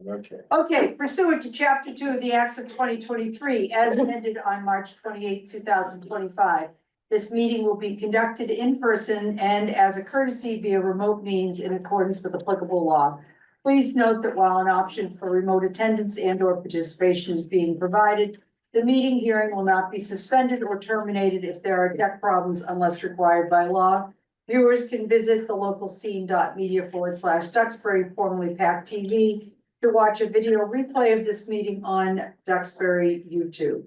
Okay. Okay, pursuant to chapter 2 of the Acts of 2023, as amended on March 28, 2025. This meeting will be conducted in person and as a courtesy via remote means in accordance with applicable law. Please note that while an option for remote attendance and or participation is being provided, the meeting hearing will not be suspended or terminated if there are tech problems unless required by law. Viewers can visit the local scene.media/Duxbury, formerly pac-tv, to watch a video replay of this meeting on Duxbury YouTube.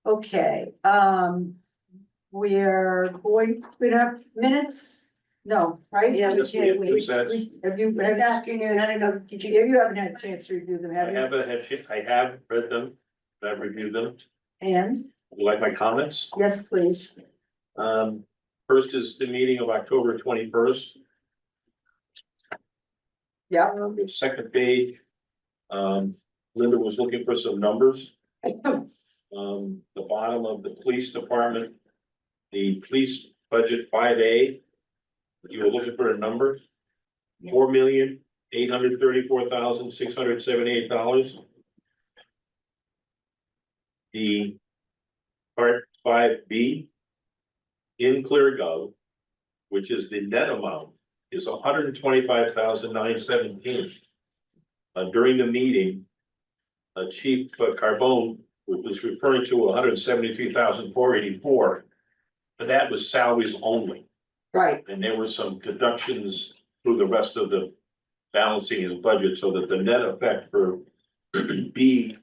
Okay, we're gonna have minutes? No, right? Yeah, we Yes, we have did. two We sets. Have you, this afternoon, I don't know, did you? you haven't had a chance to review them, I have you? I have read them, I've reviewed them. And, Would you like my comments? yes, please. First is the meeting of October 21st. Yeah. The second page, Linda was looking for some numbers. The bottom of the police department, the police budget 5A. You were looking for a number, $4,834,678. The part 5B in ClearGov, which is the net amount, is $125,917. During the meeting, Chief Carbone was referring to $173,484, but that was salaries only. Right, And there were some deductions through the rest of the balancing his budget, so that the net effect for B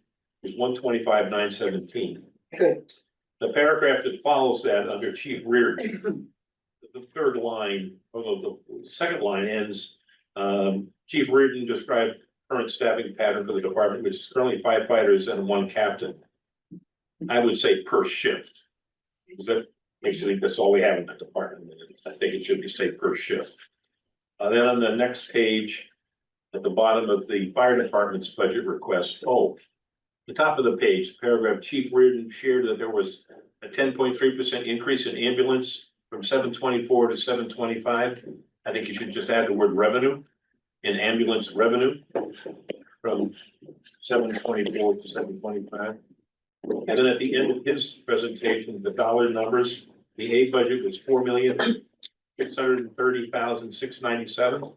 is $125,917. good. The paragraph that follows that under Chief Reardon, the third line, although the second line ends, Chief Reardon described current staffing pattern for the department, which is currently 5 fighters and 1 captain. I would say per shift, because that basically that's all we have in the department. I think it should be say per shift. Then on the next page, at the bottom of the fire department's budget request, the top of the page, paragraph, Chief Reardon shared that there was a 10.3% increase in ambulance from 724 to 725. I think you should just add the word revenue in ambulance revenue from 724 to 725. And then at the end of his presentation, the dollar numbers, the A budget was $4,630,697.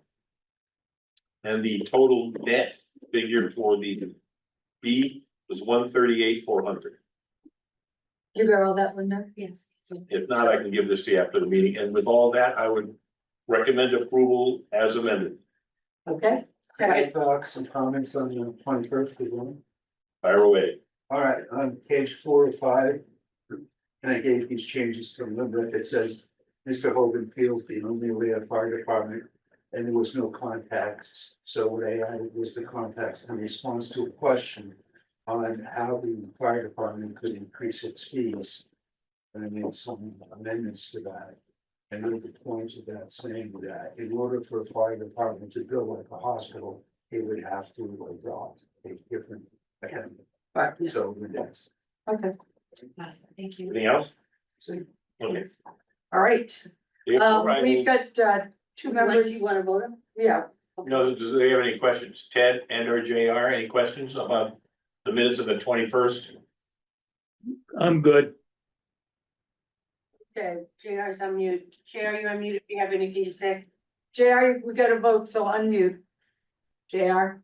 And the total net figure for the B was $138,400. You got all that, Linda? Yes. If not, I can give this to you after the meeting. And with all that, I would recommend approval as amended. Okay, I have some comments on the 21st as well. Fire away. All right, on page 4 or 5. And I gave these changes to Linda. It says, Mr. Hogan feels the only fire department and there was no contacts. So what I added was the contacts in response to a question on how the fire department could increase its fees. And I made some amendments to that. And made the point of that saying that in order for a fire department to build like a hospital, it would have to adopt a different academy. right, So that's. okay, Thank you. Anything else? See. Okay. all right. Therefore, I We've will- got, two members. You want to vote on? Yeah, No, does they have any questions? Ted and or JR, any questions about the minutes of the 21st? I'm good. okay. JR's on mute. JR, you're on mute if you have anything to say. JR, we got to vote, so unmute. JR?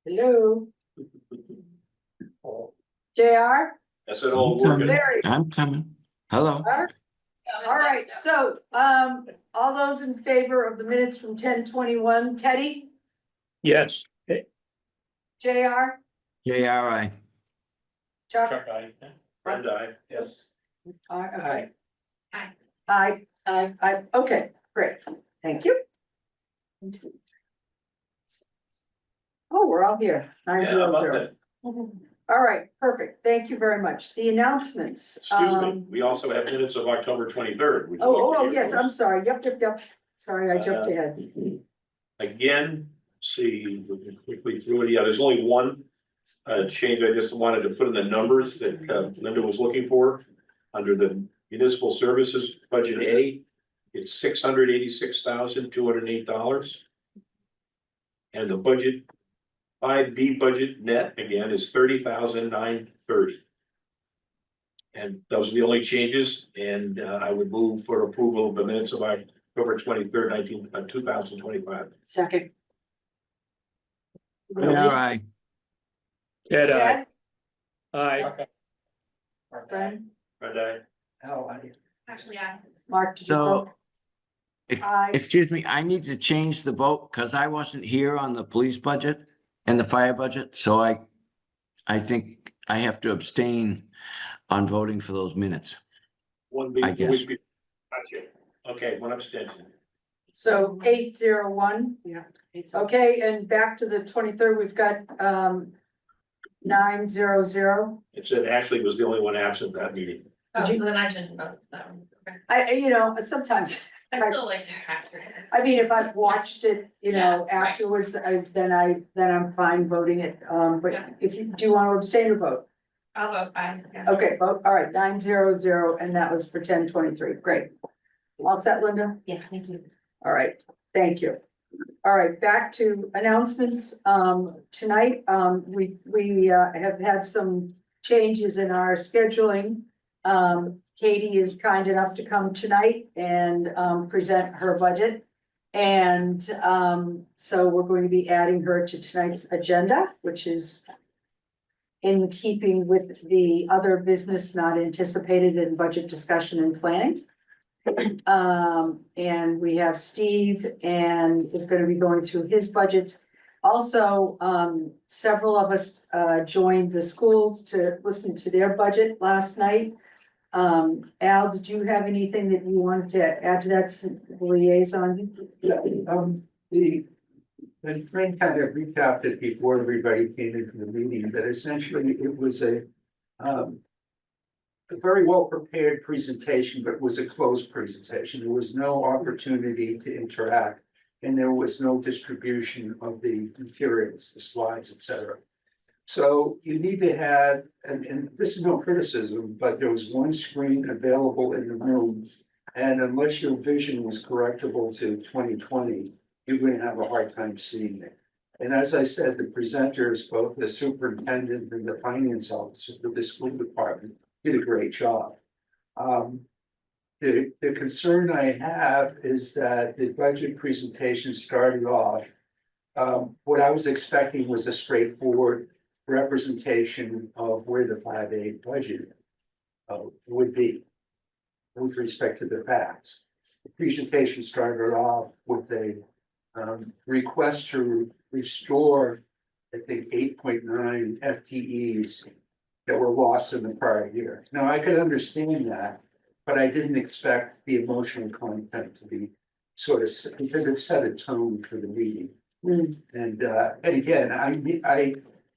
Hello? JR? That's an old I'm working. coming. Larry? I'm coming. Hello. All right, so, all those in favor of the minutes from 10:21, Teddy, Yes. JR, JRI. Chuck? Friend, I, yes. Okay. Aye. Aye, okay, great, thank you. 1, 2, 3. Oh, we're all here, Yeah, 900. about that. All right, perfect, thank you very much. The announcements. Excuse me, we also have minutes of October 23rd. Would you Oh, like to hear yes, those? I'm sorry, yep, sorry, I jumped ahead. Again, see, looking quickly through it, yeah, there's only one change I just wanted to put in the numbers that Linda was looking for. Under the municipal services budget A, it's $686,208. And the budget 5B budget net again is 30,930. And those are the only changes, and I would move for approval of the minutes of October 23rd, 2025. Second. JRI. Ted, I. Chad, Aye. Bren, And I, How I, Actually, I. Mark, did you vote? So, if, Aye. excuse me, I need to change the vote because I wasn't here on the police budget and the fire budget, so I think I have to abstain on voting for those minutes. one B. I guess. Gotcha. Okay, one abstention. So 801, Yeah. okay, and back to the 23rd, we've got 900. It said Ashley was the only one absent that meeting. Oh, Did you- so then I shouldn't vote that one. Okay. You know, sometimes, I still like to accurate. I mean, if I've watched it, you know, Yeah, right. afterwards, then I'm fine voting it. But Yeah. if you, do you want to abstain or vote? I'll vote aye. Yeah. Okay, vote, all right, 900, and that was for 1023, great. All set, Linda? Yes, thank you. All right, thank you. All right, back to announcements. Tonight, we have had some changes in our scheduling. Katie is kind enough to come tonight and present her budget. And so we're going to be adding her to tonight's agenda, which is in keeping with the other business not anticipated in budget discussion and planning. And we have Steve and is going to be going through his budgets. Also, several of us joined the schools to listen to their budget last night. Al, did you have anything that you wanted to add to that liaison? the friend kind of recapped it before everybody came into the meeting, that essentially it was a very well prepared presentation, but it was a closed presentation. There was no opportunity to interact, and there was no distribution of the materials, the slides, etc. So you need to have, and this is no criticism, but there was one screen available in the room. And unless your vision was correctable to 2020, you're going to have a hard time seeing it. And as I said, the presenters, both the superintendent and the finance officer for the school department, did a great job. The concern I have is that the budget presentation started off. What I was expecting was a straightforward representation of where the 5A budget would be with respect to the facts. The presentation started off with a request to restore, I think, 8.9 FTEs that were lost in the prior year. Now, I could understand that, but I didn't expect the emotional content to be sort of, because it set a tone for the meeting. And again, I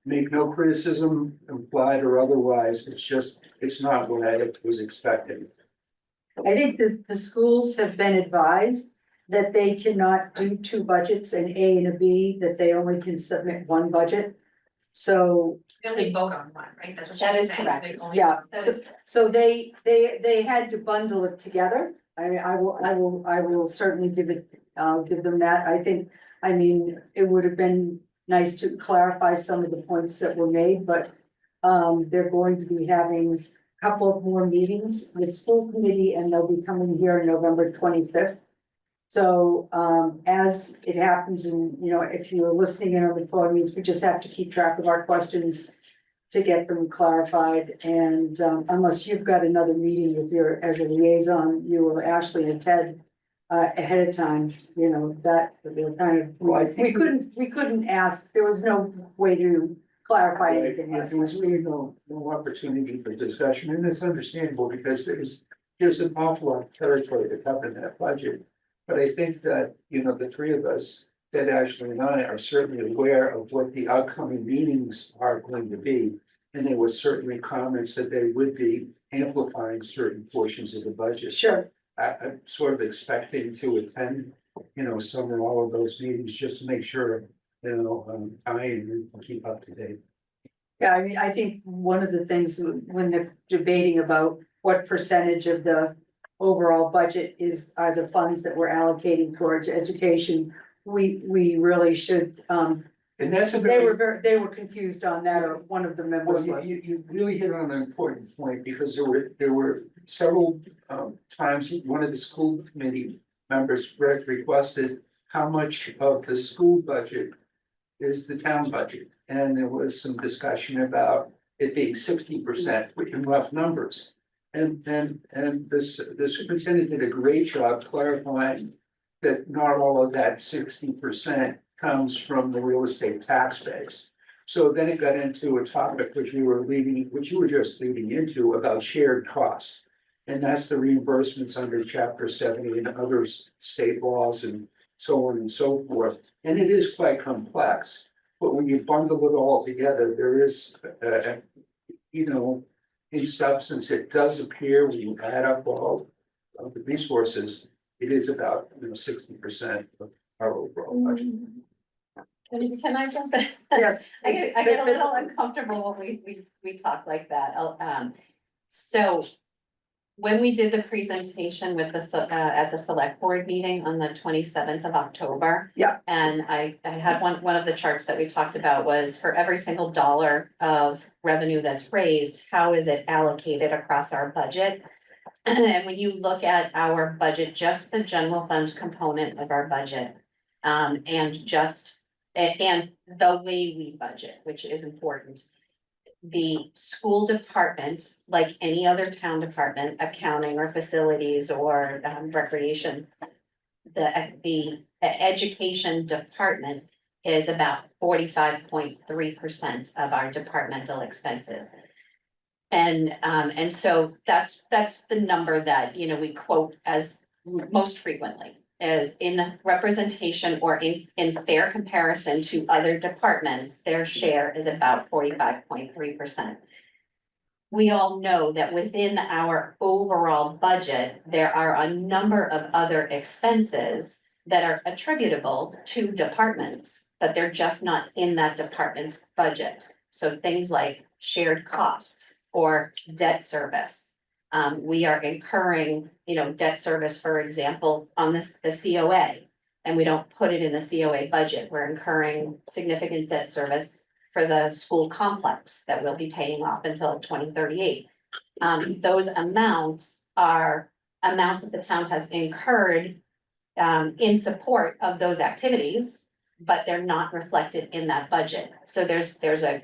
make no criticism, implied or otherwise, it's not what I was expecting. I think the schools have been advised that they cannot do two budgets, an A and a B, that they only can submit one budget. So, They only vote on one, right? That's what That she was is saying. correct. They only- yeah, That so, is- so they had to bundle it together. I mean, I will certainly give them that. I mean, it would have been nice to clarify some of the points that were made, but they're going to be having a couple of more meetings with school committee, and they'll be coming here on November 25th. So as it happens, and you know, if you're listening in on the phone meetings, we just have to keep track of our questions to get them clarified. And unless you've got another meeting with as a liaison, you or Ashley and Ted ahead of time, you know, that they're kind of, Well, I think we couldn't ask, there was no way to clarify anything. There was really no opportunity for discussion, and it's understandable because there's an awful lot of territory to cover in that budget. But I think that, you know, the three of us, Ted, Ashley and I, are certainly aware of what the upcoming meetings are going to be. And there was certainly comments that they would be amplifying certain portions of the budget. Sure, I'm sort of expecting to attend, you know, some or all of those meetings just to make sure, you know, I and you can keep up to date. yeah, I mean, I think one of the things when they're debating about what percentage of the overall budget are the funds that we're allocating towards education, we really should And that's a They were confused on that, or one of the members well, was. you really hit on an important point, because there were several times, one of the school committee members requested how much of the school budget is the town budget, and there was some discussion about it being 60% in rough numbers. And the superintendent did a great job clarifying that not all of that 60% comes from the real estate tax base. So then it got into a topic which you were just leading into, about shared costs. And that's the reimbursements under chapter 70 and other state laws and so on and so forth. And it is quite complex, but when you bundle it all together, there is, in substance, it does appear when you add up all of the resources, it is about, 60% of our overall budget. Can I jump in? Yes. I get a little uncomfortable when we talk like that. So when we did the presentation with at the select board meeting on the 27th of October. Yeah. And I had one of the charts that we talked about was for every single dollar of revenue that's raised, how is it allocated across our budget? And when you look at our budget, just the general fund component of our budget, and the way we budget, which is important. The school department, like any other town department, accounting or facilities or recreation. The education department is about 45.3% of our departmental expenses. And so that's the number that, we quote as most frequently. Is in representation or in fair comparison to other departments, their share is about 45.3%. We all know that within our overall budget, there are a number of other expenses that are attributable to departments, but they're just not in that department's budget. So things like shared costs or debt service. We are incurring, debt service, for example, on the COA, and we don't put it in the COA budget. We're incurring significant debt service for the school complex that we'll be paying off until 2038. Those amounts are amounts that the town has incurred in support of those activities, but they're not reflected in that budget. So there's a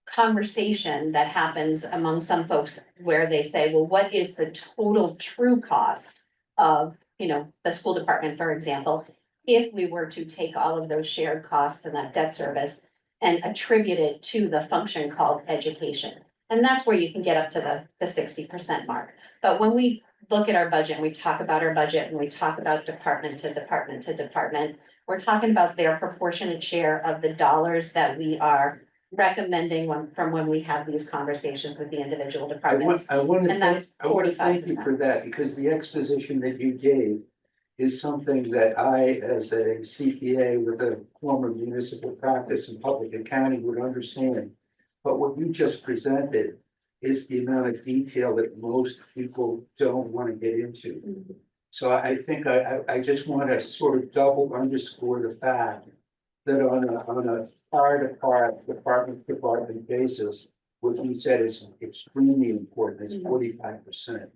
conversation that happens among some folks where they say, well, what is the total true cost of, the school department, for example, if we were to take all of those shared costs and that debt service and attribute it to the function called education. And that's where you can get up to the 60% mark. But when we look at our budget and we talk about our budget and we talk about department to department to department, we're talking about their proportionate share of the dollars that we are recommending from when we have these conversations with the individual departments. I want to And that's thank you 45%. for that, because the exposition that you gave is something that I, as a CPA with a former municipal practice in public accounting, would understand. But what you just presented is the amount of detail that most people don't want to get into. So I think I just want to sort of double underscore the fact that on a part department basis, what you said is extremely important, is 45%.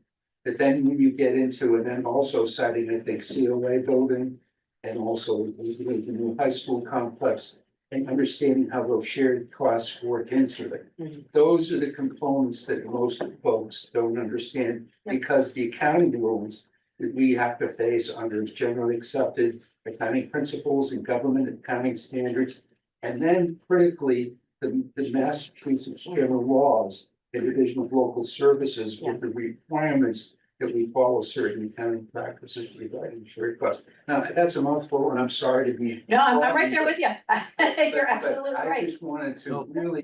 But then when you get into, and then also citing, I think, COA building, and also the new high school complex, and understanding how those shared costs work into it. Those are the components that most folks don't understand, because the accounting rules that we have to face under generally accepted accounting principles and government accounting standards. And then critically, the Massachusetts general laws, the division of local services, with the requirements that we follow certain accounting practices regarding shared costs. Now, that's a mouthful, and I'm sorry to be. No, I'm right there with you. You're But absolutely I right. just wanted to really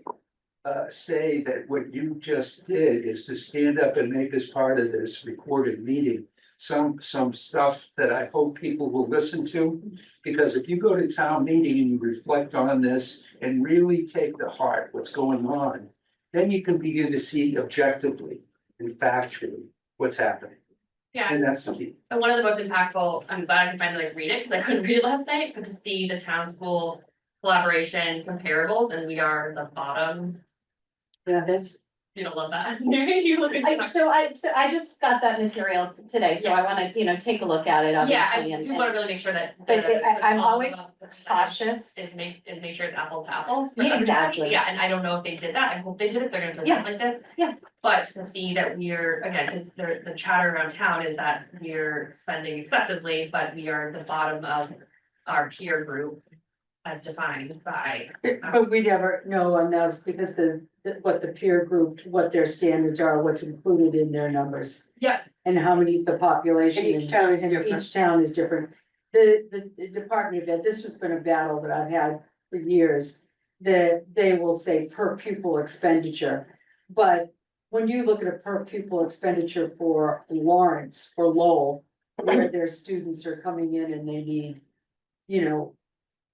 say that what you just did is to stand up and make as part of this recorded meeting some stuff that I hope people will listen to. Because if you go to town meeting and you reflect on this and really take to heart what's going on, then you can begin to see objectively and factually what's happening. Yeah, And that's the key. and one of the most impactful, I'm glad I could finally read it, because I couldn't read it last night, but to see the town school collaboration comparables, and we are the bottom. Yeah, that's. You don't love that. You look at. So I just got that material today, so I wanna, take a look at it, Yeah, obviously, I and do wanna really make sure that. But I'm always the percentage cautious. Is make sure it's apples to apples. for Yeah, everybody. exactly. Yeah, and I don't know if they did that, I hope they did it, they're gonna Yeah. present like this. Yeah. But to see that we're, again, cause the chatter around town is that we're spending excessively, but we are the bottom of our peer group. As defined by. But we never know on those because what the peer group, what their standards are, what's included in their numbers. Yeah. And how many, the population. And each town is and different. Each town is different. The Department of Ed, this has been a battle that I've had for years. That they will say per pupil expenditure. But when you look at a per pupil expenditure for Lawrence or Lowell, where their students are coming in and they need,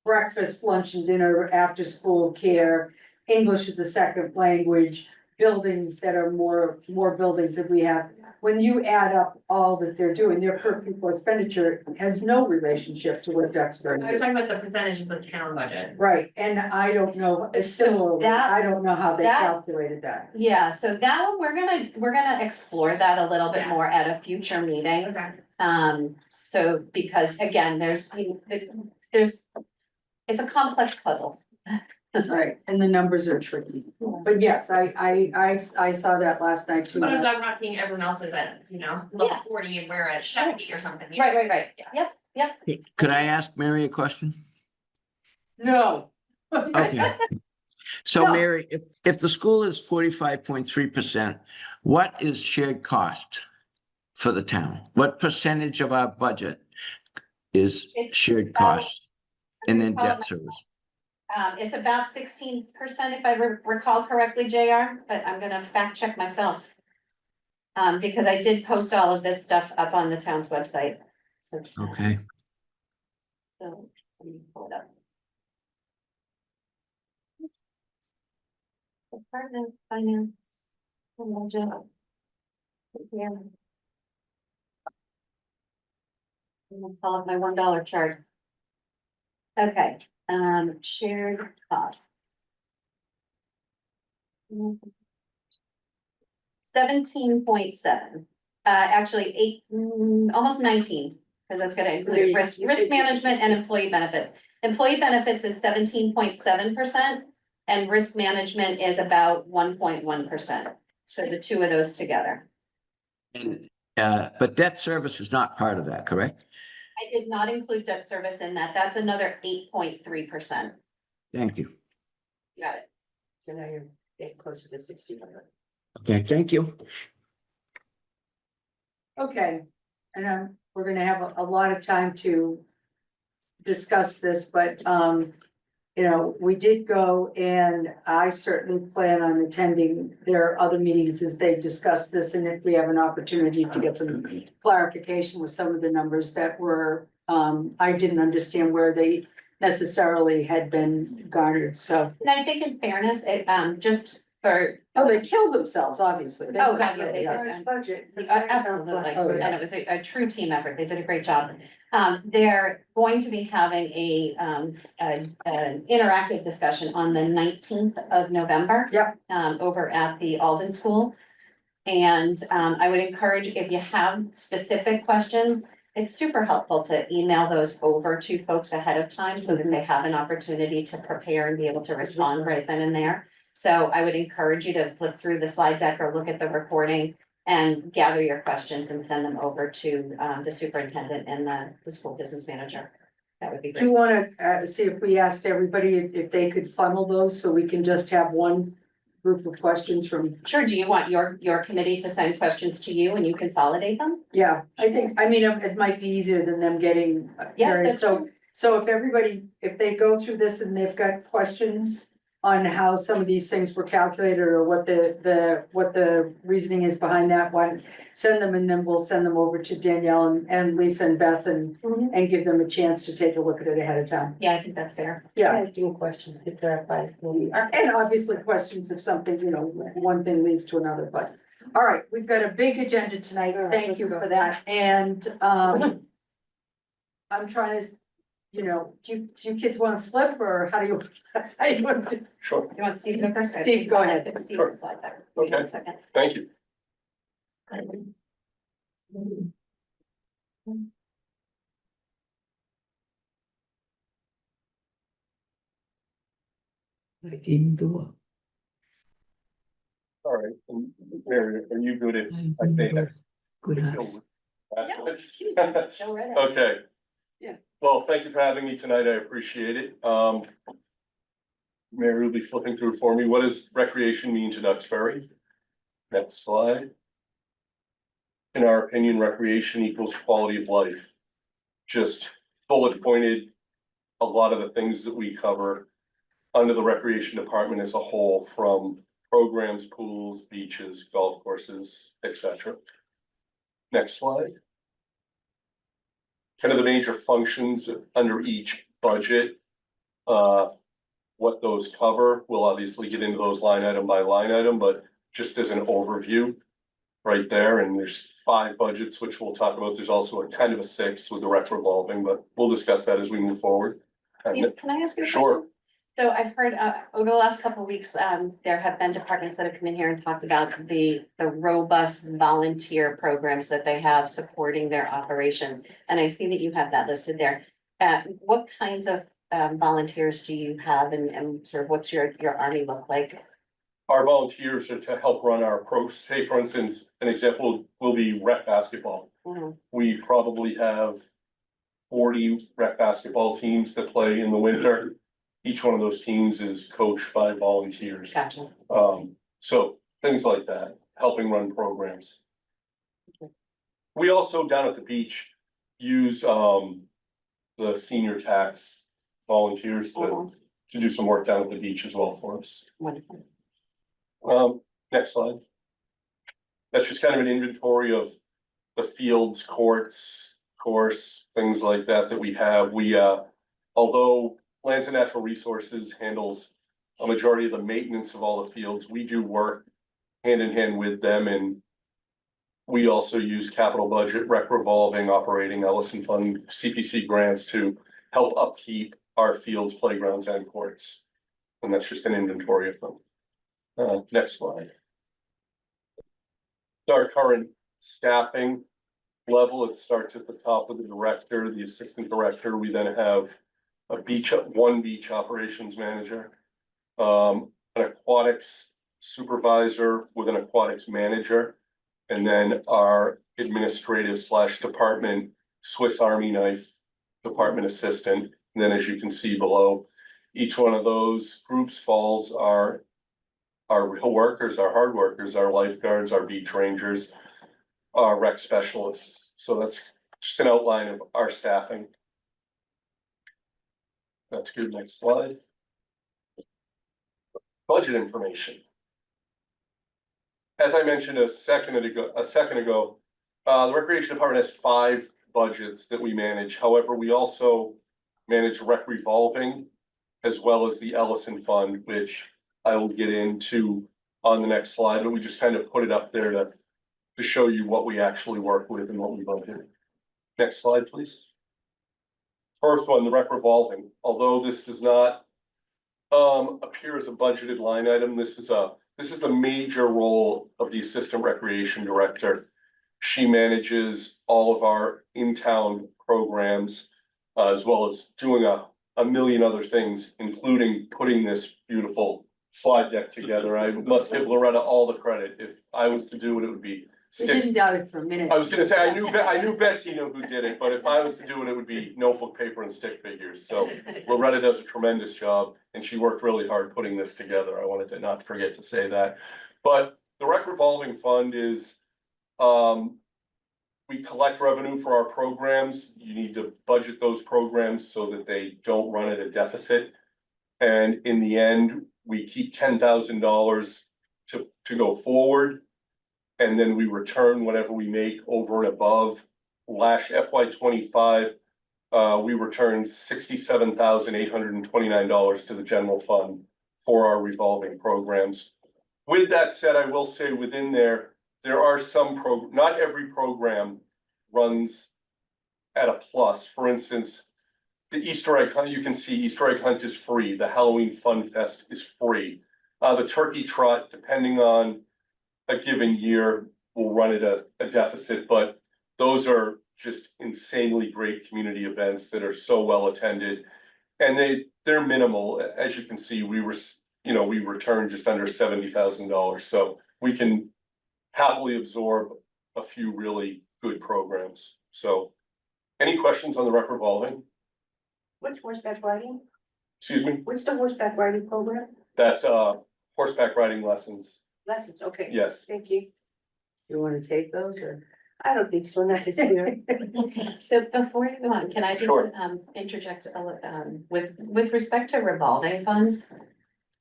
breakfast, lunch and dinner, after school care, English is a second language, buildings that are more buildings that we have. When you add up all that they're doing, their per pupil expenditure has no relationship to what Duxbury I was is. talking about the percentage of the town budget. Right, and I don't know, So similarly, that- I don't know how they that- calculated that. Yeah, so that one, we're gonna explore that a little bit Yeah. more at a future meeting. Okay. So because again, it's a complex puzzle. Right, and the numbers are tricky, but yes, I saw that last night too. But I'm glad we're not seeing everyone else's at, level Yeah. 40 and we're at Sure. 70 or something. Right, yep. Could I ask Mary a question? No. Okay. So No. Mary, if the school is 45.3%, what is shared cost for the town? What percentage of our budget is It's shared about- cost and then debt service? It's about 16%, if I recall correctly, JR, but I'm gonna fact check myself. Because I did post all of this stuff up on the town's website. So. Okay. So, let me pull it up. Department, finance, budget. Here. I'm gonna pull up my $1 chart. Okay, shared costs. 17.7, actually almost 19, because that's gonna include risk management and employee benefits. Employee benefits is 17.7%, and risk management is about 1.1%. So the two of those together. And, but debt service is not part of that, correct? I did not include debt service in that. That's another 8.3%. Thank you. Got it. So now you're getting closer to 60. Okay, thank you. Okay, and we're gonna have a lot of time to discuss this, but, we did go and I certainly plan on attending their other meetings as they discuss this, and if we have an opportunity to get some clarification with some of the numbers that were, I didn't understand where they necessarily had been garnered, so. And I think in fairness, it, just for. Oh, they killed themselves, obviously. Oh, God, yeah, they Yeah. did. Budget. Absolutely, Oh, yeah. and it was a true team effort, they did a great job. They're going to be having an interactive discussion on the 19th of November. Yep. Over at the Alden School. And, I would encourage, if you have specific questions, it's super helpful to email those over to folks ahead of time so that they have an opportunity to prepare and be able to respond right then and there. So I would encourage you to flip through the slide deck or look at the recording and gather your questions and send them over to the superintendent and the school business manager. That would be Do you great. wanna, see if we asked everybody if they could funnel those, so we can just have one group of questions from, Sure, do you want your committee to send questions to you and you consolidate them? yeah, I mean, it might be easier than them getting. Yeah, various- that's So, true. so if everybody, if they go through this and they've got questions on how some of these things were calculated or what the reasoning is behind that one, send them and then we'll send them over to Danielle and Lisa and Beth and give them a chance to take a look at it ahead of time. Yeah, I think that's fair. Yeah, I have two questions to clarify. and obviously questions if something, one thing leads to another, but, all right, we've got a big agenda tonight. All right, Thank let's you go. for that, and, I'm trying to do you kids want to flip or how do you, how do you want to? Sure, You want Steve to go first? Steve, go ahead. Steve's slide there. Wait Okay. 1 second. thank you. I didn't do All right, and Mary, are you good if I say that? Good Go right ahead. Okay. Yeah. Well, thank you for having me tonight. I appreciate it. Mary will be flipping through for me. What does recreation mean to Duxbury? Next slide. In our opinion, recreation equals quality of life. Just bullet pointed a lot of the things that we cover under the recreation department as a whole, from programs, pools, beaches, golf courses, etc. Next slide. Kind of the major functions under each budget. What those cover, we'll obviously get into those line item by line item, but just as an overview. Right there, and there's 5 budgets, which we'll talk about. There's also a kind of a 6th with the rec revolving, but we'll discuss that as we move forward. Steve, can I ask you a question? Sure. So I've heard, over the last couple of weeks, there have been departments that have come in here and talked about the robust volunteer programs that they have supporting their operations. And I see that you have that listed there. What kinds of volunteers do you have, and sort of what's your army look like? Our volunteers are to help run our say for instance, an example will be rec basketball. Mhm. We probably have 40 rec basketball teams that play in the winter. Each one of those teams is coached by volunteers. Gotcha. So things like that, helping run programs. We also down at the beach use the senior tax volunteers Mhm. to do some work down at the beach as well for us. Wonderful. Next slide. That's just kind of an inventory of the fields, courts, course, things like that we have. We, although Lands and Natural Resources handles a majority of the maintenance of all the fields, we do work hand in hand with them, and we also use capital budget, rec revolving, operating, Ellison Fund, CPC grants to help upkeep our fields, playgrounds, and courts. And that's just an inventory of them. Next slide. Our current staffing level, it starts at the top with the director, the assistant director. We then have one beach operations manager, an aquatics supervisor with an aquatics manager, and then our administrative / department Swiss Army knife department assistant. And then as you can see below, each one of those groups falls our real workers, our hard workers, our lifeguards, our beach rangers, our rec specialists. So that's just an outline of our staffing. That's good. Next slide. Budget information. As I mentioned a second ago, the recreation department has 5 budgets that we manage. However, we also manage rec revolving as well as the Ellison Fund, which I will get into on the next slide, but we just kind of put it up there to show you what we actually work with and what we budget. Next slide, please. First one, the rec revolving. Although this does not appear as a budgeted line item, this is the major role of the assistant recreation director. She manages all of our in-town programs, as well as doing a million other things, including putting this beautiful slide deck together. I must give Loretta all the credit. If I was to do it, it would be. We didn't doubt it for a minute. I was gonna say, I knew Betsy knew who did it, but if I was to do it, it would be notebook, paper, and stick figures. So Loretta does a tremendous job, and she worked really hard putting this together. I wanted to not forget to say that. But the rec revolving fund is, we collect revenue for our programs. You need to budget those programs so that they don't run at a deficit. And in the end, we keep $10,000 to go forward. And then we return whatever we make over and above. Last FY25, we returned $67,829 to the general fund for our revolving programs. With that said, I will say within there are some not every program runs at a plus. For instance, the Easter egg hunt, you can see Easter egg hunt is free, the Halloween Fun Fest is free. The turkey trot, depending on a given year, will run at a deficit, but those are just insanely great community events that are so well attended. And they're minimal, as you can see, we returned just under $70,000, so we can happily absorb a few really good programs, so. Any questions on the rec revolving? What's horseback riding? Excuse me, What's the horseback riding program? that's horseback riding lessons, Lessons, okay. yes. Thank you. You wanna take those or? I don't think so, not this year. So before you go on, can I just Sure. interject with respect to revolving funds?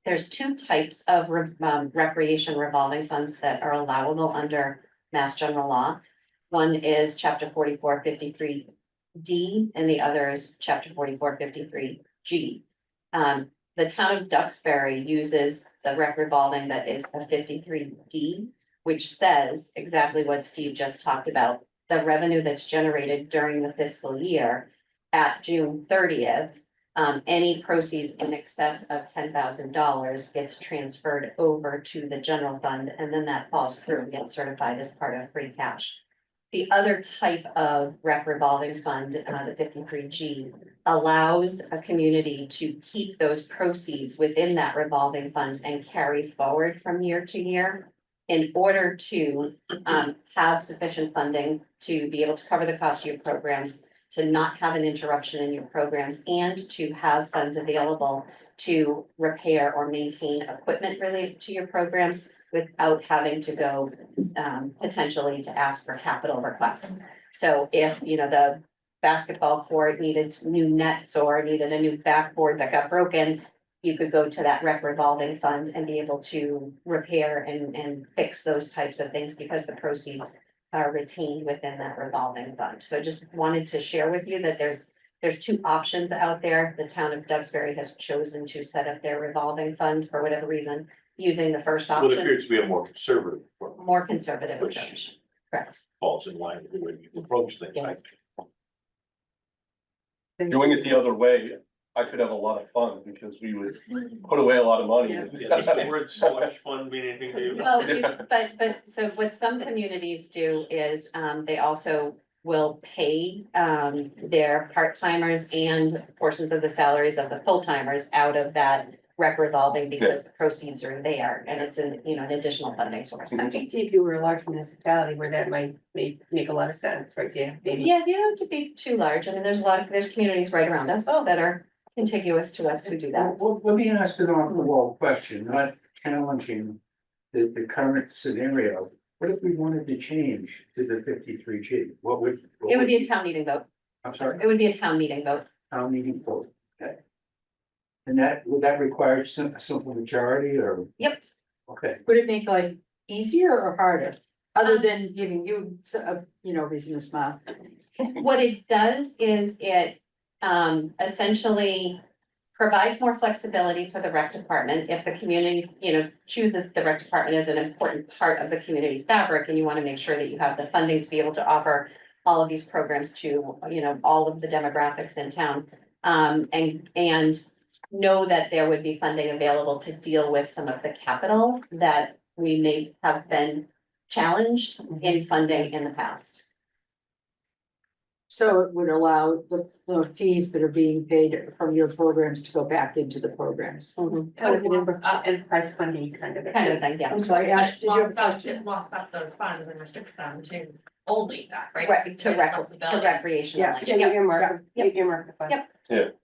There's two types of recreation revolving funds that are allowable under Mass General Law. One is chapter 4453 D and the other is chapter 4453 G. The town of Duxbury uses the rec revolving that is a 53 D, which says exactly what Steve just talked about. The revenue that's generated during the fiscal year at June 30th, any proceeds in excess of $10,000 gets transferred over to the general fund, and then that falls through and gets certified as part of free cash. The other type of rec revolving fund, the 53G, allows a community to keep those proceeds within that revolving fund and carry forward from year to year in order to have sufficient funding to be able to cover the cost of your programs, to not have an interruption in your programs, and to have funds available to repair or maintain equipment related to your programs without having to go potentially to ask for capital requests. So if, the basketball court needed new nets or needed a new backboard that got broken, you could go to that rec revolving fund and be able to repair and fix those types of things because the proceeds are retained within that revolving fund. So just wanted to share with you that there's two options out there. The town of Duxbury has chosen to set up their revolving fund for whatever reason, using the first What option, appears to be a more conservative approach, more conservative Which- approach. Correct. falls in line with the way you approach things. Doing it the other way, I could have a lot of fun because we would put away a lot of money. Does the word slush fund mean anything to you? Well, but so what some communities do is, they also will pay, their part-timers and portions of the salaries of the full-timers out of that rec revolving because the proceeds are there and it's an additional funding source. I think if you were a large municipality where that might make a lot of sense, right? Yeah, maybe. Yeah, you don't have to be too large. I mean, there's communities right around us that are contiguous to us who do that. Well, let me ask an off the wall question, not challenging the current scenario. What if we wanted to change to the 53G? What would? It would be a town meeting vote. I'm sorry, It would be a town meeting vote. town meeting vote, okay. And would that require a simple majority or, Yep. okay, Would it make life easier or harder? Other than giving you, reason to smile. What it does is it essentially provides more flexibility to the rec department if the community, chooses the rec department as an important part of the community fabric, and you want to make sure that you have the funding to be able to offer all of these programs to, all of the demographics in town. And know that there would be funding available to deal with some of the capital that we may have been challenged in funding in the past. So it would allow the fees that are being paid from your programs to go back into the programs. Kind of an enterprise funding kind of. Kind of thing, yeah. I'm sorry, Ash, did you have a Locks up, question? it locks up those funds and restricts them to only that, right? Right, to Flexibility. recreational. Yes. Yeah, Yep. earmark, Yep. earmark the fund. Yep.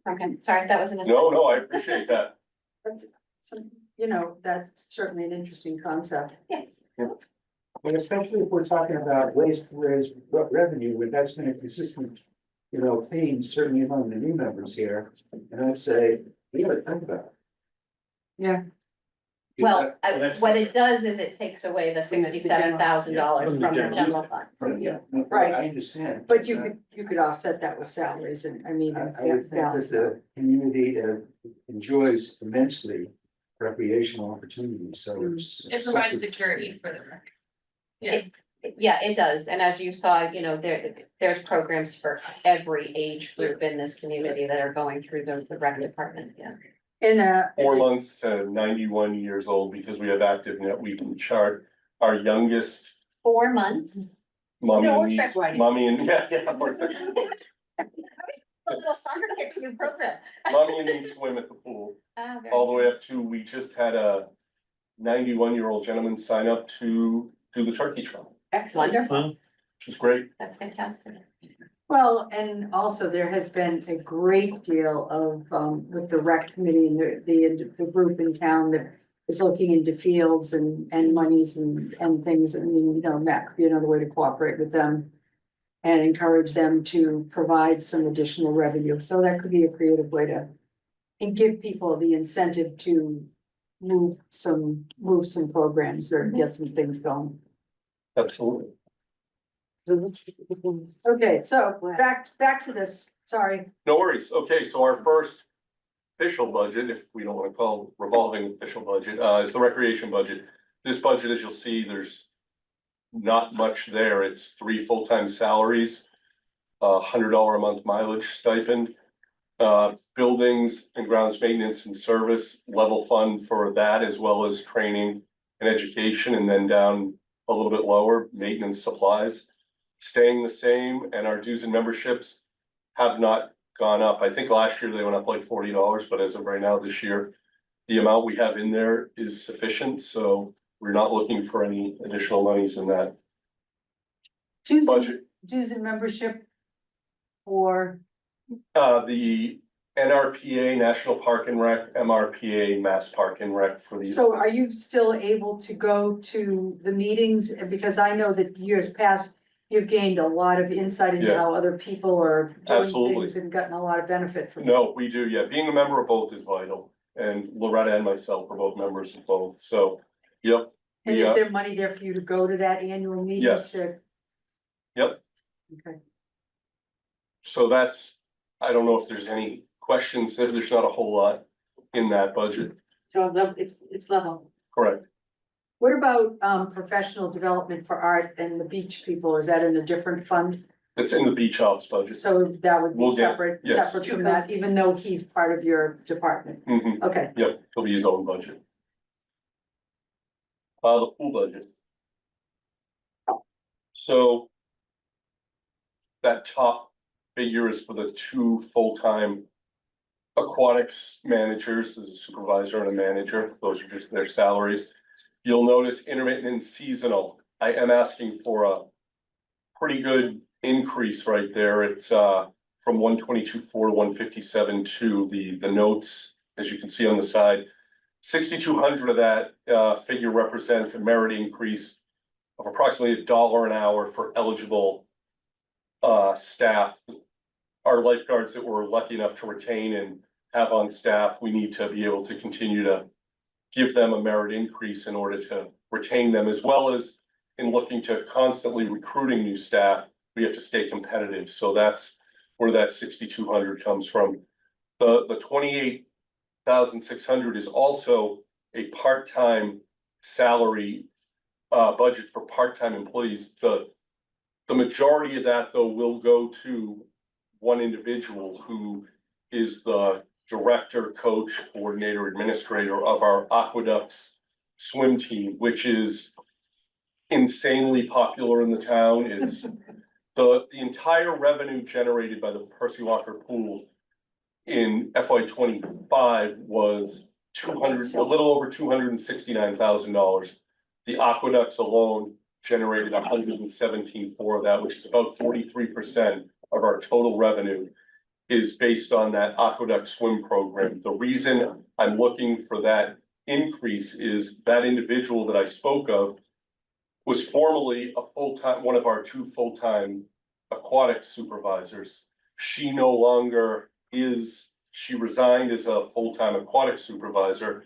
Okay, sorry, that was an. No, I appreciate that. That's, that's certainly an interesting concept. but especially if we're talking about ways to raise revenue, where that's been a consistent, theme, certainly among the new members here, and I'd say, we gotta think about it. Yeah. Well, that's- what it does is it takes away the From the $67,000 general- from the Yeah. general fund. Yeah, no, Right. I understand. But you could offset that with salaries and, I would think balance. that the community enjoys immensely recreational opportunities, so it's. It provides security for the rec. Yeah, Yeah, it does, and as you saw, you know, there's programs for every age group in this community that are going through the rec department, yeah. In a. 4 months to 91 years old, because we have active net, we can chart our youngest 4 months. mommy No, and niece, horseback riding. mommy and, yeah, horseback. A little soccer kicks new program. Mommy and niece swim at the pool, Ah, very all the way nice. up to, we just had a 91-year-old gentleman sign up to do the turkey trot, Excellent. Wonderful, which is great. that's fantastic. Well, and also there has been a great deal of, with the rec committee and the group in town that is looking into fields and monies and things. I mean, you know, that could be another way to cooperate with them and encourage them to provide some additional revenue. So that could be a creative way to and give people the incentive to move some programs or get some things going. Absolutely. Okay, so back to this, sorry. No worries. Okay, so our first official budget, if we don't want to call revolving official budget, is the recreation budget. This budget, as you'll see, there's not much there. It's 3 full-time salaries, $100 a month mileage stipend, buildings and grounds maintenance and service level fund for that, as well as training and education, and then down a little bit lower, maintenance supplies, staying the same, and our dues and memberships have not gone up. I think last year they went up like $40, but as of right now, this year, the amount we have in there is sufficient, so we're not looking for any additional monies in that budget. Dues and membership for, The NRPA, National Park and Rec, MRPA, Mass Park and Rec for these. so are you still able to go to the meetings? Because I know that years past, you've gained a lot of insight into Yeah. how other people are doing Absolutely. things and gotten a lot of benefit from it. No, we do, yeah. Being a member of both is vital. And Loretta and myself are both members of both, so, yep. And we, is there money there for you to go to that annual meeting? Yes. to- Yep. Okay, So that's, I don't know if there's any questions, there's not a whole lot in that budget, So it's level. correct? what about professional development for art and the beach people? Is that in a different fund? It's in the beach ops budget. So that would be We'll get- separate, yes. separate from that, even though he's part of your department? Mhm. Okay, Yep, it'll be his own budget. The pool budget. So. That top figure is for the 2 full-time aquatics managers, there's a supervisor and a manager, those are just their salaries. You'll notice intermittent and seasonal, I am asking for a pretty good increase right there. It's from 122.4 to 157.2, the notes, as you can see on the side. 6,200 of that figure represents a merit increase of approximately $1 an hour for eligible staff. Our lifeguards that we're lucky enough to retain and have on staff, we need to be able to continue to give them a merit increase in order to retain them, as well as in looking to constantly recruiting new staff, we have to stay competitive. So that's where that 6,200 comes from. The 28,600 is also a part-time salary budget for part-time employees. The majority of that, though, will go to one individual who is the director, coach, coordinator, administrator of our Aqueducts swim team, which is insanely popular in the town. It's the entire revenue generated by the Percy Walker Pool in FY 25 was a little over $269,000. The Aqueducts alone generated 117.4 of that, which is about 43% of our total revenue is based on that Aqueduct swim program. The reason I'm looking for that increase is that individual that I spoke of was formerly a full-time, one of our 2 full-time aquatic supervisors. She no longer is, she resigned as a full-time aquatic supervisor,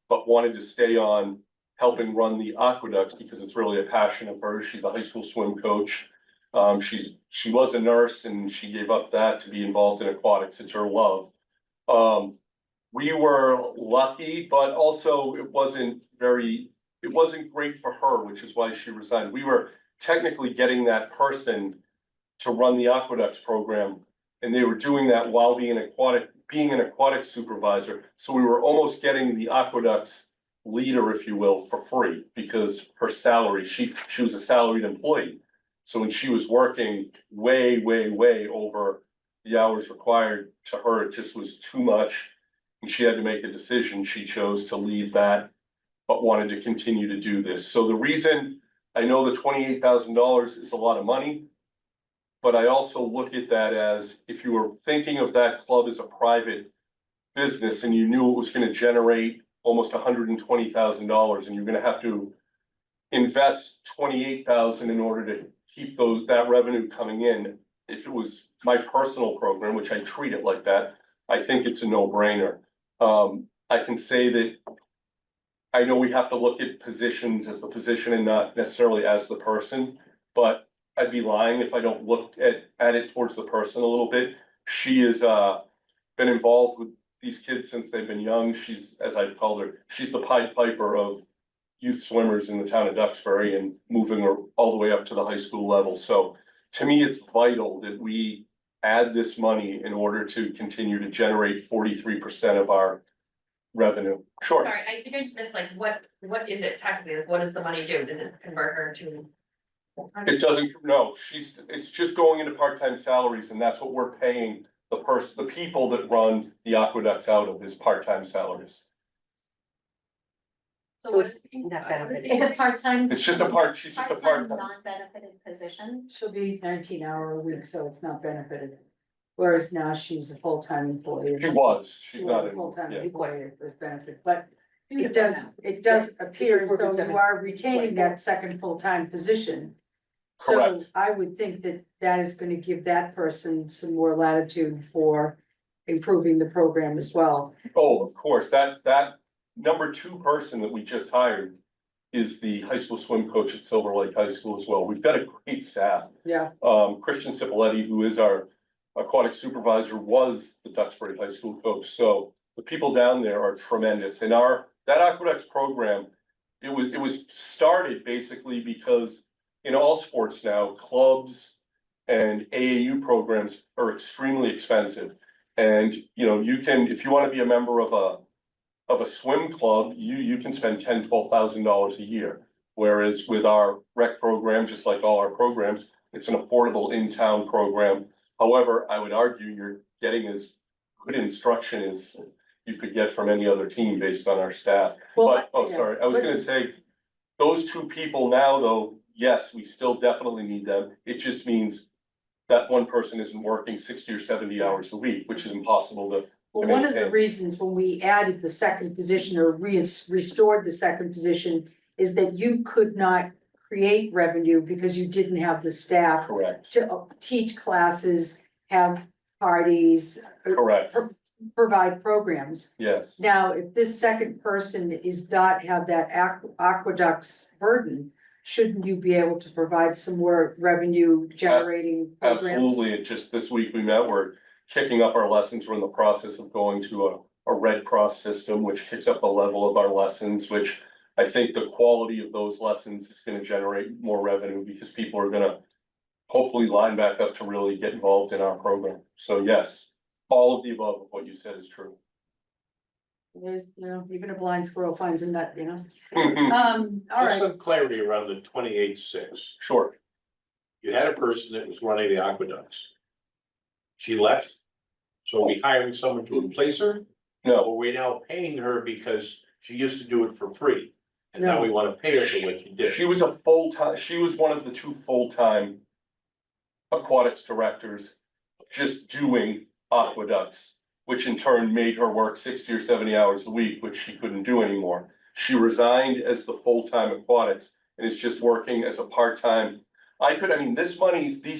but wanted to stay on helping run the aqueducts because it's really a passion of hers. She's a high school swim coach. She was a nurse and she gave up that to be involved in aquatics. It's her love. We were lucky, but also it wasn't great for her, which is why she resigned. We were technically getting that person to run the aqueducts program. And they were doing that while being an aquatic supervisor. So we were almost getting the aqueducts leader, if you will, for free because her salary, she was a salaried employee. So when she was working way over the hours required to her, it just was too much. And she had to make a decision. She chose to leave that, but wanted to continue to do this. So the reason I know the $28,000 is a lot of money, but I also look at that as if you were thinking of that club as a private business and you knew it was going to generate almost $120,000 and you're going to have to invest $28,000 in order to keep that revenue coming in. If it was my personal program, which I treat it like that, I think it's a no-brainer. I can say that I know we have to look at positions as the position and not necessarily as the person, but I'd be lying if I don't look at it towards the person a little bit. She has been involved with these kids since they've been young. She's, as I've called her, she's the Pied Piper of youth swimmers in the town of Duxbury and moving her all the way up to the high school level. So to me, it's vital that we add this money in order to continue to generate 43% of our revenue. Sure. Sorry, I think I just missed, like, what is it technically, like, what does the money do? Does it convert her to? It doesn't, no, it's just going into part-time salaries and that's what we're paying the people that run the aqueducts out of is part-time salaries. So what it's is the- not what is the- It's a part-time. It's just a part, she's just a Part-time, part-time. non-benefited position. She'll be 19-hour a week, so it's not benefited. Whereas now she's a full-time employee. She was, She she's was not a in, full-time yeah. employee with benefit, but it Yeah. does appear as though Seven. you are retaining that second full-time position. So Correct. I would think that that is gonna give that person some more latitude for improving the program as well. Oh, of course, that number 2 person that we just hired is the high school swim coach at Silver Lake High School as well. We've got a great staff. Yeah, Christian Cipoletti, who is our aquatic supervisor, was the Duxbury High School coach. So the people down there are tremendous. And that aqueducts program, it was started basically because in all sports now, clubs and AAU programs are extremely expensive. And, you know, you can, if you want to be a member of a swim club, you can spend $10,000-12,000 a year. Whereas with our rec program, just like all our programs, it's an affordable in-town program. However, I would argue you're getting as good instruction as you could get from any other team based on our staff. well, But, yeah, sorry, I was but- gonna say, those 2 people now, though, yes, we still definitely need them. It just means that one person isn't working 60 or 70 hours a week, which is impossible to. Well, one of the maintain. reasons when we added the second position or restored the second position is that you could not create revenue because you didn't have the staff Correct, to teach classes, have parties, correct, provide programs. yes. Now, if this second person is not have that aqueducts burden, shouldn't you be able to provide some more revenue generating programs? Absolutely, it just this week we met, we're kicking up our lessons, we're in the process of going to a Red Cross system, which kicks up the level of our lessons, which I think the quality of those lessons is gonna generate more revenue because people are gonna hopefully line back up to really get involved in our program. So yes, all of the above of what you said is true. There's, you know, even a blind squirrel finds a nut, you know? Sure, All Just right, some clarity around the 28.6. You had a person that was running the aqueducts. She left, so are we hiring someone to replace her? no, Or are we now paying her because she used to do it for free? And now we wanna pay her for what she did. she was she was one of the 2 full-time aquatics directors just doing aqueducts, which in turn made her work 60 or 70 hours a week, which she couldn't do anymore. She resigned as the full-time aquatics and is just working as a part-time. These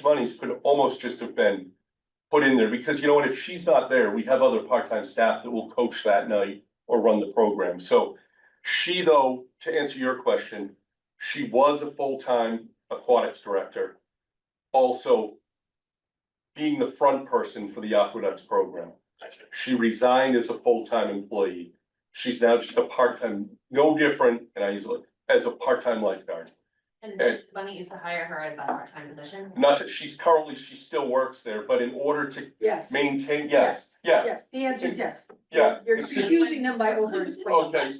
monies could almost just have been put in there because you know what, if she's not there, we have other part-time staff that will coach that night or run the program. So she, though, to answer your question, she was a full-time aquatics director. Also being the front person for the aqueducts program. She resigned as a full-time employee. She's now just a part-time, no different, and I use it as a part-time lifeguard. And this money is to hire her as a part-time position? Not that she still works there, but in order to Yes. maintain, yes, yes, Yes, the answer is yes. yeah. You're it's- confusing them by over explaining. Okay.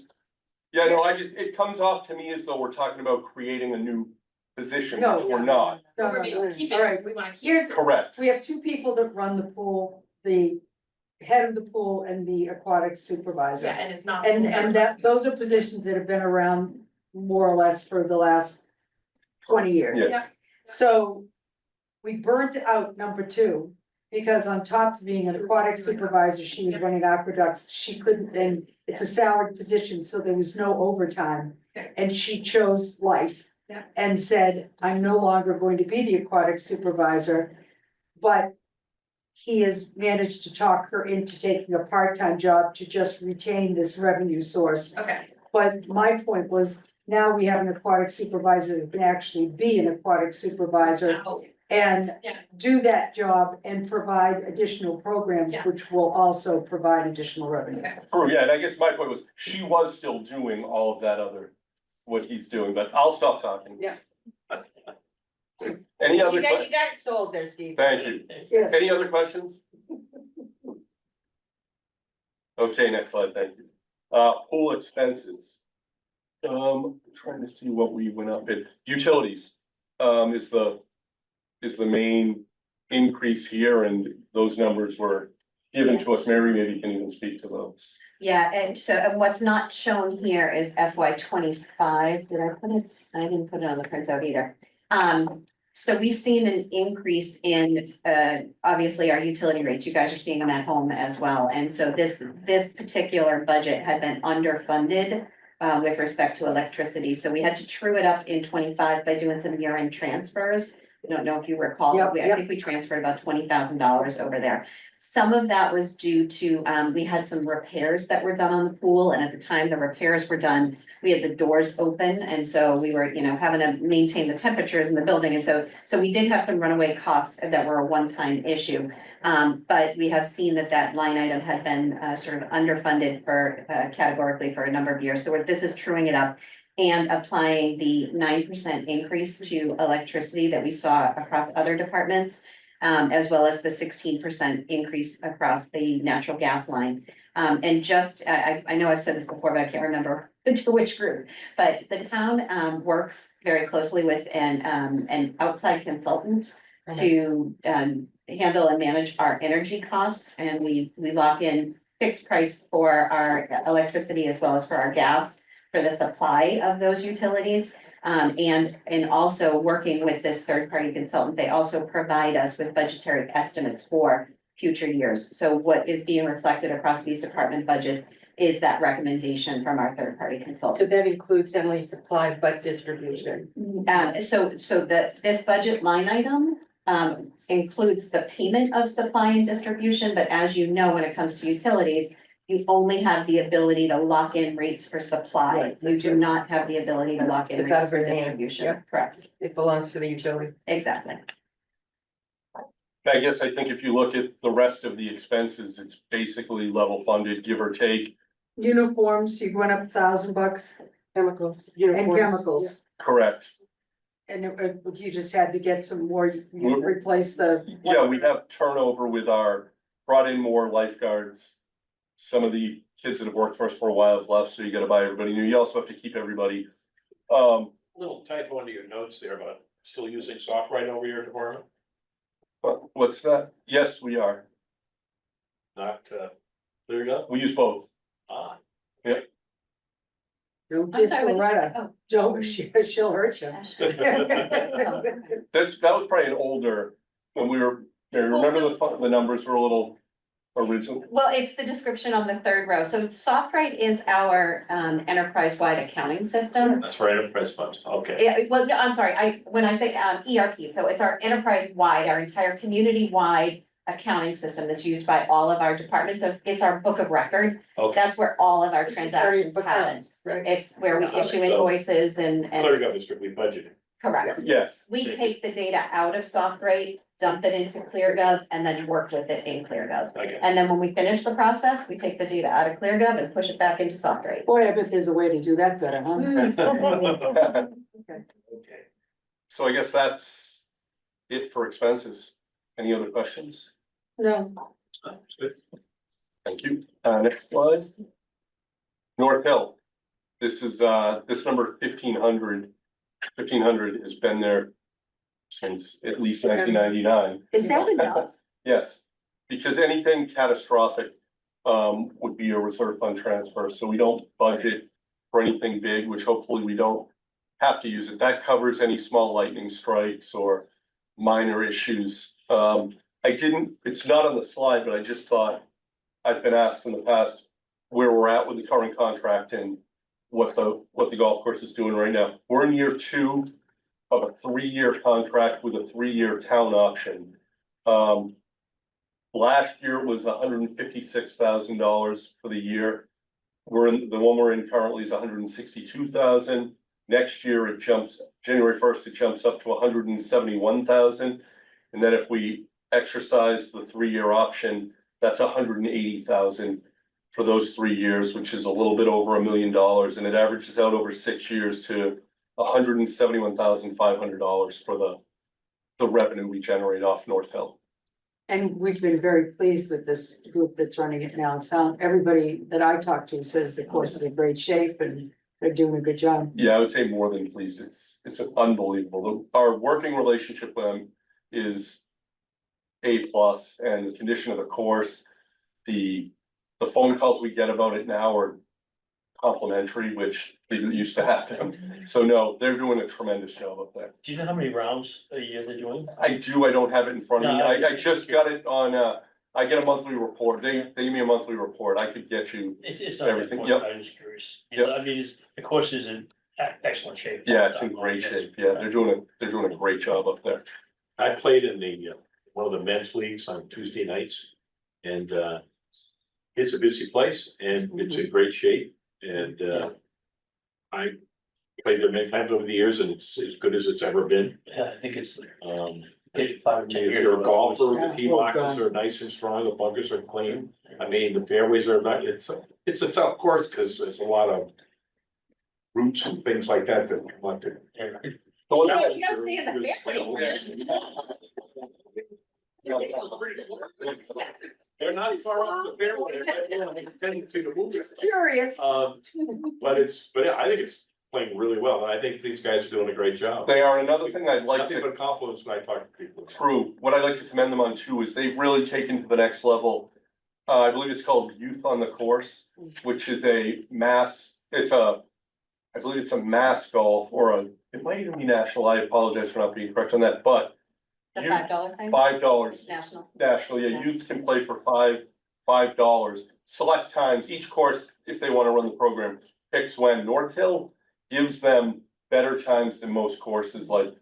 Yeah, no, it comes off to me as though we're talking about creating a new position, No, which we're not. No, We're no, gonna keep it, all right. we wanna keep. Here's, Correct. we have two people that run the pool, the head of the pool and the aquatic supervisor. Yeah, and it's not. And that, those are positions that have been around more or less for the last 20 years. Yeah. So we burnt out number two, because on top of being an aquatic supervisor, she was running aqueducts, she couldn't, and it's a salaried position, so there was no overtime. Okay. And she chose life. Yeah. And said, I'm no longer going to be the aquatic supervisor, but he has managed to talk her into taking a part-time job to just retain this revenue source. Okay, But my point was, now we have an aquatic supervisor that can actually be an aquatic supervisor oh, and Yeah. do that job and provide additional programs, Yeah. which will also provide additional revenue. okay. True, yeah, and I guess my point was, she was still doing all of that other, what he's doing, but I'll stop talking. Yeah. Any other, You got it sold there, Steve. thank you. Yes. Any other questions? Okay, next slide, thank you. Pool expenses. Trying to see what we went up in. Utilities, is the main increase here, and those numbers were given to us. Mary, maybe you can even speak to those. Yeah, and what's not shown here is FY 25. Did I put it? I didn't put it on the printout either. So we've seen an increase in, obviously our utility rates. You guys are seeing them at home as well. And so this particular budget had been underfunded with respect to electricity. So we had to true it up in 25 by doing some year-end transfers. I don't know if you recall, Yep, I think we transferred about $20,000 over there. Some of that was due to, we had some repairs that were done on the pool, and at the time the repairs were done, we had the doors open, and so we were, having to maintain the temperatures in the building, and so we did have some runaway costs that were a one-time issue. But we have seen that line item had been sort of underfunded for categorically for a number of years, so this is truing it up and applying the 9% increase to electricity that we saw across other departments, as well as the 16% increase across the natural gas line. And just, I know I've said this before, but I can't remember to which group, but the town works very closely with an outside consultant to handle and manage our energy costs, and we lock in fixed price for our electricity as well as for our gas for the supply of those utilities. And also working with this third-party consultant, they also provide us with budgetary estimates for future years. So what is being reflected across these department budgets is that recommendation from our third-party So consultant. that includes not only supply, but distribution. This budget line item includes the payment of supply and distribution, but as you know, when it comes to utilities, you only have the ability to lock in rates for supply. Right. You do not have the ability to lock in It's out rates of for your hands, distribution. yeah. Correct, It belongs to the utility. exactly. I guess I think if you look at the rest of the expenses, it's basically level funded, give or take. Uniforms, you went up $1,000 Chemicals. and uniforms. chemicals. Correct. And you just had to get some more, you Well, replace the. Yeah, we have turnover with brought in more lifeguards. Some of the kids that have worked for us for a while have left, so you gotta buy everybody new. You also have to keep everybody. Little typo under your notes there, but still using SoftWrite over your department, What's that? Yes, we are. not, there you go. We use both. Ah, Don't I'm diss sorry, what did you say? Loretta, Oh. don't, she'll hurt you. That was probably an older, when we were, remember the numbers were a little original. Well, it's the description on the third row. So SoftWrite is our enterprise-wide accounting system. that's for enterprise funds, okay. Yeah, well, no, I'm sorry, when I say ERP, so it's our enterprise-wide, our entire community-wide accounting system that's used by all of our departments. So it's our book of record. Okay, That's where all of our transactions happen. Right. It's where we issue invoices and clear up is strictly budgeting. correct. Yes, We take the data out of SoftWrite, dump it into ClearGov, and then work with it in ClearGov. Okay, And then when we finish the process, we take the data out of ClearGov and push it back into SoftWrite. Boy, I bet there's a way to do that better, huh? okay. so I guess that's it for expenses. Any other questions? No, Thank you. Next slide. North Hill. This is, this number 1,500. 1,500 has been there since at least 1999. is that enough? Yes, because anything catastrophic would be a reserve fund transfer, so we don't budget for anything big, which hopefully we don't have to use it. That covers any small lightning strikes or minor issues. It's not on the slide, but I just thought, I've been asked in the past where we're at with the current contract and what the golf course is doing right now. We're in year 2 of a 3-year contract with a 3-year town option. Last year was $156,000 for the year. The one we're in currently is $162,000. Next year it jumps, January 1st, it jumps up to $171,000. And then if we exercise the 3-year option, that's $180,000 for those 3 years, which is a little bit over $1 million, and it averages out over 6 years to $171,500 for the revenue we generate off North Hill. And we've been very pleased with this group that's running it now. Everybody that I talk to says the course is in great shape and they're doing a good job. Yeah, I would say more than pleased. It's unbelievable. Our working relationship with them is A+, and the condition of the course, the phone calls we get about it now are complimentary, which didn't used to happen. So no, they're doing a tremendous job up there. Do you know how many rounds a year they're doing? I don't have it in front of me. No, I just got it on, I get a monthly report. They give me a monthly report. I could get you. It's not Everything, everything, yep. I was just curious. Yep. I mean, the course is in excellent shape. Yeah, it's in great shape. Yeah, they're doing a great job up there. I played in one of the men's leagues on Tuesday nights. And it's a busy place and it's in great shape. And I played there many times over the years and it's as good as it's ever been. Yeah, I think it's If 5 or 10 years. you're a golfer, Yeah. the tee boxes are nice and strong, the bunkers are clean. I mean, the fairways are not, it's a tough course because there's a lot of roots and things like that that come up to. So what- Yeah, you gotta stay in the Your fairway. They're not far off the fairway. They're tending to the movement. Just curious. But I think it's playing really well, and I think these guys are doing a great job. They are. Another thing I'd like Nothing to, but compliments when I talk to people. true, what I'd like to commend them on too is they've really taken to the next level. I believe it's called Youth on the Course, which is I believe it's a mass golf it might even be national. I apologize for not being correct on that, but The you- $5 thing, $5 national. national, yeah, youth can play for $5. Select times, each course, if they want to run the program, picks when. North Hill gives them better times than most courses, like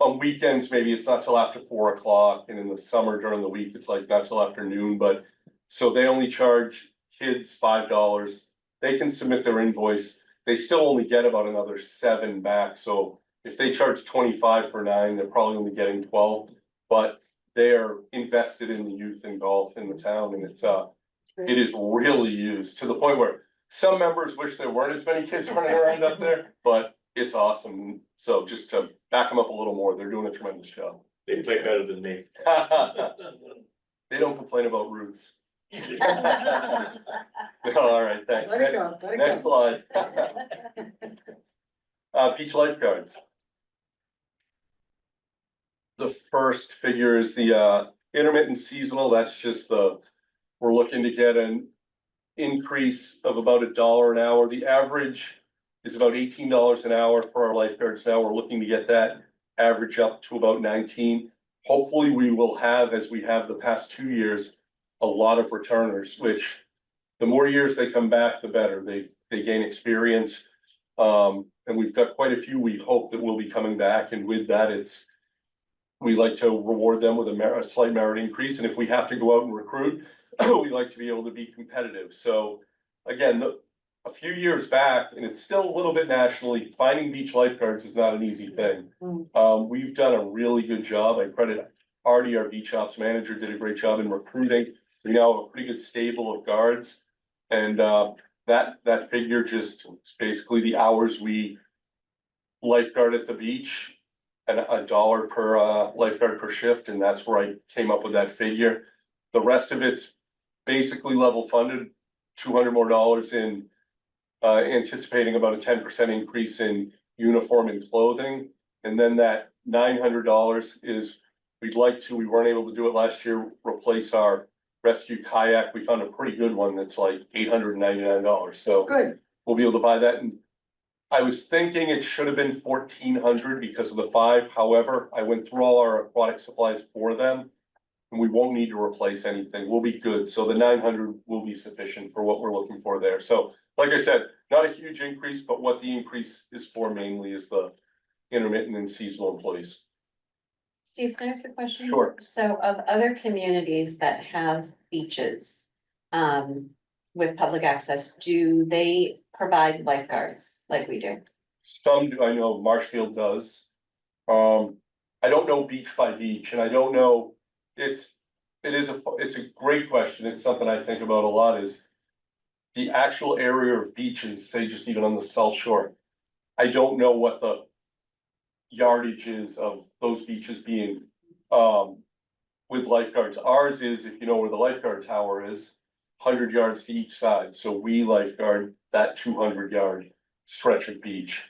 on weekends, maybe it's not till after 4 o'clock, and in the summer during the week, it's like not till afternoon, but so they only charge kids $5. They can submit their invoice. They still only get about another 7 back, so if they charge 25 for 9, they're probably only getting 12, but they are invested in the youth and golf in the town, and it is really used to the point where some members wish there weren't as many kids running around up there, but it's awesome. So just to back them up a little more, they're doing a tremendous job. They play better than me. They don't complain about routes. All right, thanks. Let it go, let it Next go. slide. Beach lifeguards. The first figure is the intermittent seasonal, that's just we're looking to get an increase of about $1 an hour. The average is about $18 an hour for our lifeguards now. We're looking to get that average up to about 19. Hopefully we will have, as we have the past 2 years, a lot of returners, which the more years they come back, the better. They gain experience. And we've got quite a few we hope that will be coming back, and with that, we like to reward them with a slight merit increase, and if we have to go out and recruit, we like to be able to be competitive. So again, a few years back, and it's still a little bit nationally, finding beach lifeguards is not an easy thing. We've done a really good job. I credit Artie, our beach ops manager, did a great job in recruiting. We now have a pretty good stable of guards, and that figure just is basically the hours we lifeguard at the beach a dollar per lifeguard per shift, and that's where I came up with that figure. The rest of it's basically level funded, $200 more in anticipating about a 10% increase in uniform and clothing. And then that $900 is, we weren't able to do it last year, replace our rescue kayak. We found a pretty good one that's like $899. So Good. we'll be able to buy that. And I was thinking it should have been 1,400 because of the 5. However, I went through all our aquatic supplies for them. And we won't need to replace anything. We'll be good. So the 900 will be sufficient for what we're looking for there. So like I said, not a huge increase, but what the increase is for mainly is the intermittent and seasonal employees. Steve, can I ask a question? Sure. So of other communities that have beaches, with public access, do they provide lifeguards like we do? Some do, I know Marshfield does. I don't know beach by beach, and I don't know, it's a great question. It's something I think about a lot, is the actual area of beaches, say just even on the South Shore. I don't know what the yardage is of those beaches being with lifeguards. Ours is, if you know where the lifeguard tower is, 100 yards to each side. So we lifeguard that 200-yard stretch of beach.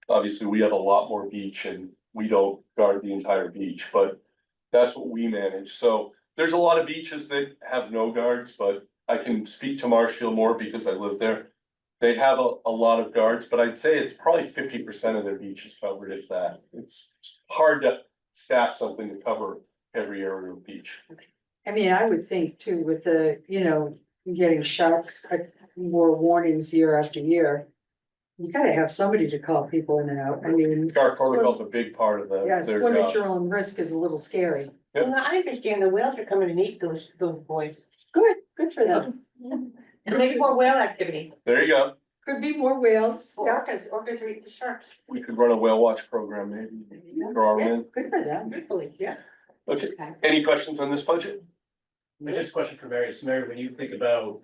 Obviously, we have a lot more beach and we don't guard the entire beach, but that's what we manage. So there's a lot of beaches that have no guards, but I can speak to Marshfield more because I live there. They have a lot of guards, but I'd say it's probably 50% of their beaches covered, if that. It's hard to staff something to cover every area of beach. I mean, I would think too, with the, getting sharks, more warnings year after year. You gotta have somebody to call people in and out. I mean. Shark protocol's a big part of Yeah, their swim at job. your own risk is a little scary. Well, I understand the whales are coming and eat those boys. Good for them. Maybe more whale activity. There you go. Could be more whales. Yeah, Orcas eat the sharks. We could run a whale watch program maybe. Draw them in. good for them. Truthfully, yeah. Okay, Okay. any questions on this budget? Just a question for Mary. So Mary, when you think about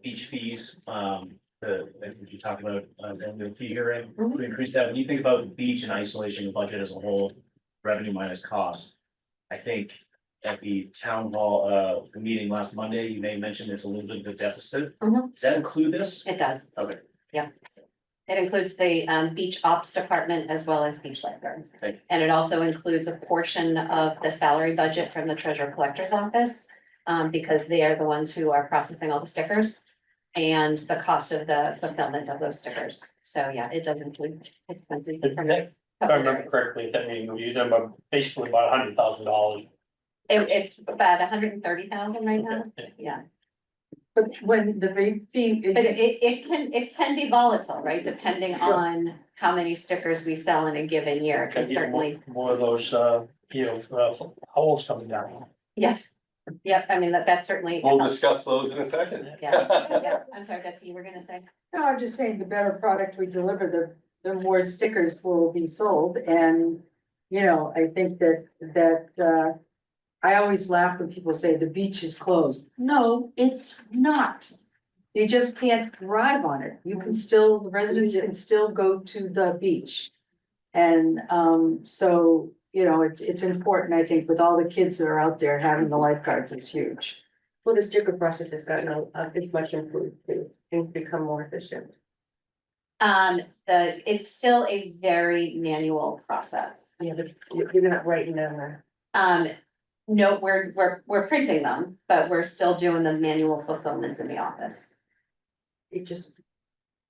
beach fees, I think you talked about the fee hearing, to increase that, when you think about the beach and isolation budget as a whole, revenue minus cost. I think at the town hall, the meeting last Monday, you may mention there's a little bit of a deficit. Mhm. Does that include this? It does. Okay. Yeah. It includes the beach ops department as well as beach lifeguards. Thank you. And it also includes a portion of the salary budget from the treasurer collector's office. Because they are the ones who are processing all the stickers and the cost of the fulfillment of those stickers. So yeah, it does include expenses. from a If I couple remember areas. correctly, at that meeting, you done about basically about $100,000. It's about 130,000 right now, yeah. But when the fee. But it can be volatile, right, depending Sure. on how many stickers we sell in a given year, it can certainly. More of those, holes coming down. Yep, I mean, that's certainly. We'll discuss those in a second. Yeah, I'm sorry, Betsy, you were gonna say? No, I'm just saying the better product we deliver, the more stickers will be sold and, I think that I always laugh when people say the beach is closed. No, it's not. You just can't drive on it. You can still, the residents can still go to the beach. And so, it's important, I think, with all the kids that are out there, having the lifeguards is huge. Well, the sticker process has gotten it's much improved too. Things become more efficient. It's still a very manual process. Yeah, but you're not writing down there. No, we're printing them, but we're still doing the manual fulfillment in the office. It just,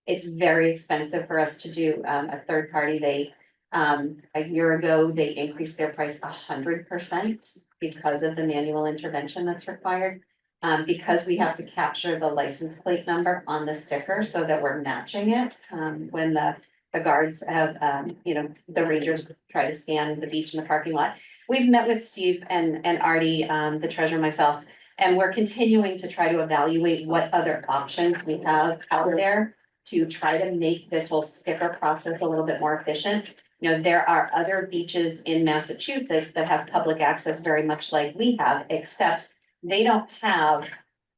It's very expensive for us to do a third party. A year ago, they increased their price 100% because of the manual intervention that's required. Because we have to capture the license plate number on the sticker so that we're matching it, when the guards have, the rangers try to scan the beach and the parking lot. We've met with Steve and Artie, the treasurer, myself, and we're continuing to try to evaluate what other options we have out there to try to make this whole sticker process a little bit more efficient. There are other beaches in Massachusetts that have public access very much like we have, except they don't have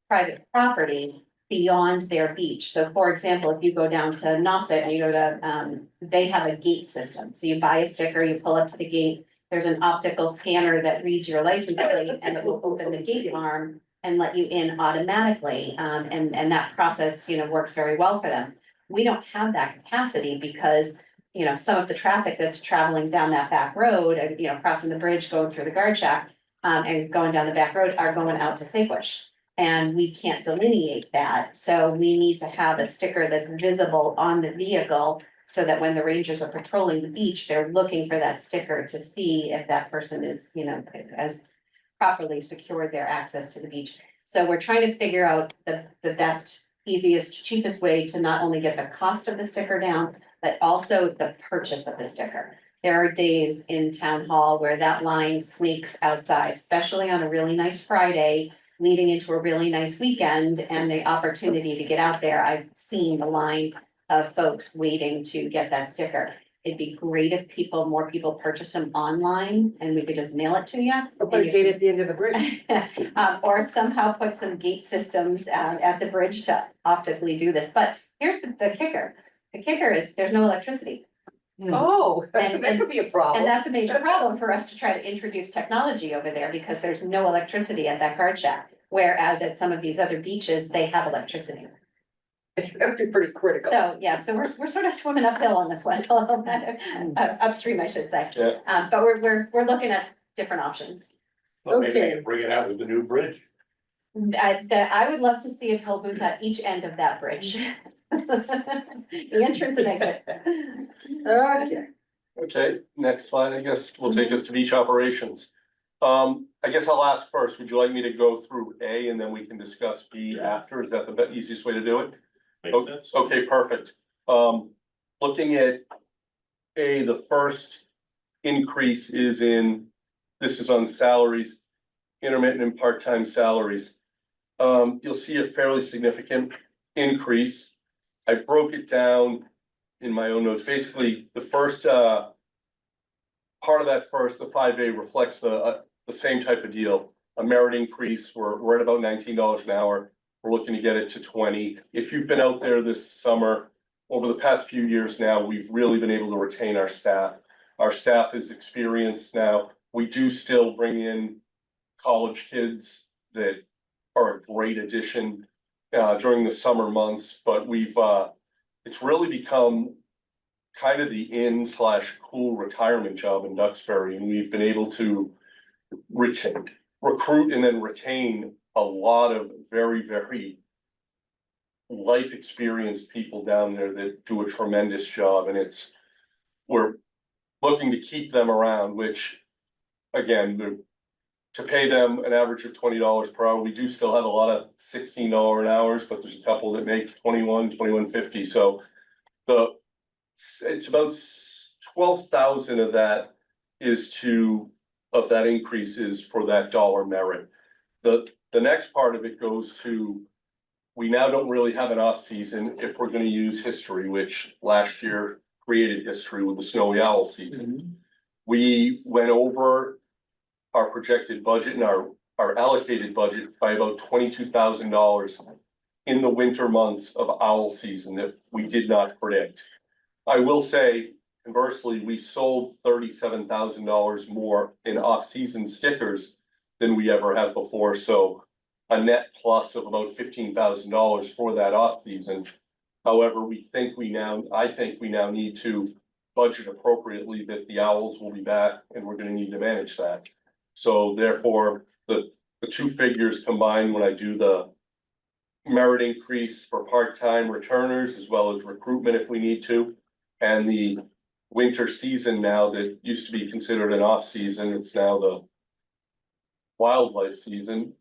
private property beyond their beach. So for example, if you go down to Nauset and you go to, they have a gate system. So you buy a sticker, you pull up to the gate. There's an optical scanner that reads your license plate and it will open the gate alarm and let you in automatically. And that process, works very well for them. We don't have that capacity because, some of the traffic that's traveling down that back road, crossing the bridge, going through the guard shack, and going down the back road are going out to Saquosh. And we can't delineate that, so we need to have a sticker that's visible on the vehicle. So that when the rangers are patrolling the beach, they're looking for that sticker to see if that person is, has properly secured their access to the beach. So we're trying to figure out the best, easiest, cheapest way to not only get the cost of the sticker down, but also the purchase of the sticker. There are days in town hall where that line sneaks outside, especially on a really nice Friday, leading into a really nice weekend and the opportunity to get out there. I've seen the line of folks waiting to get that sticker. It'd be great if more people purchased them online and we could just mail it to you. Or put a gate at the end of the bridge. Or somehow put some gate systems at the bridge to optically do this. But here's the kicker. The kicker is there's no electricity. Oh, And- that could be a And problem. that's a major problem for us to try to introduce technology over there because there's no electricity at that guard shack. Whereas at some of these other beaches, they have electricity. That'd be pretty critical. So, yeah, so we're sort of swimming uphill on this one, a little bit, upstream, I should say. Yeah. But we're looking at different options. Well, maybe Okay. bring it out with the new bridge. I would love to see a toll booth at each end of that bridge. The entrance and exit. Okay. Okay, next slide, I guess, will take us to beach operations. I guess I'll ask first, would you like me to go through A and then we can discuss B after? Is that the easiest way to do it? Makes sense? Okay, perfect. Looking at A, the first increase is this is on salaries, intermittent and part-time salaries. You'll see a fairly significant increase. I broke it down in my own notes. Basically, the first, part of that the 5A reflects the same type of deal. A merit increase, we're at about $19 an hour. We're looking to get it to 20. If you've been out there this summer, over the past few years now, we've really been able to retain our staff. Our staff is experienced now. We do still bring in college kids that are a great addition during the summer months, but it's really become kind of the in/cool retirement job in Duxbury, and we've been able to recruit and then retain a lot of very, very life experienced people down there that do a tremendous job, and we're looking to keep them around, which again, to pay them an average of $20 per hour. We do still have a lot of $16 an hours, but there's a couple that make $21.50. So it's about 12,000 of that of that increase is for that dollar merit. The next part of it goes to, we now don't really have an off season if we're gonna use history, which last year created history with the snowy owl season. We went over our projected budget and our allocated budget by about $22,000 in the winter months of owl season that we did not predict. I will say, conversely, we sold $37,000 more in off-season stickers than we ever have before, so a net plus of about $15,000 for that off-season. However, I think we now need to budget appropriately that the owls will be back and we're gonna need to manage that. So therefore, the two figures combined, when I do the merit increase for part-time returners as well as recruitment if we need to, and the winter season now that used to be considered an off-season, it's now the wildlife season.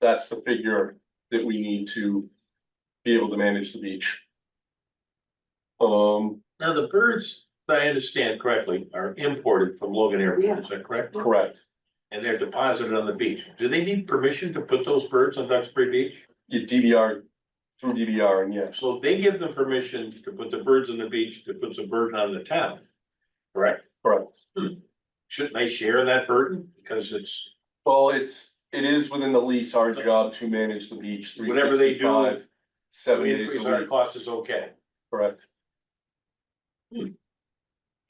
That's the figure that we need to be able to manage the beach. Now, the birds, if I understand correctly, are imported from Logan Airport, is that correct? Correct. And they're deposited on the beach. Do they need permission to put those birds on Duxbury Beach? You DVR through DVR, and yes, So they give them permission to put the birds on the beach, to put some burden on the town, correct? correct. Shouldn't they share that burden? Because Well, it's it is within the lease, our job to manage the beach, Whatever they do, 365, 7 We days a increase our week, cost is okay. correct?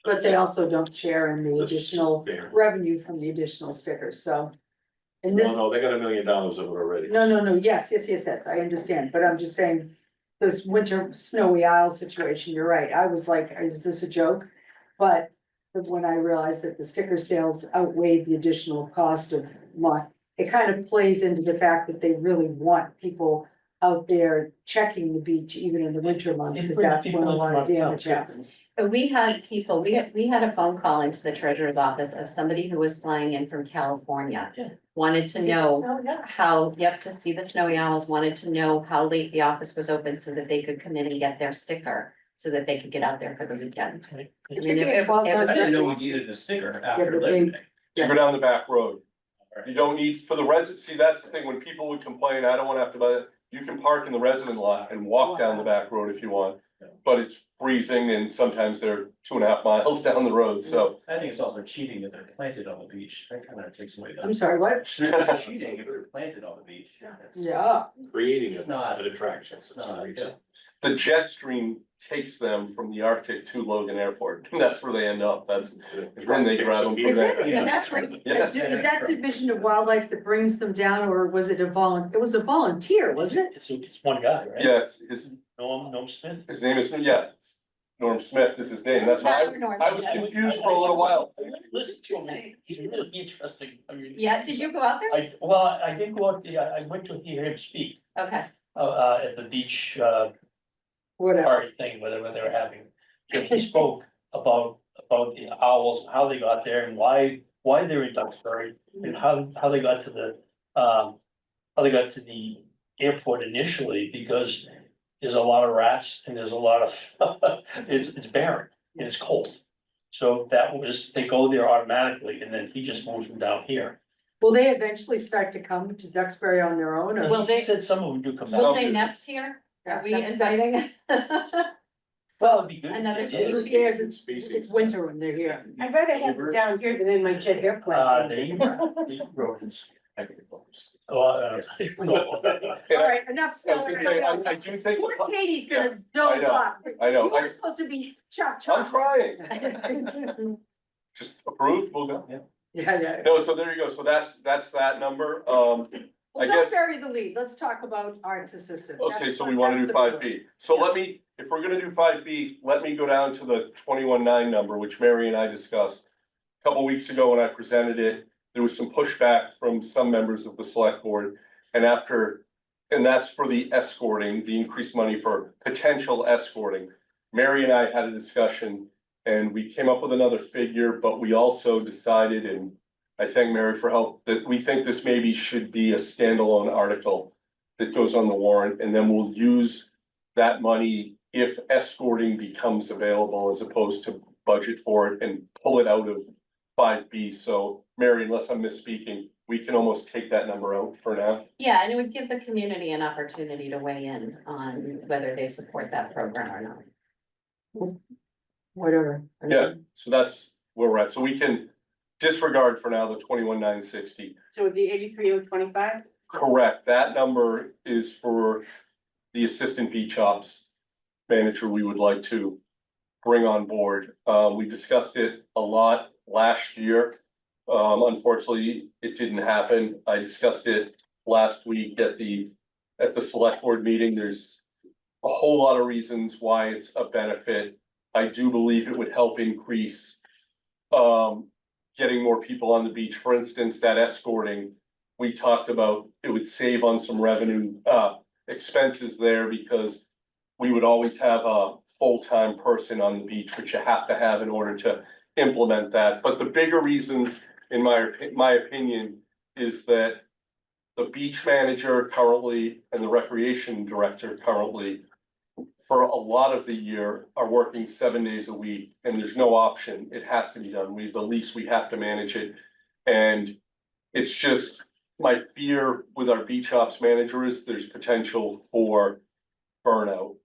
But they also don't share in the additional Fair. revenue from the additional stickers, so. And this, No, they got $1 million of it already. no, yes, I understand, but I'm just saying. This winter snowy Isle situation, you're right, I was like, is this a joke? But when I realized that the sticker sales outweighed the additional cost of what, it kind of plays into the fact that they really want people out there checking the beach even in the winter months, because that's when a lot of damage happens. We had people, we had a phone call into the treasurer's office of somebody who was flying in from California. Yeah. Wanted to know Oh, yeah. how, to see the snowy owls, wanted to know how late the office was open so that they could come in and get their sticker. So that they could get out there for the weekend. It I should mean, be a it 12 was- I didn't know we needed a sticker after but Labor they- Day. To go down the back road. You don't need, for the resident, see, that's the thing, when people would complain, I don't wanna have to buy it, you can park in the resident lot and walk down the back road if you want. But it's freezing and sometimes they're 2.5 miles down the road, so. I think it's also cheating that they're planted on the beach, that kind of takes away I'm the. sorry, what? It's cheating if they're planted on the beach. It's- Yeah, Creating It's not- an attraction. It's not, yeah. The jet stream takes them from the Arctic to Logan Airport, and that's where they end up, that's, and then they grab them. from is there. it, Yes. is that Division of Wildlife that brings them down, or was it it was a volunteer, wasn't it? It's one guy, right? Yeah, Norm Smith. his name is, yeah, it's Norm Smith is his name, that's why I was confused for a little while. Listen to him, he's really interesting, I mean. Yeah, did you go out there? I didn't go out there, I went to hear him speak, Okay, at the beach, Whatever. party thing, whatever they were having. So he spoke about the owls, and how they got there and why they're in Duxbury and how they got to the airport initially, because there's a lot of rats and there's a lot of, it's barren and it's cold. So that was, they go there automatically and then he just moves them down here. Will they eventually start to come to Duxbury on their own, or? Well, He they- said some of them do come will back. they nest here? Are we That's- inviting? Well, it'd be good. if Another they did. Who cares, it's winter when they're here. I'd rather have it down here than in my jet airplane. They rodents. Oh, All right, enough I snow. was gonna say, I do think, Poor Katie's gonna doze know, off. I know, You were supposed to be chop I'm chop. trying, just approved, we'll go. Yeah. No, so there you go, so that's that number, Well, I don't guess- bury the lead, let's talk about arts assistant. okay, That's- so we wanna do that's the- 5B. So let me, if we're gonna do 5B, let me go down to the 21.9 number, which Mary and I discussed. A Couple weeks ago when I presented it, there was some pushback from some members of the select board. And that's for the escorting, the increased money for potential escorting. Mary and I had a discussion and we came up with another figure, but we also decided, and I thank Mary for help, that we think this maybe should be a standalone article that goes on the warrant, and then we'll use that money if escorting becomes available as opposed to budget for it and pull it out of 5B. So Mary, unless I'm misspeaking, we can almost take that number out for now. Yeah, and it would give the community an opportunity to weigh in on whether they support that program or not. Whatever. Yeah, so that's where we're at. So we can disregard for now the 21,960. So it'd be 83,025? Correct, that number is for the assistant beach ops manager we would like to bring on board. We discussed it a lot last year. Unfortunately, it didn't happen. I discussed it last week at the select board meeting. There's a whole lot of reasons why it's a benefit. I do believe it would help increase getting more people on the beach. For instance, that escorting, we talked about, it would save on some revenue expenses there because we would always have a full-time person on the beach, which you have to have in order to implement that. But the bigger reasons, in my opinion, is that the beach manager currently and the recreation director currently, for a lot of the year, are working 7 days a week, and there's no option. It has to be done. The lease, we have to manage it. And it's just, my fear with our beach ops manager is there's potential for burnout.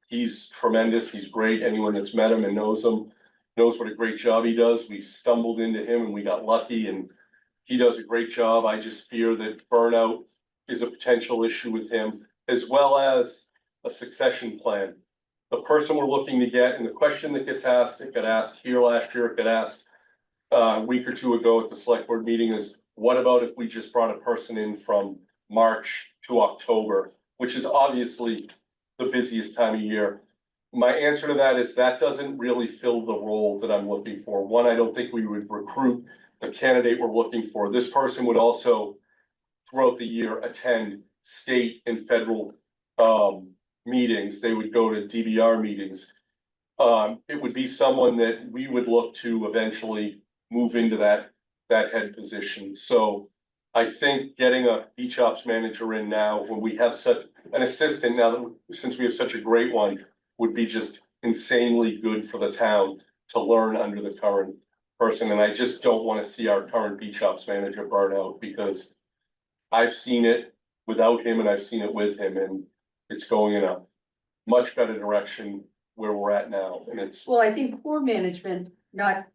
He's tremendous. He's great. Anyone that's met him and knows him knows what a great job he does. We stumbled into him and we got lucky, and He does a great job. I just fear that burnout is a potential issue with him, as well as a succession plan. The person we're looking to get, and the question that gets asked, it got asked here last year, it got asked a week or two ago at the select board meeting is, what about if we just brought a person in from March to October, which is obviously the busiest time of year. My answer to that is that doesn't really fill the role that I'm looking for. One, I don't think we would recruit the candidate we're looking for. This person would also throughout the year attend state and federal meetings. They would go to DBR meetings. It would be someone that we would look to eventually move into that head position. So I think getting a beach ops manager in now, when we have such an assistant now that, since we have such a great one, would be just insanely good for the town to learn under the current person. And I just don't want to see our current beach ops manager burn out, because I've seen it without him and I've seen it with him, and it's going in a much better direction where we're at now. And it's, Well, I think poor management, not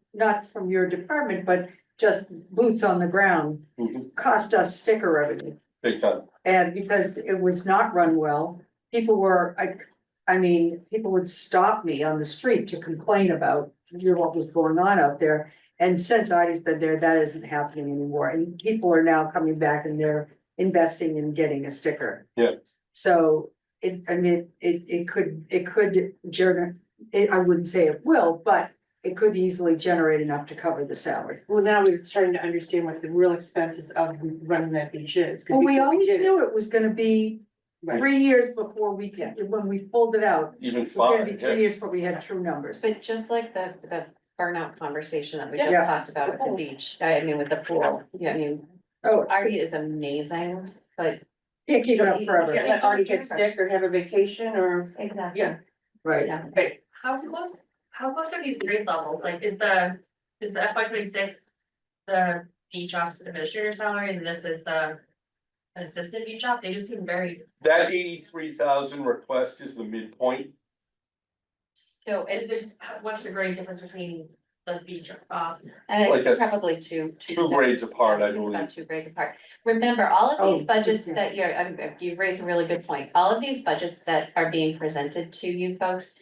from your department, but just boots on the ground, cost us sticker revenue. big time. And because it was not run well, people were, I mean, people would stop me on the street to complain about what was going on out there. And since Artie's been there, that isn't happening anymore. And people are now coming back and they're investing in getting a sticker. Yeah. So it could generate, I wouldn't say it will, but it could easily generate enough to cover the salary. Well, now we're starting to understand what the real expenses of running that beach is. 'cause Well, we before always did it- knew it was gonna be Right. 3 years before we, when we pulled it out. Even It was gonna be five, 3 years before we had true numbers. But just like the burnout conversation that we Yeah. just talked about The with the pool. beach, I mean, with the pool, yeah, I mean, Oh, Artie is amazing, but. can't keep it up You forever, can't let Artie get sick or have a vacation or, Exactly. yeah. right? Yeah. How close are these grade levels? Like, is the FY 26 the beach ops administrator salary, and this is the assistant beach op? They just seem very, that 83,000 request is the midpoint. So is there's, what's the grade difference between the beach op? Like it's a probably two grades apart, I it's about believe. 2 grades apart. Remember, all of these Oh, budgets yeah. that you've raised a really good point. All of these budgets that are being presented to you folks,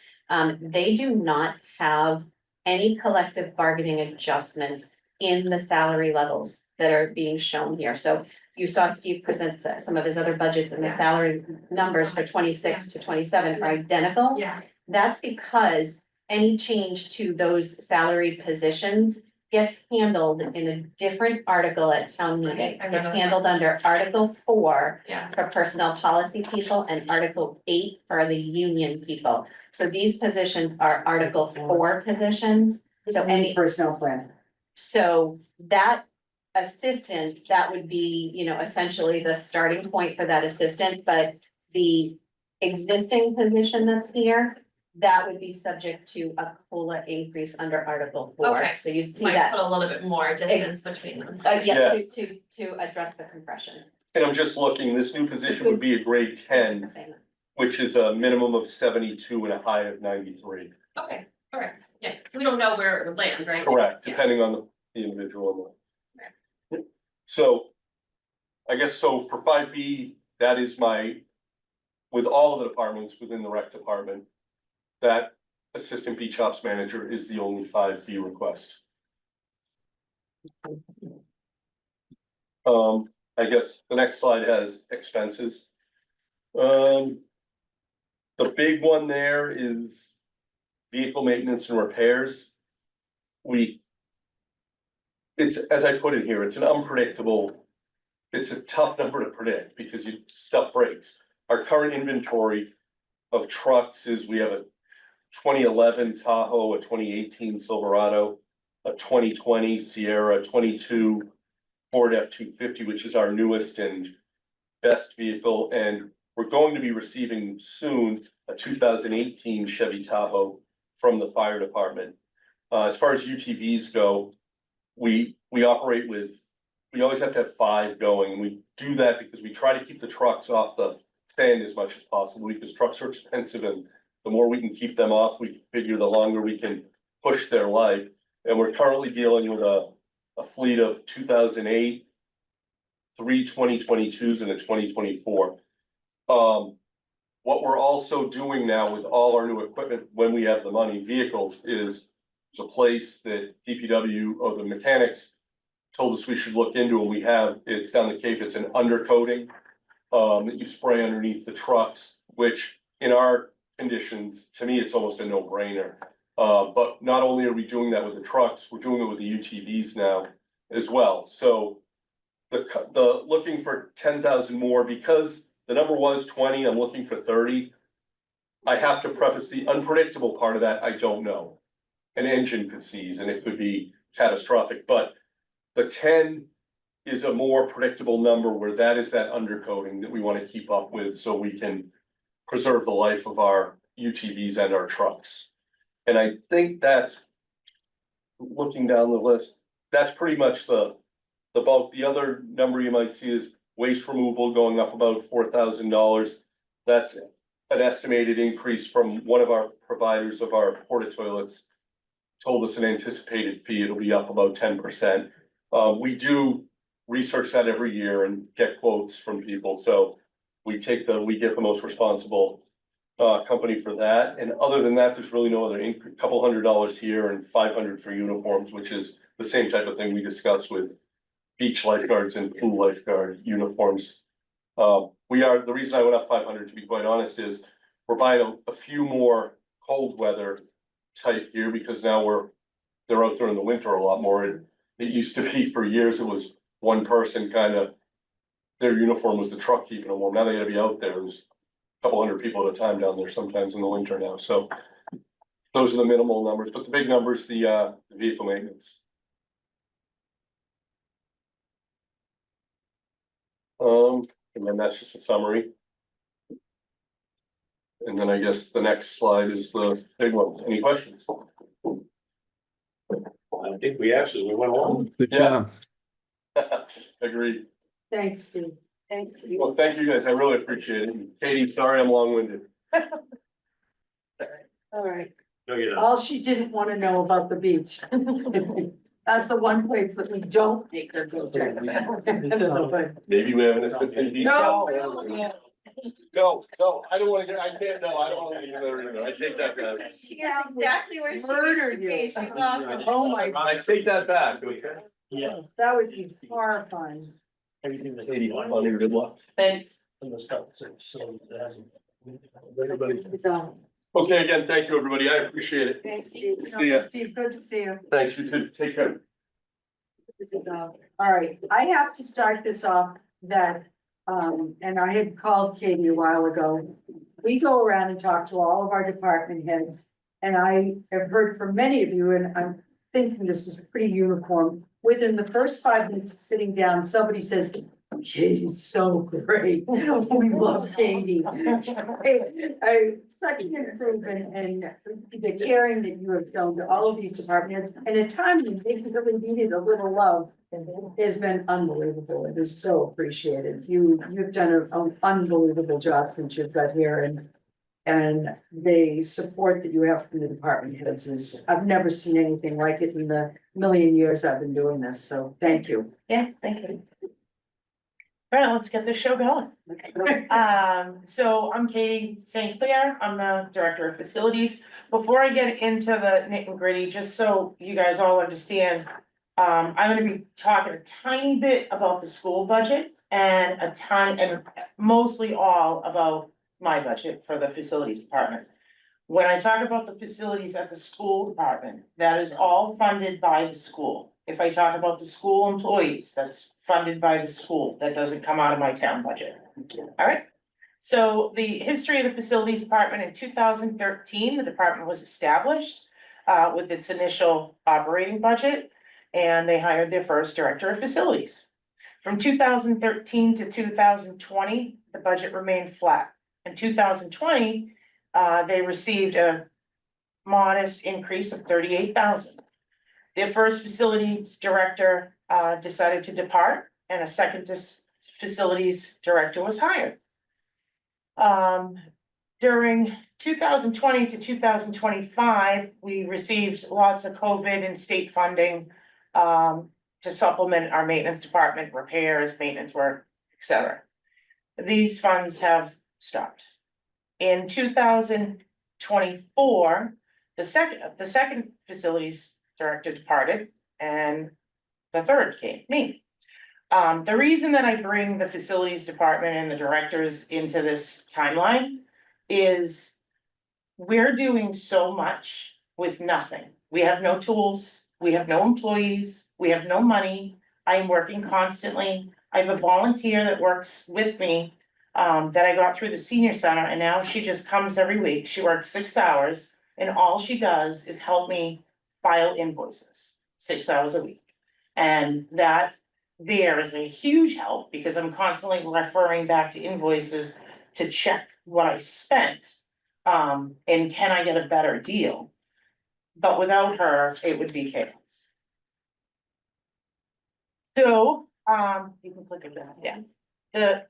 they do not have any collective bargaining adjustments in the salary levels that are being shown here. So you saw Steve present some of his other budgets, and the Yeah. salary numbers for 26 to 27 are identical. Yeah, That's because any change to those salary positions gets handled in a different article at town meeting. I remember It's that. handled under Article 4 yeah. for personnel policy people and Article 8 for the union people. So these positions are Article 4 positions. This So is any, any personnel plan. so that assistant, that would be, essentially the starting point for that assistant, but the existing position that's here, that would be subject to a COLA increase under Article 4. Okay. So you'd see Might that, put a little bit more distance between them. yeah, Yeah. to address the compression. And I'm just looking, this new position would be a grade 10, which is a minimum of 72 and a high of 93. Okay, all right, yeah, we don't know where it would land, right? Correct, Yeah. depending on the individual. So, I guess, so for 5B, that is with all of the departments within the rec department, that assistant beach ops manager is the only 5B request. I guess the next slide has expenses. The big one there is vehicle maintenance and repairs. It's, as I put it here, it's an unpredictable, it's a tough number to predict because stuff breaks. Our current inventory of trucks is, we have a 2011 Tahoe, a 2018 Silverado, a 2020 Sierra, 22 Ford F-250, which is our newest and best vehicle, and we're going to be receiving soon a 2018 Chevy Tahoe from the fire department. As far as UTVs go, we operate with, we always have to have 5 going, and we do that because we try to keep the trucks off the sand as much as possible, because trucks are expensive, and the more we can keep them off, we figure the longer we can push their life. And we're currently dealing with a a fleet of 2008, 3 2022s and a 2024. What we're also doing now with all our new equipment, when we have the money, vehicles, is there's a place that DPW or the mechanics told us we should look into, and we have, it's down the Cape, it's an undercoating that you spray underneath the trucks, which in our conditions, to me, it's almost a no-brainer. But not only are we doing that with the trucks, we're doing it with the UTVs now as well. So the looking for 10,000 more, because the number was 20, I'm looking for 30. I have to preface the unpredictable part of that, I don't know. An engine could seize and it could be catastrophic, but the 10 is a more predictable number where that is that undercoating that we want to keep up with so we can preserve the life of our UTVs and our trucks. And I think that's, looking down the list, that's pretty much the bulk. The other number you might see is waste removal going up about $4,000. That's an estimated increase from one of our providers of our porta toilets. Told us an anticipated fee, it'll be up about 10%. We do research that every year and get quotes from people, so we get the most responsible company for that. And other than that, there's really no other increase, couple $100 here and $500 for uniforms, which is the same type of thing we discussed with beach lifeguards and pool lifeguard uniforms. The reason I went up 500, to be quite honest, is we're buying a few more cold weather type gear because now they're out there in the winter a lot more. It used to be for years, it was one person kind of, their uniform was the truck keeping them warm. Now they gotta be out there. There's a couple hundred people at a time down there sometimes in the winter now. So those are the minimal numbers, but the big numbers, the vehicle maintenance. And then that's just a summary. And then I guess the next slide is the big one. Any questions? I think we asked as we went along. Good Yeah. job. Agreed. Thanks, Steve. Thank you. Well, thank you guys. I really appreciate it. Katie, sorry I'm long-winded. All right. No, you don't. All she didn't want to know about the beach. That's the one place that we don't make her go check. Maybe we have an assistant. No. No, I don't wanna I can't, no, I don't wanna get there either. I take that back. She knows exactly where she Murder needs to be. you. She's awesome. Oh my, I take that back, okay? Yeah. that would be horrifying. Everything that. Katie, good luck. Thanks. And those stuff, so it hasn't. Everybody. So, Okay, again, thank you, everybody. I appreciate it. thank you. See ya. Steve, good to see you. Thanks, you too. Take care. All right, I have to start this off that, and I had called Katie a while ago. We go around and talk to all of our department heads. And I have heard from many of you, and I'm thinking this is pretty uniform. Within the first 5 minutes of sitting down, somebody says, Katie's so great. We love Katie. Such an improvement and the caring that you have shown to all of these departments. And at times, they really needed a little love. Has been unbelievable. It is so appreciated. You've done an unbelievable job since you've got here, and the support that you have from the department heads is, I've never seen anything like it in the million years I've been doing this. So thank you. Yeah, thank you. All right, let's get this show going. So I'm Katie St. Clair. I'm the Director of Facilities. Before I get into the nit and gritty, just so you guys all understand, I'm gonna be talking a tiny bit about the school budget and mostly all about my budget for the facilities department. When I talk about the facilities at the school department, that is all funded by the school. If I talk about the school employees, that's funded by the school. That doesn't come out of my town budget. All right. So the history of the facilities department: in 2013, the department was established with its initial operating budget, and they hired their first director of facilities. From 2013 to 2020, the budget remained flat. In 2020, they received a modest increase of $38,000. Their first facilities director decided to depart, and a second facilities director was hired. During 2020 to 2025, we received lots of COVID and state funding. to supplement our maintenance department, repairs, maintenance work, et cetera. These funds have stopped. In 2024, the second facilities director departed, and the third came, me. The reason that I bring the facilities department and the directors into this timeline is we're doing so much with nothing. We have no tools, we have no employees, we have no money. I am working constantly. I have a volunteer that works with me, that I got through the senior center, and now she just comes every week. She works 6 hours, and all she does is help me file invoices, 6 hours a week. And that there is a huge help because I'm constantly referring back to invoices to check what I spent. And can I get a better deal? But without her, it would be chaos. So, you can click it down, yeah.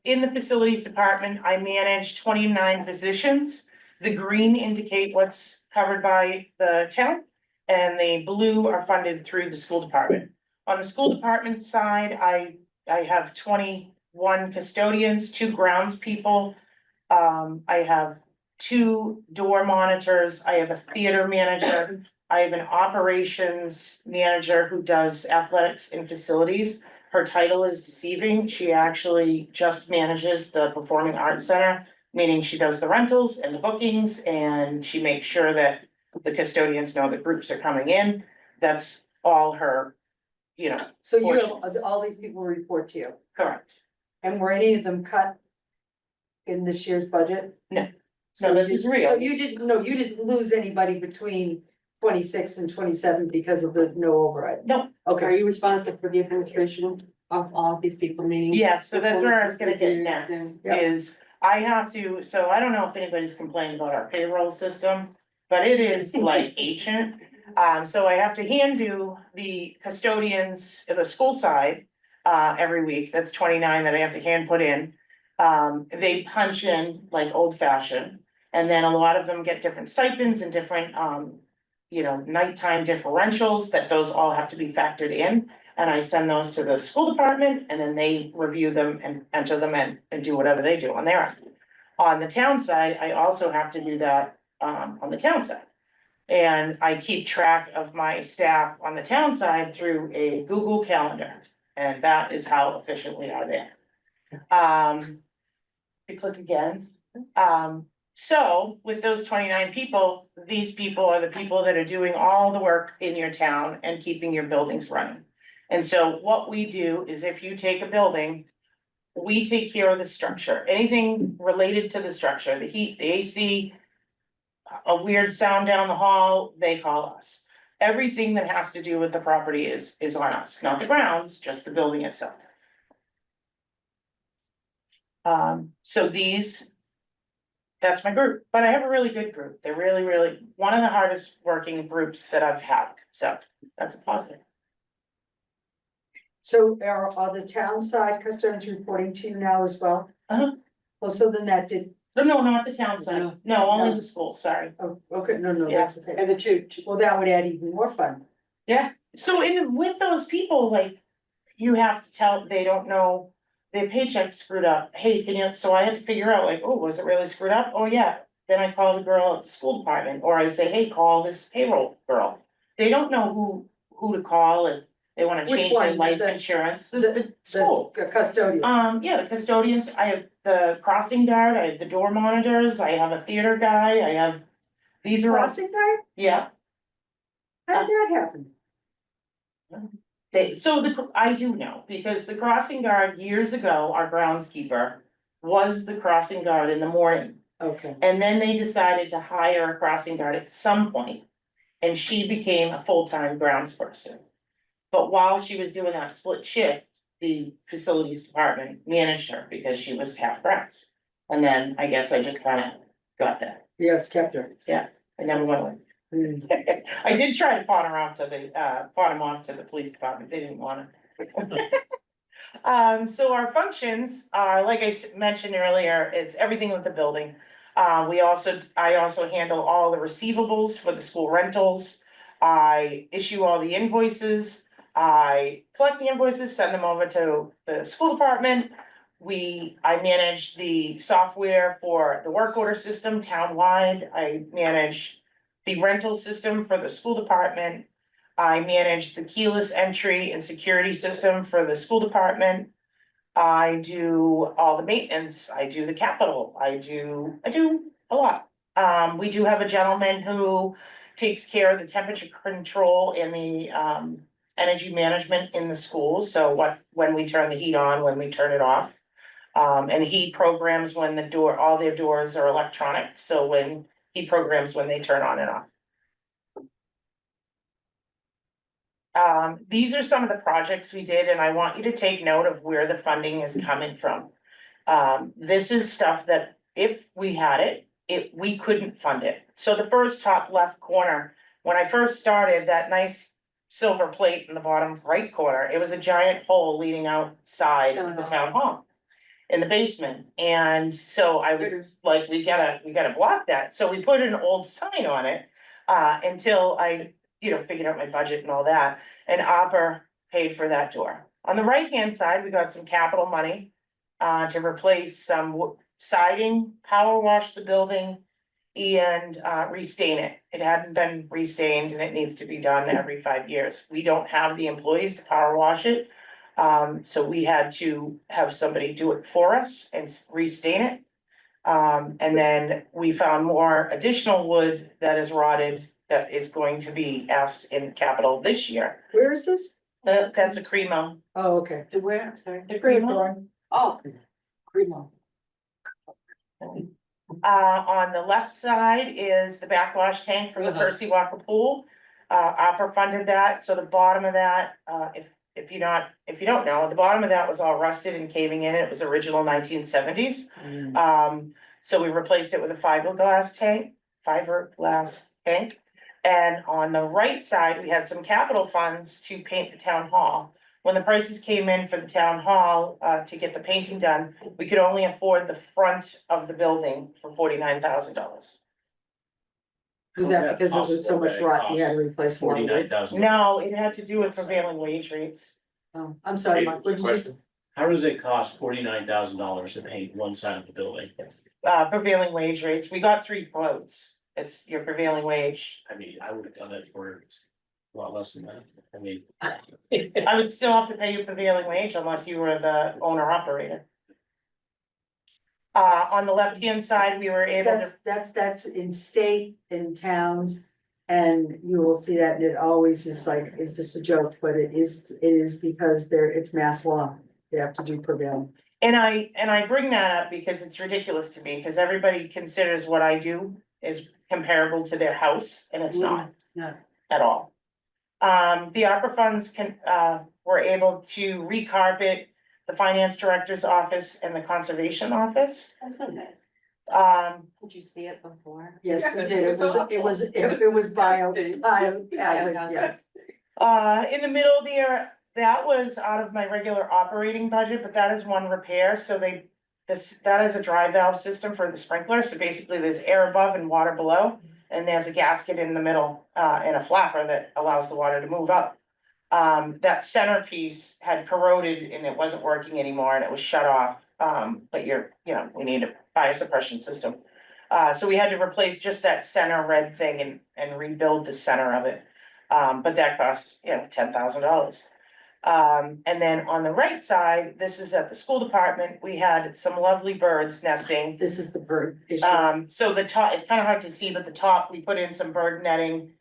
In the facilities department, I manage 29 positions. The green indicate what's covered by the town, and the blue are funded through the school department. On the school department side, I have 21 custodians, 2 grounds people. I have 2 door monitors, I have a theater manager, I have an operations manager who does athletics and facilities. Her title is deceiving, she actually just manages the Performing Arts Center, meaning she does the rentals and the bookings, and she makes sure that the custodians know that groups are coming in. That's all her, So you have, portions. all these people report to you, Correct. and were any of them cut in this year's budget? No. So No, this you- is real. So you didn't lose anybody between 26 and 27 because of the no override? No. Okay. Are you responsible for the administration of all of these people, meaning? Yeah, so that's where I was gonna get next, Yeah. is I have to, so I don't know if anybody's complained about our payroll system, but it is like ancient. So I have to hand do the custodians, the school side, every week, that's 29 that I have to hand put in. They punch in like old fashioned, and then a lot of them get different stipends and different, nighttime differentials, that those all have to be factored in. And I send those to the school department, and then they review them and enter them in and do whatever they do on their end. On the town side, I also have to do that, on the town side. And I keep track of my staff on the town side through a Google Calendar, and that is how efficient we are there. You click again. So with those 29 people, these people are the people that are doing all the work in your town and keeping your buildings running. And so what we do is if you take a building, we take care of the structure, anything related to the structure, the heat, the AC, a weird sound down the hall, they call us. Everything that has to do with the property is on us, not the grounds, just the building itself. So that's my group, but I have a really good group. They're really, really one of the hardest working groups that I've had, so that's a positive. So are the town side custodians reporting to you now as well? Uh-huh. Well, so then that did, No, not the town side, no, only the school, sorry. oh, okay, no, Yeah. that's okay. And the two, well, that would add even more fun. Yeah, so with those people, like, you have to tell, they don't know, their paycheck screwed up, hey, can you, so I had to figure out like, oh, was it really screwed up? Oh, yeah, then I call the girl at the school department, or I say, hey, call this payroll girl. They don't know who to call if they wanna Which change their one? life The- insurance, the school. The custodian. Yeah, the custodians, I have the crossing guard, I have the door monitors, I have a theater guy, I have, these are all, Crossing guard? yeah. How did that happen? I do know, because the crossing guard years ago, our groundskeeper was the crossing guard in the morning. Okay. And then they decided to hire a crossing guard at some point, and she became a full-time grounds person. But while she was doing that split shift, the facilities department managed her because she was half grounds. And then I guess I just kind of got that, Yes, kept her. I never went with. I did try to pawn her off to the police department, they didn't want her. So our functions are, like I mentioned earlier, it's everything with the building. I also handle all the receivables for the school rentals. I issue all the invoices. I collect the invoices, send them over to the school department. I manage the software for the work order system townwide. I manage the rental system for the school department. I manage the keyless entry and security system for the school department. I do all the maintenance, I do the capital, I do a lot. We do have a gentleman who takes care of the temperature control and the energy management in the schools, so when we turn the heat on, when we turn it off. And he programs when all their doors are electronic, so when he programs when they turn on and off. These are some of the projects we did, and I want you to take note of where the funding is coming from. This is stuff that if we had it, we couldn't fund it. So the first top left corner, when I first started, that nice silver plate in the bottom right corner, it was a giant hole leading outside of the town hall in the basement. And so I was like, we gotta block that. So we put an old sign on it, until I figured out my budget and all that, and Opera paid for that door. On the right-hand side, we got some capital money to replace some siding, power wash the building, and restain it. It hadn't been restained and it needs to be done every 5 years. We don't have the employees to power wash it. So we had to have somebody do it for us and restain it. And then we found more additional wood that is rotted that is going to be asked in capital this year. Where is this? That's a Cremo. Oh, okay. To where, sorry? The Cremo. Oh, Greenlawn. On the left side is the backwash tank from the Percy Walker Pool. Opera funded that, so the bottom of that, if you don't know, the bottom of that was all rusted and caving in. It was original 1970s. So we replaced it with a fiberglass tank. And on the right side, we had some capital funds to paint the town hall. When the prices came in for the town hall, to get the painting done, we could only afford the front of the building for $49,000. Was that because it was so much rot, you had to replace a lot of wood? $49,000. No, it had to do with prevailing wage rates. Oh, I'm sorry, Mike, what did you say? How does it cost $49,000 to paint one side of the building? Prevailing wage rates. We got 3 quotes. It's your prevailing wage. I mean, I would have done it for a lot less than that. I mean. I would still have to pay you prevailing wage unless you were the owner operator. On the left-hand side, we were able to, That's in state, in towns, and you will see that, and it always is like, is this a joke? But it is because it's mass law, they have to do prevailing. and I bring that up because it's ridiculous to me, because everybody considers what I do is comparable to their house, and it's not. No. At all. The ARPA funds were able to recarpet the finance director's office and the conservation office. Did you see it before? Yes, we did, it was bio, yes. In the middle there, that was out of my regular operating budget, but that is one repair, so that is a dry valve system for the sprinkler, so basically there's air above and water below. And there's a gasket in the middle, and a flapper that allows the water to move up. That centerpiece had corroded and it wasn't working anymore and it was shut off. But we need a fire suppression system. So we had to replace just that center red thing and rebuild the center of it. But that cost, $10,000. And then on the right side, this is at the school department, we had some lovely birds nesting. This is the bird issue. So the top, it's kind of hard to see, but the top, we put in some bird netting,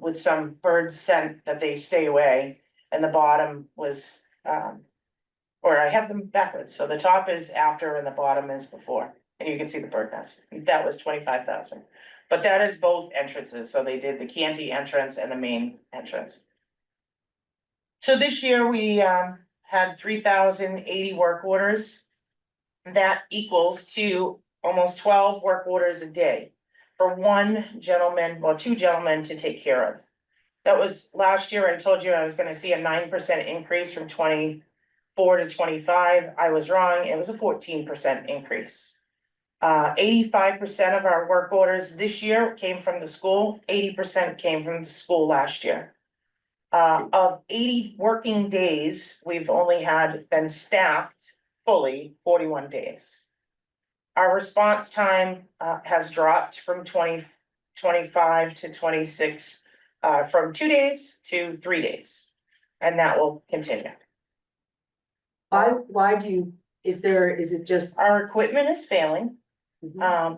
with some bird scent that they stay away. And the bottom was, or I have them backwards. So the top is after and the bottom is before, and you can see the bird nest. That was 25,000. But that is both entrances. So they did the Canty entrance and the main entrance. So this year we had 3,080 work orders. That equals to almost 12 work orders a day for one gentleman, well, 2 gentlemen to take care of. That was last year. I told you I was gonna see a 9% increase from 24 to 25. I was wrong. It was a 14% increase. 85% of our work orders this year came from the school, 80% came from the school last year. Of 80 working days, we've only been staffed fully 41 days. Our response time, has dropped from 25 to 26, from 2 days to 3 days. And that will continue. Why do you, is it just? Our equipment is failing.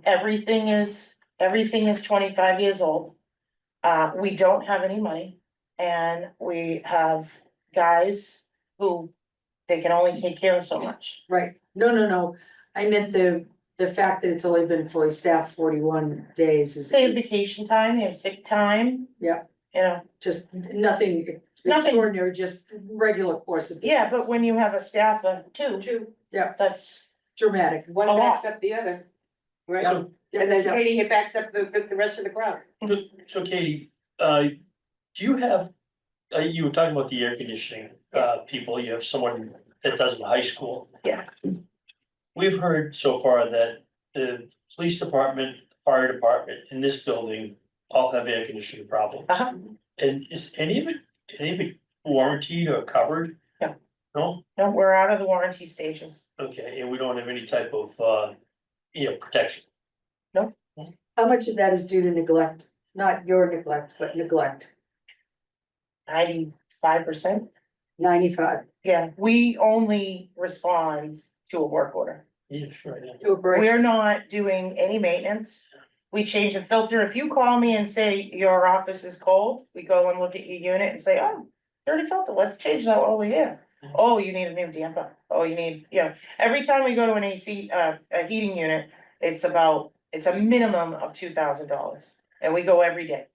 Everything is 25 years old. We don't have any money, and we have guys who they can only take care of so much. Right, no, I meant the fact that it's only been fully staffed 41 days is. They have vacation time, they have sick time. Yeah. You know, Just nothing Nothing. extraordinary, just regular course of business. yeah, but when you have a staff of two, Yeah, that's dramatic. One A lot. backs up the other. Right, So, and then Katie hit backs up the rest of the crowd. so Katie, do you have, you were talking about the air conditioning, people, you have someone that does the high school. Yeah. We've heard so far that the police department, fire department in this building all have air conditioning problems. Uh-huh. And is any of it warranted or covered? No. No? no, we're out of the warranty stages. Okay, and we don't have any type of, protection. How much of that is due to neglect? Not your neglect, but neglect. 95%. 95. Yeah, we only respond to a work order. Yeah, sure, yeah. To a break. We're not doing any maintenance. We change a filter. If you call me and say your office is cold, we go and look at your unit and say, oh, dirty filter, let's change that over here. Oh, you need a new damper. Oh, you need, every time we go to an AC, a heating unit, it's a minimum of $2,000. And we go every day,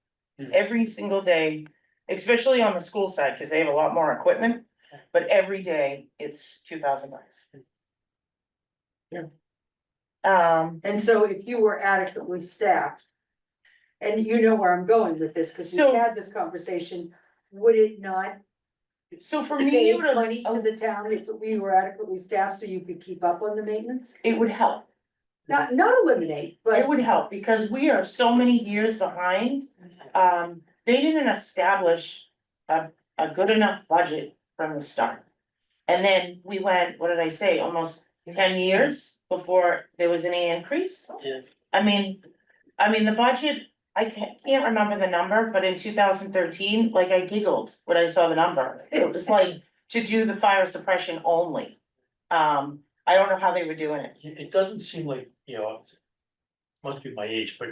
every single day, especially on the school side, because they have a lot more equipment. But every day it's $2,000. Yeah. And so if you were adequately staffed, and you know where I'm going with this, because we So- had this conversation, would it not so for me, it save would, money to the town if we were adequately staffed so you could keep up on the maintenance? it would help. Not eliminate, It but would help because we are so many years behind. They didn't establish a good enough budget from the start. And then we went, what did I say, almost 10 years before there was any increase? Yeah. I mean, the budget, I can't remember the number, but in 2013, like I giggled when I saw the number. It was like to do the fire suppression only. I don't know how they were doing it. It doesn't seem like, must be my age, but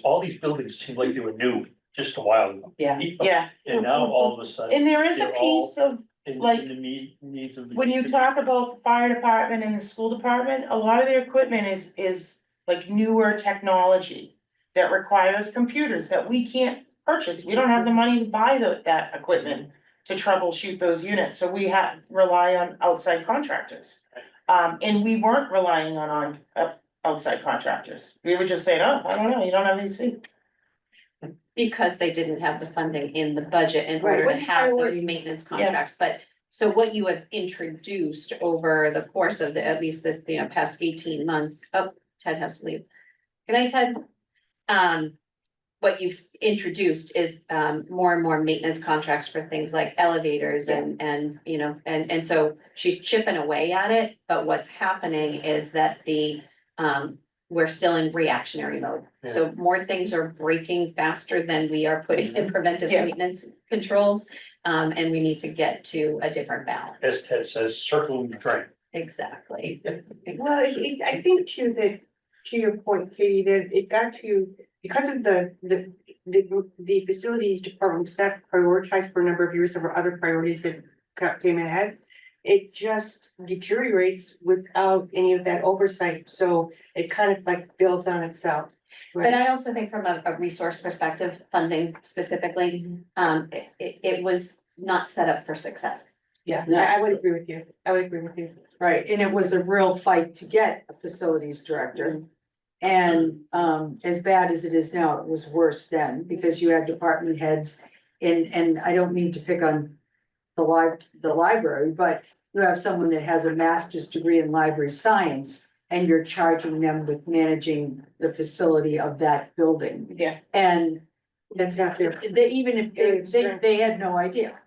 all these buildings seem like they were new just a while ago. Yeah, yeah. And now all of a sudden. And there is a they're all piece of, in like, the needs of. when you talk about the fire department and the school department, a lot of their equipment is like newer technology. That requires computers that we can't purchase. We don't have the money to buy that equipment to troubleshoot those units, so we rely on outside contractors. And we weren't relying on outside contractors. We were just saying, oh, I don't know, you don't have AC. Because they didn't have the funding in the budget in Right, order to wasn't have those priority. maintenance contracts, but. So what you have introduced over the course of at least this, past 18 months, oh, Ted has to leave. Good night, Ted. What you've introduced is, more and more maintenance contracts for things like elevators and so she's chipping away at it, but what's happening is that we're still in reactionary mode. So more things are breaking faster than we are putting in preventive Yeah. maintenance controls. And we need to get to a different balance. As Ted says, circling the drain. Exactly. Well, I think to your point, Katie, that it got to, because of the facilities department staff prioritized for a number of years, there were other priorities that came ahead. It just deteriorates without any of that oversight, so it kind of like builds on itself. But I also think from a resource perspective, funding specifically, it was not set up for success. Yeah, No. I would agree with you, right, and it was a real fight to get a facilities director. And as bad as it is now, it was worse then, because you had department heads. And I don't mean to pick on the library, but you have someone that has a master's degree in library science. And you're charging them with managing the facility of that building. Yeah. And That's not their. They, even if they had no idea.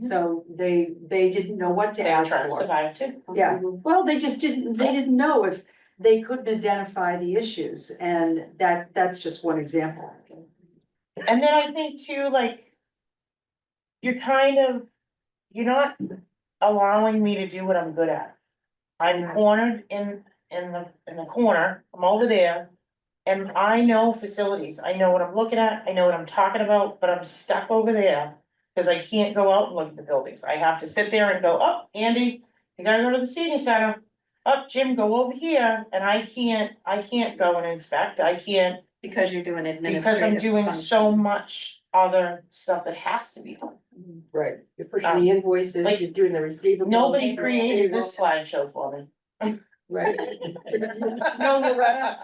So they didn't know what to They were ask trying to for. survive too. Yeah, well, they didn't know if they couldn't identify the issues, and that's just one example. And then I think too, like. You're not allowing me to do what I'm good at. I'm cornered in the corner, I'm over there. And I know facilities, I know what I'm looking at, I know what I'm talking about, but I'm stuck over there. Cause I can't go out and look at the buildings, I have to sit there and go, oh, Andy, you gotta go to the senior center. Oh, Jim, go over here, and I can't go and inspect, I can't, Because you're doing administrative because I'm doing so functions. much other stuff that has to be done. Right, you're pushing the invoices, like, you're doing the receivable. Nobody created this slideshow for me. Right. No, Loretta.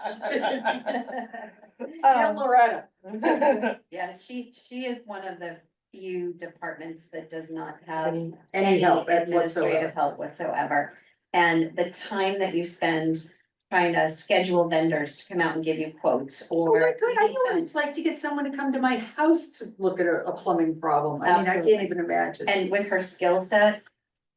Still Loretta. Yeah, she is one of the few departments that does not have Any help administrative whatsoever. help whatsoever. And the time that you spend trying to schedule vendors to come out and give you quotes Oh my or. God, I know what it's like to get someone to come to my house to look at a plumbing problem. I mean, I Absolutely. can't even imagine. And with her skill set,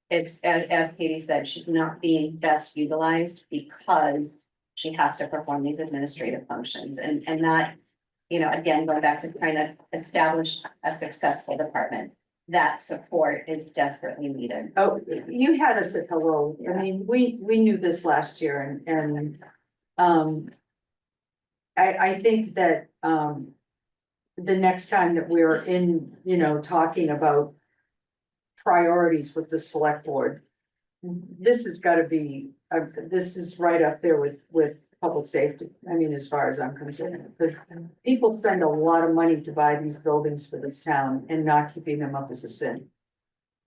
it's, as Katie said, she's not being best utilized because she has to perform these administrative functions and that, you know, again, going back to trying to establish a successful department, that support is desperately needed. Oh, you had us at hello. I mean, we knew this last year and, I think that, the next time that we're in, you know, talking about priorities with the select board, this has gotta be, this is right up there with public safety. I mean, as far as I'm concerned, because people spend a lot of money to buy these buildings for this town and not keeping them up is a sin.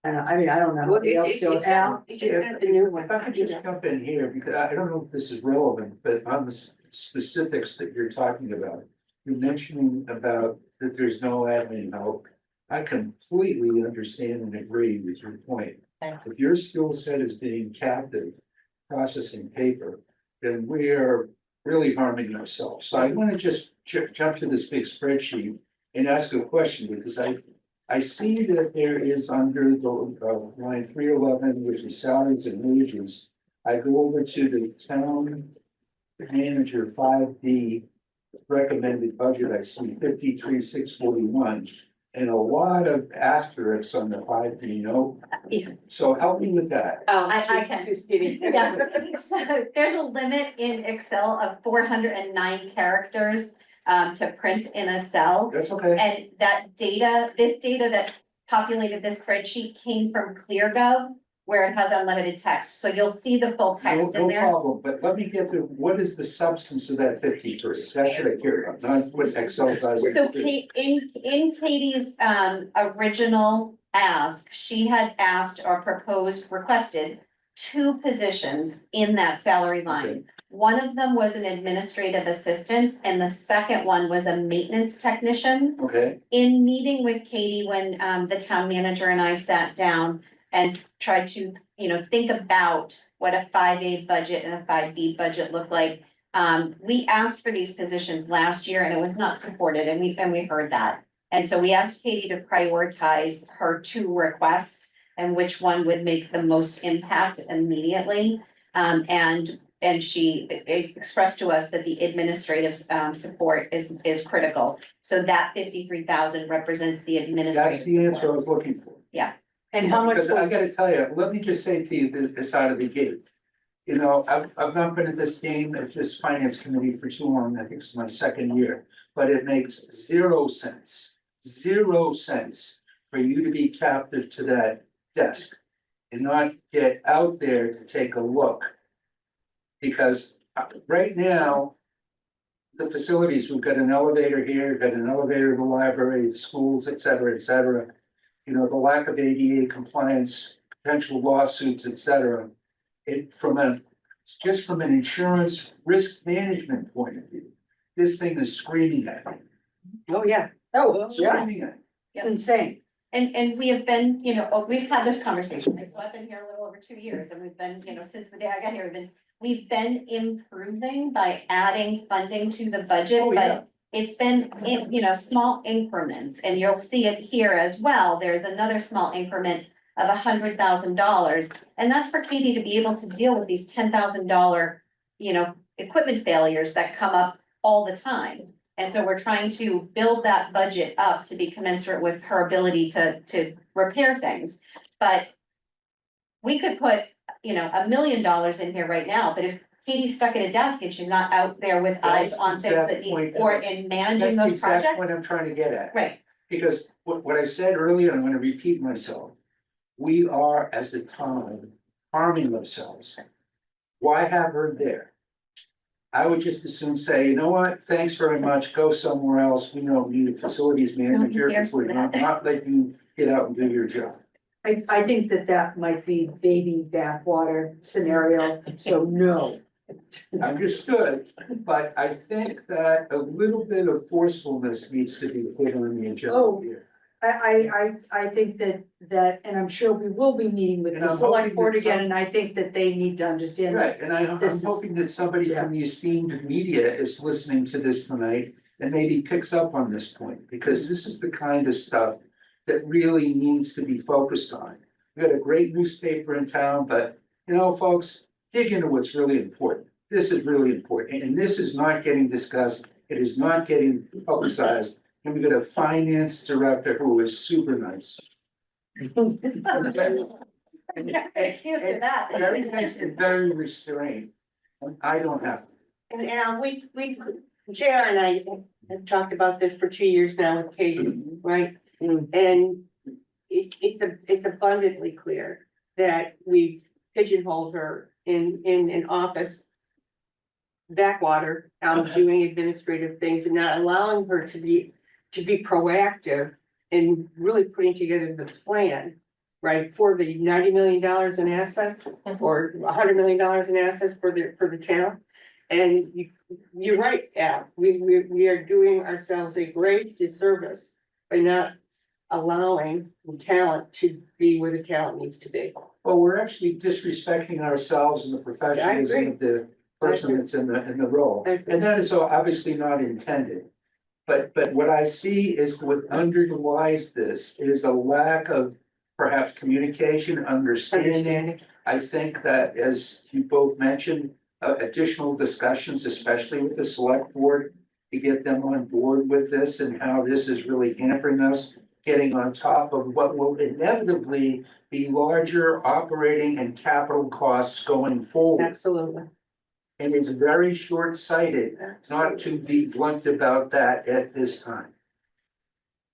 And I mean, I don't know. Well, What else it's, do Al? the new one. If I could just jump in here, because I don't know if this is relevant, but on the specifics that you're talking about. You're mentioning about that there's no admin help. I completely understand and agree with your point. Thanks. If your skill set is being captive, processing paper, then we are really harming ourselves. So I want to just jump to this big spreadsheet and ask a question, because I see that there is under the line 311, which is salaries and wages. I go over to the town manager 5D recommended budget. I see 53,641 and a lot of asterisks on the 5D note. Yeah. So help me with that. I can. Too skinny. Yeah, so there's a limit in Excel of 409 characters to print in a cell. That's okay. And that data, this data that populated this spreadsheet came from ClearGov, where it has unlimited text. So you'll see the full text in No there. problem, but let me get to, what is the substance of that 53? That's what I care about, not what Excel does. So in Katie's original ask, she had asked or requested 2 positions in that salary line. Okay. One of them was an administrative assistant and the second one was a maintenance technician. Okay, In meeting with Katie, when the town manager and I sat down and tried to, you know, think about what a 5A budget and a 5B budget look like. We asked for these positions last year and it was not supported and we heard that. And so we asked Katie to prioritize her 2 requests and which one would make the most impact immediately. And she expressed to us that the administrative support is critical. So that 53,000 represents the administrative. that's the answer I support. was looking for. And how much Because I was, gotta tell you, let me just say to you this out of the gate. You know, I've not been at this game, at this finance committee for too long, I think it's my 2nd year, but it makes 0 sense. 0 sense for you to be captive to that desk and not get out there to take a look. Because right now, the facilities, we've got an elevator here, got an elevator in the library, schools, et cetera, et cetera. You know, the lack of ADA compliance, potential lawsuits, et cetera. Just from an insurance risk management point of view, this thing is screaming at me. Oh, yeah. oh, yeah, Screaming at me. it's insane. And we have been, you know, we've had this conversation, right? So I've been here a little over 2 years and we've been, you know, since the day I got here, we've been improving by adding funding to the budget, Oh, yeah. It's been in, you know, small increments, and you'll see it here as well. There's another small increment of $100,000. And that's for Katie to be able to deal with these $10,000, you know, equipment failures that come up all the time. And so we're trying to build that budget up to be commensurate with her ability to repair things. But we could put, you know, $1 million in here right now, but if Katie's stuck at a desk and she's not out there with eyes That's on the things that exact need, point or that- in managing That's the those exact point projects. I'm trying to get at. Right, Because what I said earlier, I'm gonna repeat myself. We are, as a town, harming ourselves. Why have her there? I would just as soon say, you know what, thanks very much, go somewhere else, we don't need a facilities manager, cares we're for not, that. not let you get out and do your job. I think that might be baby bathwater scenario, so no. Understood, but I think that a little bit of forcefulness needs to be put on the agenda Oh. here. I think that, and I'm sure we will be meeting with And the I'm select hoping board that again, some- and I think that they need to understand. Right, and I'm This is- hoping that somebody from the esteemed media is listening to this tonight and maybe picks up on this point, because this is the kind of stuff that really needs to be focused on. We got a great newspaper in town, but you know, folks, dig into what's really important. This is really important, and this is not getting discussed. It is not getting publicized. And we got a finance director who is super nice. Very nice and very restrained. And I don't have. And JR and I have talked about this for 2 years now with Katie, right? And it's abundantly clear that we pigeonholed her in an office backwater, doing administrative things and not allowing her to be proactive in really putting together the plan, right, for the $90 million in assets or $100 million in assets for the town. And you're right, Al, we are doing ourselves a great disservice by not allowing the talent to be where the talent needs to be. Well, we're actually disrespecting ourselves and the professionalism of the person that's in the role. I agree. And that is obviously not intended. But what I see is what underlies this is a lack of perhaps communication, understanding. I think that, as you both mentioned, additional discussions, especially with the select board, to get them on board with this and how this is really hampering us, getting on top of what will inevitably be larger operating and capital costs going forward. Absolutely. And it's very short-sighted not to be blunt about that at this time.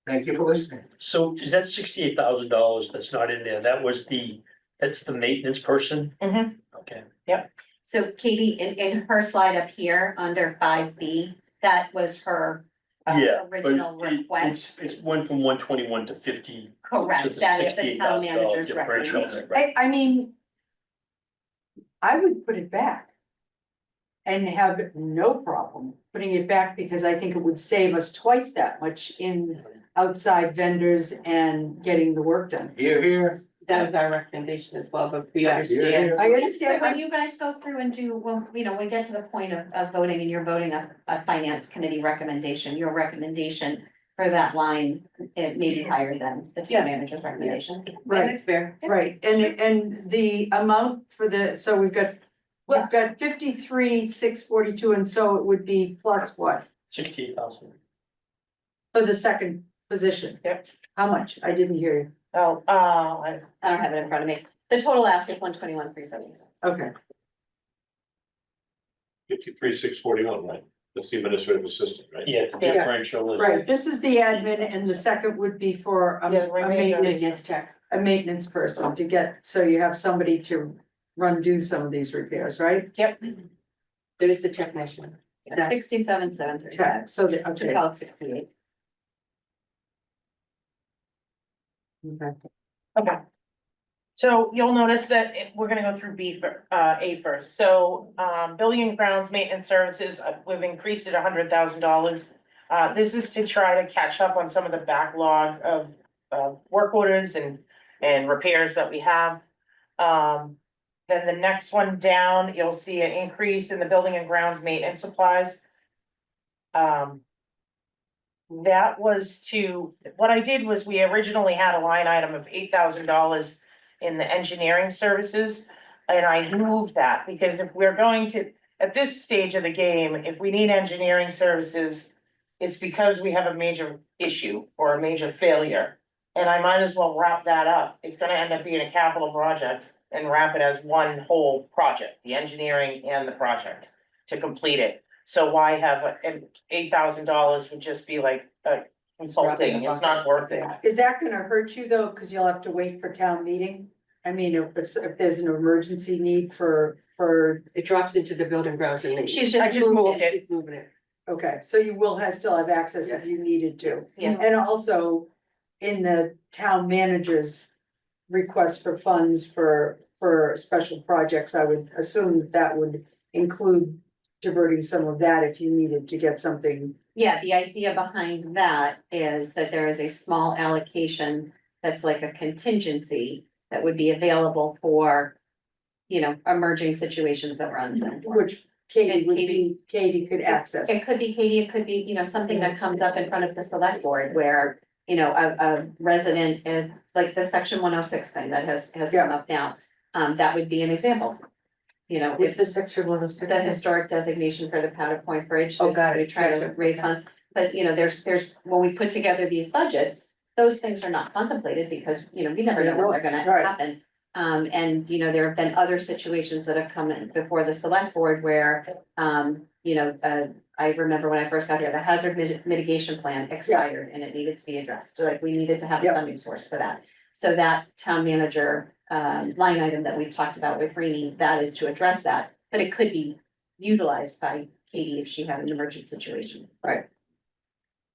Thank you for listening. So is that $68,000 that's not in there? That's the maintenance person? Mhm. Okay. so Katie, in her slide up here, under 5B, that was her Yeah, but original request. it's went from 121 to 50. Correct, So it's that is the town $68,000 manager's differential, recommendation. right? I mean, I would put it back and have no problem putting it back, because I think it would save us twice that much in outside vendors and getting the work done. Here, here. That was our recommendation as well, but we Here, understand. here. I So understand, when you guys go through and do, well, you know, we get to the point of voting and you're voting a finance committee recommendation, your recommendation for that line, it may be higher than the town manager's recommendation. right, That's fair. right, and the amount for so we've got 53,642, and so it would be plus what, 68,000. for the second position? Yep. How much? I didn't hear you. Oh, I don't have it in front of me. The total ask is 121,376. Okay, 53,641, right? That's the administrative assistant, right? Yeah, the differential is. right, this is the admin, and the second would be for Yeah, the a remainder. maintenance, a maintenance person to get, so you have somebody to do some of these repairs, right? yep, There is the technician. 67,730. So, To okay, call it 68. okay. okay. So you'll notice that we're gonna go through A first. So, building and grounds maintenance services, we've increased it $100,000. This is to try to catch up on some of the backlog of, work orders and repairs that we have. Then the next one down, you'll see an increase in the building and grounds maintenance supplies. that was what I did was we originally had a line item of $8,000 in the engineering services. And I moved that because if we're going to, at this stage of the game, if we need engineering services, it's because we have a major issue or a major failure. And I might as well wrap that up. It's gonna end up being a capital project and wrap it as one whole project, the engineering and the project to complete it. So why have $8,000 would just be like consulting, it's not worth it. Is that gonna hurt you though, cause you'll have to wait for town meeting? I mean, if there's an emergency need for, It drops into the building grounds and they. She's I just just moved moved it. Keep moving it. okay, so you will still have access if Yes. you needed to. Yeah. And also in the town manager's request for funds for special projects, I would assume that would include diverting some of that if you needed to get something. Yeah, the idea behind that is that there is a small allocation that's like a contingency that would be available for, you know, emerging situations that were unplanned. Which Katie could access. It could be Katie, it could be, you know, something that comes up in front of the select board where, you know, a resident in, like the section 106 thing that has come up now. That would be an example. You know, What's if the section 106? the historic designation for the Powder Point Bridge. Oh, got it. We try to Gotcha. raise funds, but you know, there's, when we put together these budgets, those things are not contemplated because, you know, we never know when they're gonna Right. happen. And you know, there have been other situations that have come in before the select board where, you know, I remember when I first got here, the hazard mitigation plan expired and it needed to be addressed. So like, we needed to have a Yep. funding source for that. So that town manager, line item that we've talked about with Rini, that is to address that, but it could be utilized by Katie if she had an emergent situation.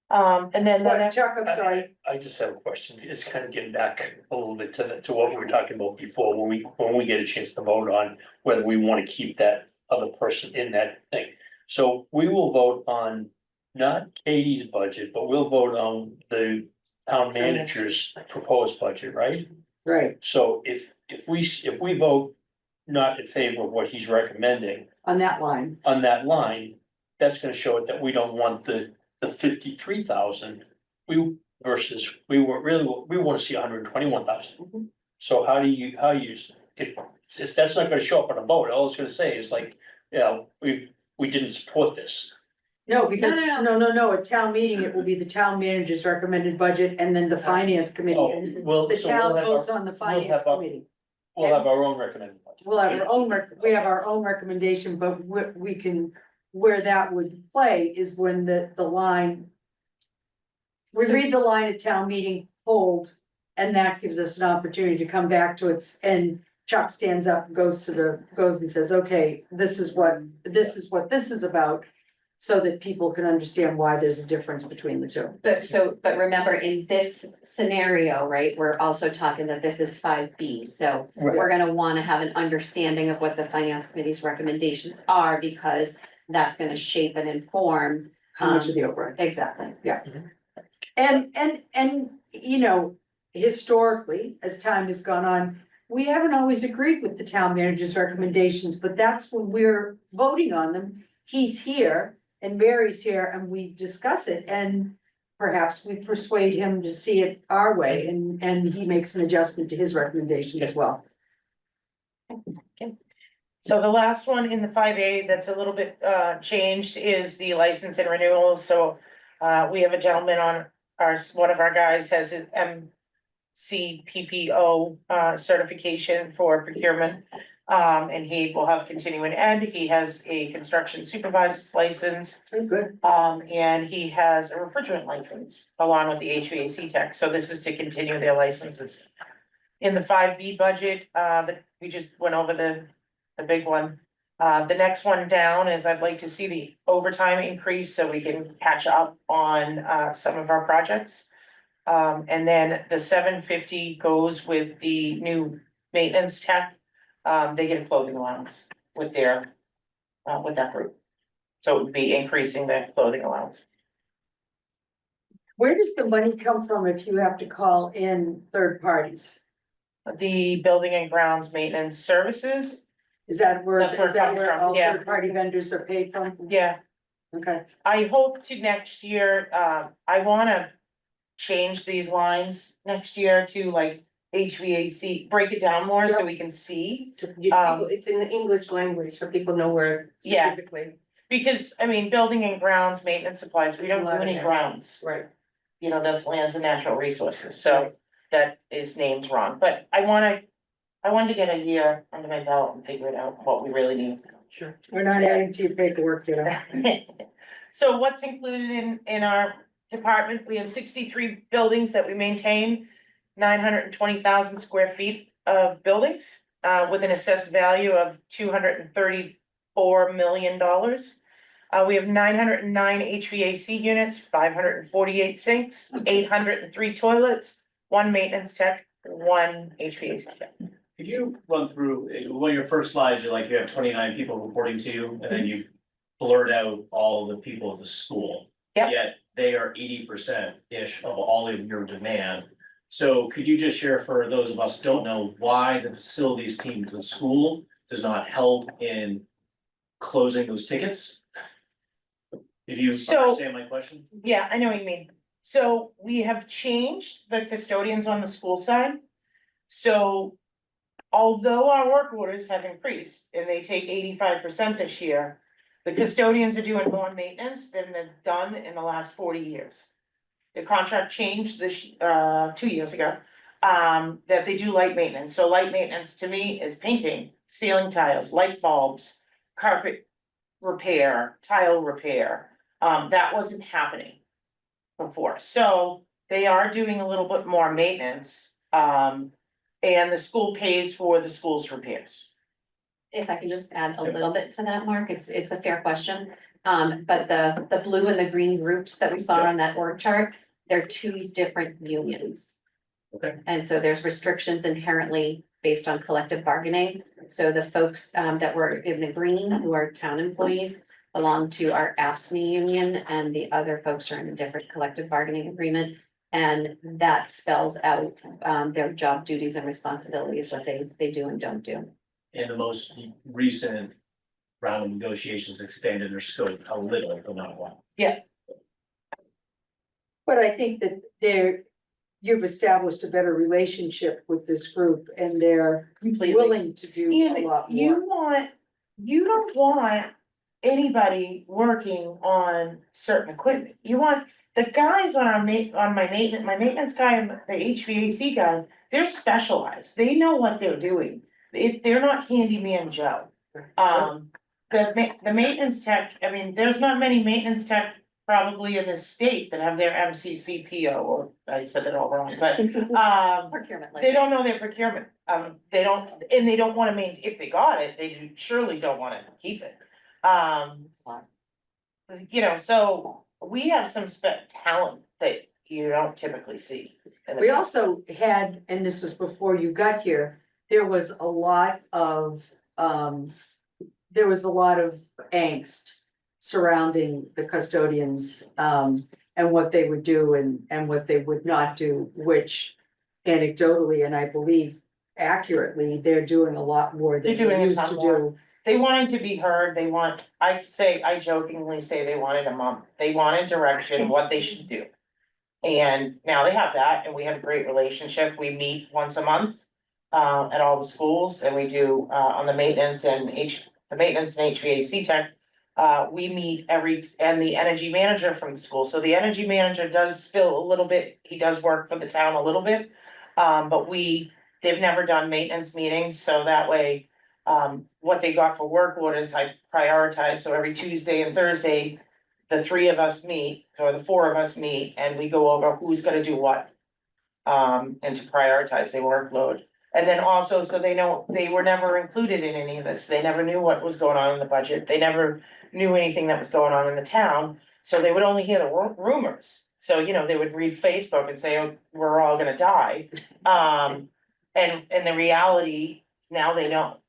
And then the What, next, Chuck, I'm sorry. I just have a question. It's kind of getting back a little bit to what we were talking about before, when we get a chance to vote on whether we want to keep that other person in that thing. So we will vote on not Katie's budget, but we'll vote on the town manager's proposed budget, right? Right, So if we vote not in favor of what he's recommending on that line. on that line, that's gonna show it that we don't want the 53,000. We versus, we wanna see 121,000. So how do you, if that's not gonna show up on a vote, all it's gonna say is like, you know, we didn't support this. No, because, No, no, at town meeting, it will be the town manager's recommended budget and then the finance Oh, committee. well, The so town we'll have votes our, on the finance our- committee. we'll have our own recommended budget. We'll have our own, we have our own recommendation, but we can, where that would play is when the line. We read the line at town meeting, hold, and that gives us an opportunity to come back to it, and Chuck stands up, and goes and says, okay, this is what this is about. So that people can understand why there's a difference between the two. But remember, in this scenario, right, we're also talking that this is 5B, so we're gonna wanna have an understanding of what the finance committee's recommendations are, because that's gonna shape and inform. How much of the override? Exactly. And, you know, historically, as time has gone on, we haven't always agreed with the town manager's recommendations, but that's when we're voting on them. He's here and Mary's here and we discuss it and perhaps we persuade him to see it our way and he makes an adjustment to his recommendation as well. so the last one in the 5A that's a little bit changed is the license and renewals, so. We have a gentleman on one of our guys has an MCPPO certification for procurement. And he will have continuing ed, he has a construction supervisor's license. Good. And he has a refrigerant license along with the HVAC tech, so this is to continue their licenses. In the 5B budget, we just went over the big one. The next one down is I'd like to see the overtime increase so we can catch up on some of our projects. And then the 750 goes with the new maintenance tech. They get a clothing allowance with their, with that group. So it would be increasing the clothing allowance. Where does the money come from if you have to call in third parties? The building and grounds maintenance services, Is that where That's where it comes from, all yeah. third party vendors are paid from? yeah, Okay, I hope to next year, I wanna change these lines next year to like HVAC, break it down more so we can see. It's in the English language, so people know where Yeah. specifically, Because, I mean, building and grounds, maintenance supplies, we don't do any grounds. right? You know, that's lands and natural resources, so that is named wrong, but I wanted to get a year under my belt and figure it out what we really need. Sure. we're not adding to your paperwork, you know. So what's included in our department? We have 63 buildings that we maintain. 920,000 square feet of buildings, with an assessed value of $234 million. We have 909 HVAC units, 548 sinks, 803 toilets, 1 maintenance tech, 1 HVAC tech. Could you run through, one of your first slides, you're like, you have 29 people reporting to you, and then you blurred out all the people at the school. Yep. Yet they are 80%-ish of all of your demand. So could you just share for those of us who don't know why the facilities team to the school does not help in closing those tickets? If you So- understand my question? Yeah, I know what you mean. So we have changed the custodians on the school side. So although our work orders have increased and they take 85% this year, the custodians are doing more maintenance than they've done in the last 40 years. The contract changed this, 2 years ago, that they do light maintenance. So light maintenance to me is painting, ceiling tiles, light bulbs, carpet repair, tile repair. That wasn't happening before. So they are doing a little bit more maintenance. And the school pays for the school's repairs. If I can just add a little bit to that, Mark, it's a fair question. But the blue and the green groups that we saw on that org chart, they're 2 different unions. Okay. And so there's restrictions inherently based on collective bargaining. So the folks that were in the green, who are town employees, belong to our AFSCME union, and the other folks are in a different collective bargaining agreement. And that spells out their job duties and responsibilities, what they do and don't do. In the most recent round of negotiations expanded their scope a little, but not a lot. But I think that you've established a better relationship with this group and they're Completely. willing to do a And lot you more. don't want anybody working on certain equipment. You want the guys on my maintenance guy and the HVAC guy, they're specialized. They know what they're doing. They're not handyman Joe. The maintenance tech, I mean, there's not many maintenance tech probably in this state that have their MCCPO, or I said it all wrong, but, Procurement. they don't know their procurement. They don't wanna maintain, if they got it, they surely don't wanna keep it. You know, so we have some talent that you don't typically see. in the We town. also had, and this was before you got here, there was a lot of angst surrounding the custodians, and what they would do and what they would not do, which anecdotally, and I believe accurately, they're doing a lot more than They're doing they a used ton to more. do. They wanted to be heard, I jokingly say they wanted a month, they wanted direction, what they should do. And now they have that, and we have a great relationship, we meet once a month. At all the schools, and we do, on the maintenance and HVAC tech. We meet and the energy manager from the school, so the energy manager does spill a little bit, he does work for the town a little bit. But they've never done maintenance meetings, so that way, what they got for work orders, I prioritize, so every Tuesday and Thursday. The 3 of us meet, or the 4 of us meet, and we go over who's gonna do what. And to prioritize their workload. And then also, so they know, they were never included in any of this, they never knew what was going on in the budget, they never knew anything that was going on in the town. So they would only hear the rumors, so you know, they would read Facebook and say, oh, we're all gonna die. And the reality, now they know.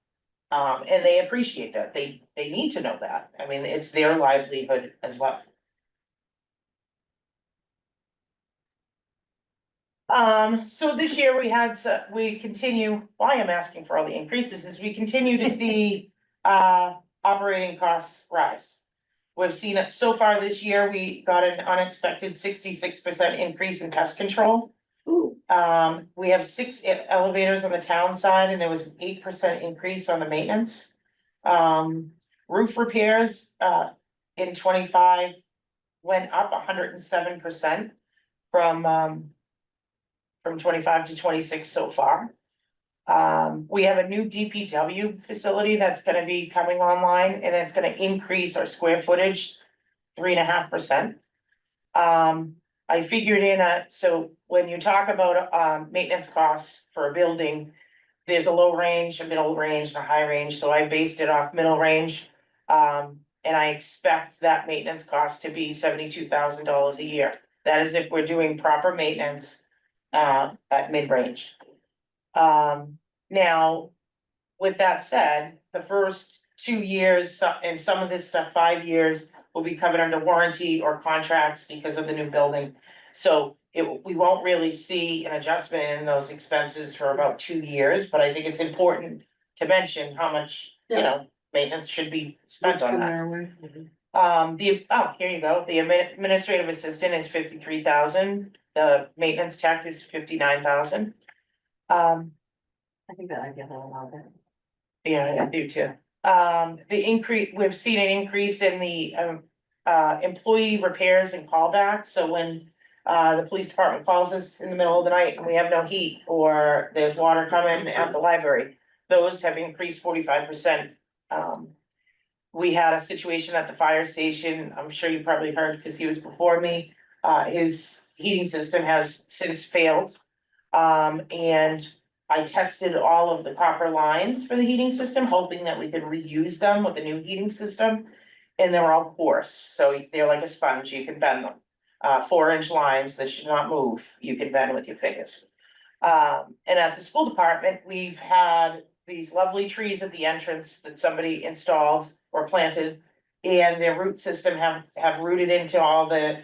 And they appreciate that, they need to know that, I mean, it's their livelihood as well. So this year we continue, why I'm asking for all the increases is we continue to see, operating costs rise. We've seen it so far this year, we got an unexpected 66% increase in pest control. We have 6 elevators on the town side and there was an 8% increase on the maintenance. Roof repairs, in 25 went up 107% from 25 to 26 so far. We have a new DPW facility that's gonna be coming online and it's gonna increase our square footage 3.5%. I figured so when you talk about maintenance costs for a building, there's a low range, a middle range, and a high range, so I based it off middle range. And I expect that maintenance cost to be $72,000 a year. That is if we're doing proper maintenance at mid-range. Now, with that said, the first 2 years, and some of this stuff, 5 years, will be covered under warranty or contracts because of the new building. So we won't really see an adjustment in those expenses for about 2 years, but I think it's important to mention how much, maintenance should be spent on that. Here you go, the administrative assistant is 53,000, the maintenance tech is 59,000. I think that I get that a little bit. Yeah, I do too. The increase, we've seen an increase in the employee repairs and callbacks, so when the police department calls us in the middle of the night and we have no heat, or there's water coming at the library, those have increased 45%. We had a situation at the fire station, I'm sure you probably heard because he was before me, his heating system has since failed. And I tested all of the copper lines for the heating system, hoping that we could reuse them with the new heating system. And they were all coarse, so they're like a sponge, you can bend them. 4-inch lines that should not move, you can bend with your fingers. And at the school department, we've had these lovely trees at the entrance that somebody installed or planted. And their root system have rooted into all the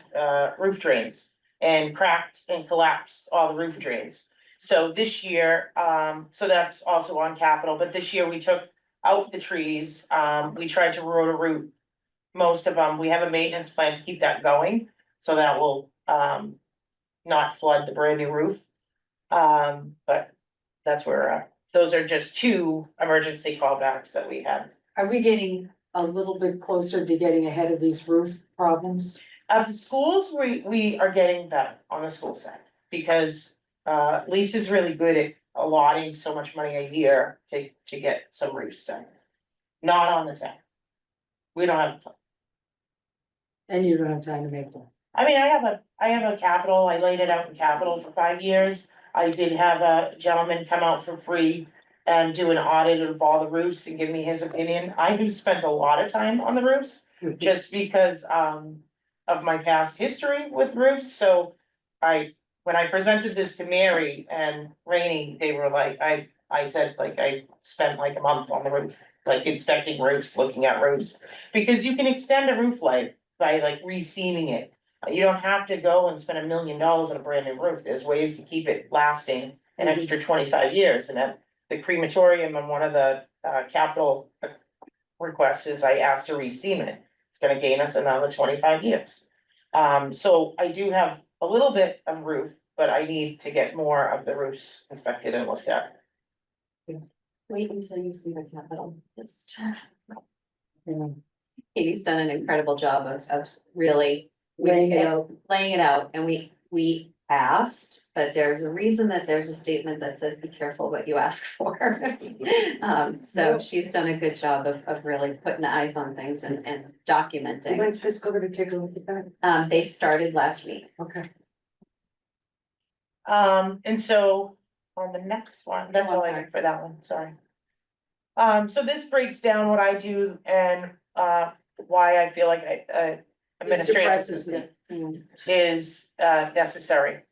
roof drains and cracked and collapsed all the roof drains. So this year, so that's also on capital, but this year we took out the trees, we tried to root most of them. We have a maintenance plan to keep that going, so that will not flood the brand new roof. But that's where, those are just 2 emergency callbacks that we had. Are we getting a little bit closer to getting ahead of these roof problems? At the schools, we are getting better on the school side, because Lisa's really good at allotting so much money a year to get some roofs done. Not on the town. We don't have. And you don't have time to make them. I mean, I have a capital, I laid it out in capital for 5 years. I did have a gentleman come out for free and do an audit of all the roofs and give me his opinion. I have spent a lot of time on the roofs, just because of my past history with roofs, so when I presented this to Mary and Rainey, they were like, I said, like, I spent like a month on the roof, like inspecting roofs, looking at roofs. Because you can extend a roof life by like re-seaming it. You don't have to go and spend $1 million on a brand new roof, there's ways to keep it lasting an extra 25 years, and at the crematorium, and one of the capital requests is I asked to re-seam it. It's gonna gain us another 25 years. So I do have a little bit of roof, but I need to get more of the roofs inspected and looked at. Wait until you see the capital, just. Yeah. Katie's done an incredible job of really. Laying it out. Laying it out, and we asked, but there's a reason that there's a statement that says, be careful what you ask for. So she's done a good job of really putting eyes on things and documenting. When's fiscal gonna take a look at that? They started last week. Okay. And so on the next one, that's Oh, I'm all I sorry. did for that one, sorry. So this breaks down what I do and why I feel like administrative depresses me. assistant is necessary.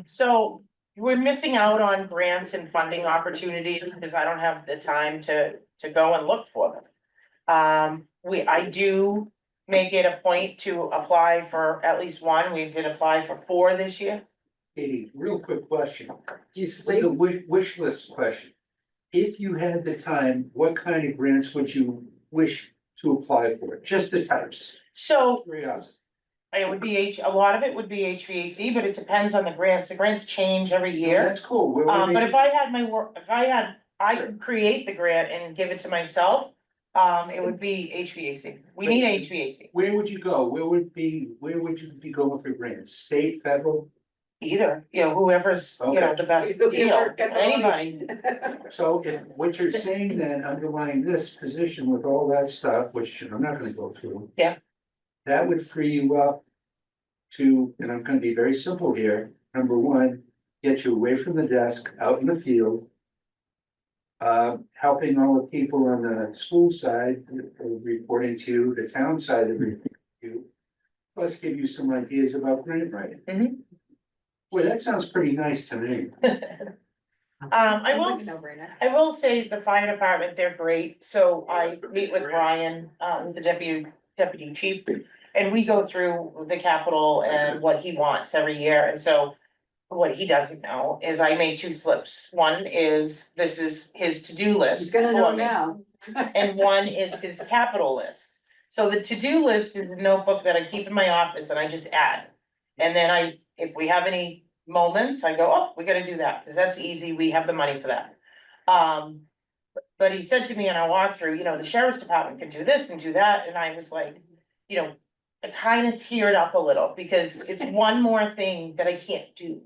So we're missing out on grants and funding opportunities because I don't have the time to go and look for them. I do make it a point to apply for at least one. We did apply for 4 this year. Katie, real quick question. Do you It's sleep? a wish list question. If you had the time, what kind of grants would you wish to apply for it? Just the types, So curiosity. it would be a lot of it would be HVAC, but it depends on the grants. The grants change every year. That's cool. Where would But they if I had my work, I could create the grant and give it to myself, it would be HVAC. We need HVAC, Where would you go? Where would you be going for grants? State, federal? either, whoever's, the best deal, anybody. So if what you're saying then underlying this position with all that stuff, which I'm not gonna go through. Yeah. That would free you up to, and I'm gonna be very simple here, number one, get you away from the desk, out in the field. Helping all the people on the school side, reporting to you, the town side of you. Plus give you some ideas about grant writing. Mhm. Well, that sounds pretty nice to me. I will say the fire department, they're great, so I meet with Brian, the deputy chief. And we go through the capital and what he wants every year, and so. What he doesn't know is I made 2 slips, one is, this is his to-do list. He's gonna know for me, now. And one is his capital list. So the to-do list is a notebook that I keep in my office and I just add. And then if we have any moments, I go, oh, we gotta do that, cause that's easy, we have the money for that. But he said to me in our walkthrough, the sheriff's department could do this and do that, and I was like, I kind of teared up a little, because it's one more thing that I can't do.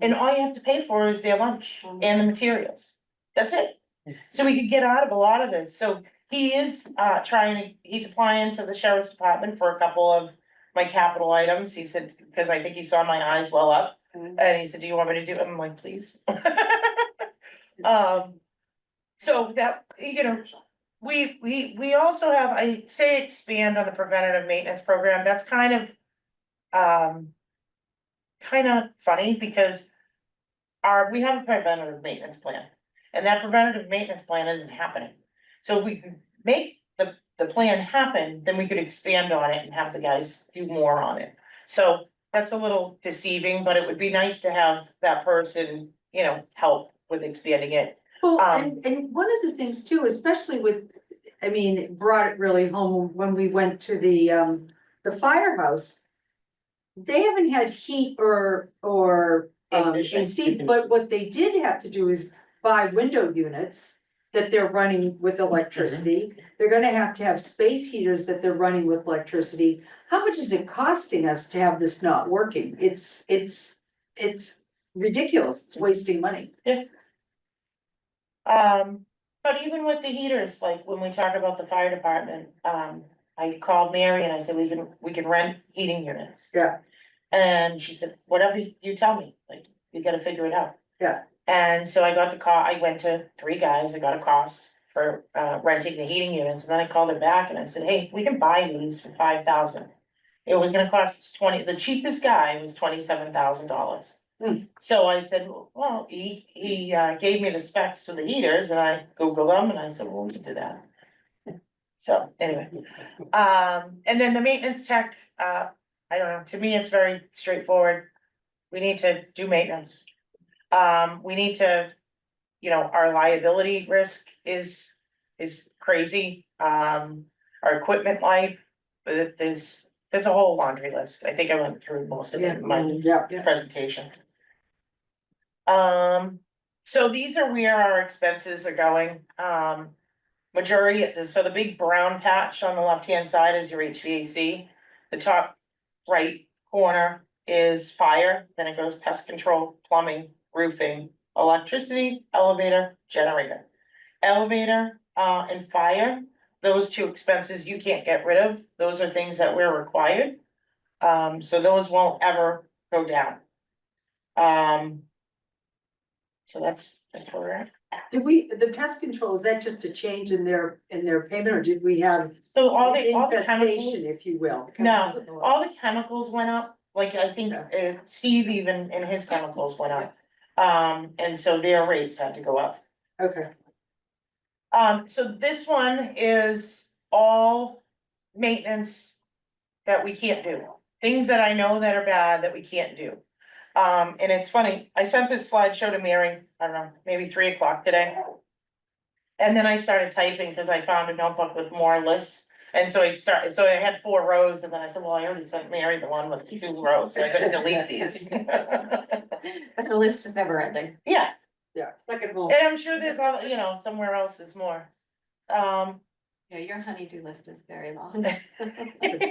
And all you have to pay for is their lunch and the materials, that's it. So we could get out of a lot of this, so he is he's applying to the sheriff's department for a couple of my capital items, he said, because I think he saw my eyes well up. And he said, do you want me to do it? I'm like, please. So that, we also have, I say expand on the preventative maintenance program, that's kind of funny, because we have a preventative maintenance plan, and that preventative maintenance plan isn't happening. So if we can make the plan happen, then we could expand on it and have the guys do more on it. So that's a little deceiving, but it would be nice to have that person, help with expanding it. Well, and one of the things too, especially with, it brought it really home when we went to the firehouse. They haven't had heat or AC, but what they did have to do is buy window units that they're running with electricity. They're gonna have to have space heaters that they're running with electricity. How much is it costing us to have this not working? It's ridiculous. It's wasting money. But even with the heaters, like when we talk about the fire department, I called Mary and I said, we can rent heating units. Yeah. And she said, whatever you tell me, like, you gotta figure it out. Yeah. And so I got I went to 3 guys, I got a cost for renting the heating units, and then I called her back and I said, hey, we can buy these for 5,000. It was gonna cost us the cheapest guy was $27,000. So I said, well, he gave me the specs for the heaters, and I Googled them, and I said, well, we can do that. So anyway, and then the maintenance tech, I don't know, to me, it's very straightforward. We need to do maintenance. We need to, our liability risk is crazy. Our equipment life, there's a whole laundry list. I think I went through most of it in my presentation. So these are where our expenses are going. So the big brown patch on the left-hand side is your HVAC. The top right corner is fire, then it goes pest control, plumbing, roofing, electricity, elevator, generator. Elevator, and fire, those 2 expenses you can't get rid of. Those are things that we're required. So those won't ever go down. So that's where we're at. The pest control, is that just a change in their payment, or did we have? So all the infestation, chemicals, if you will? no, all the chemicals went up, like I think Steve even in his chemicals went up. And so their rates had to go up. Okay. So this one is all maintenance that we can't do, things that I know that are bad that we can't do. And it's funny, I sent this slideshow to Mary, I don't know, maybe 3 o'clock today. And then I started typing because I found a notebook with more lists. And so so I had 4 rows and then I said, well, I already sent Mary the one with 2 rows, so I couldn't delete these. But the list is never ending. Yeah, Yeah, second home. and I'm sure there's other, somewhere else there's more. Yeah, your honeydew list is very long.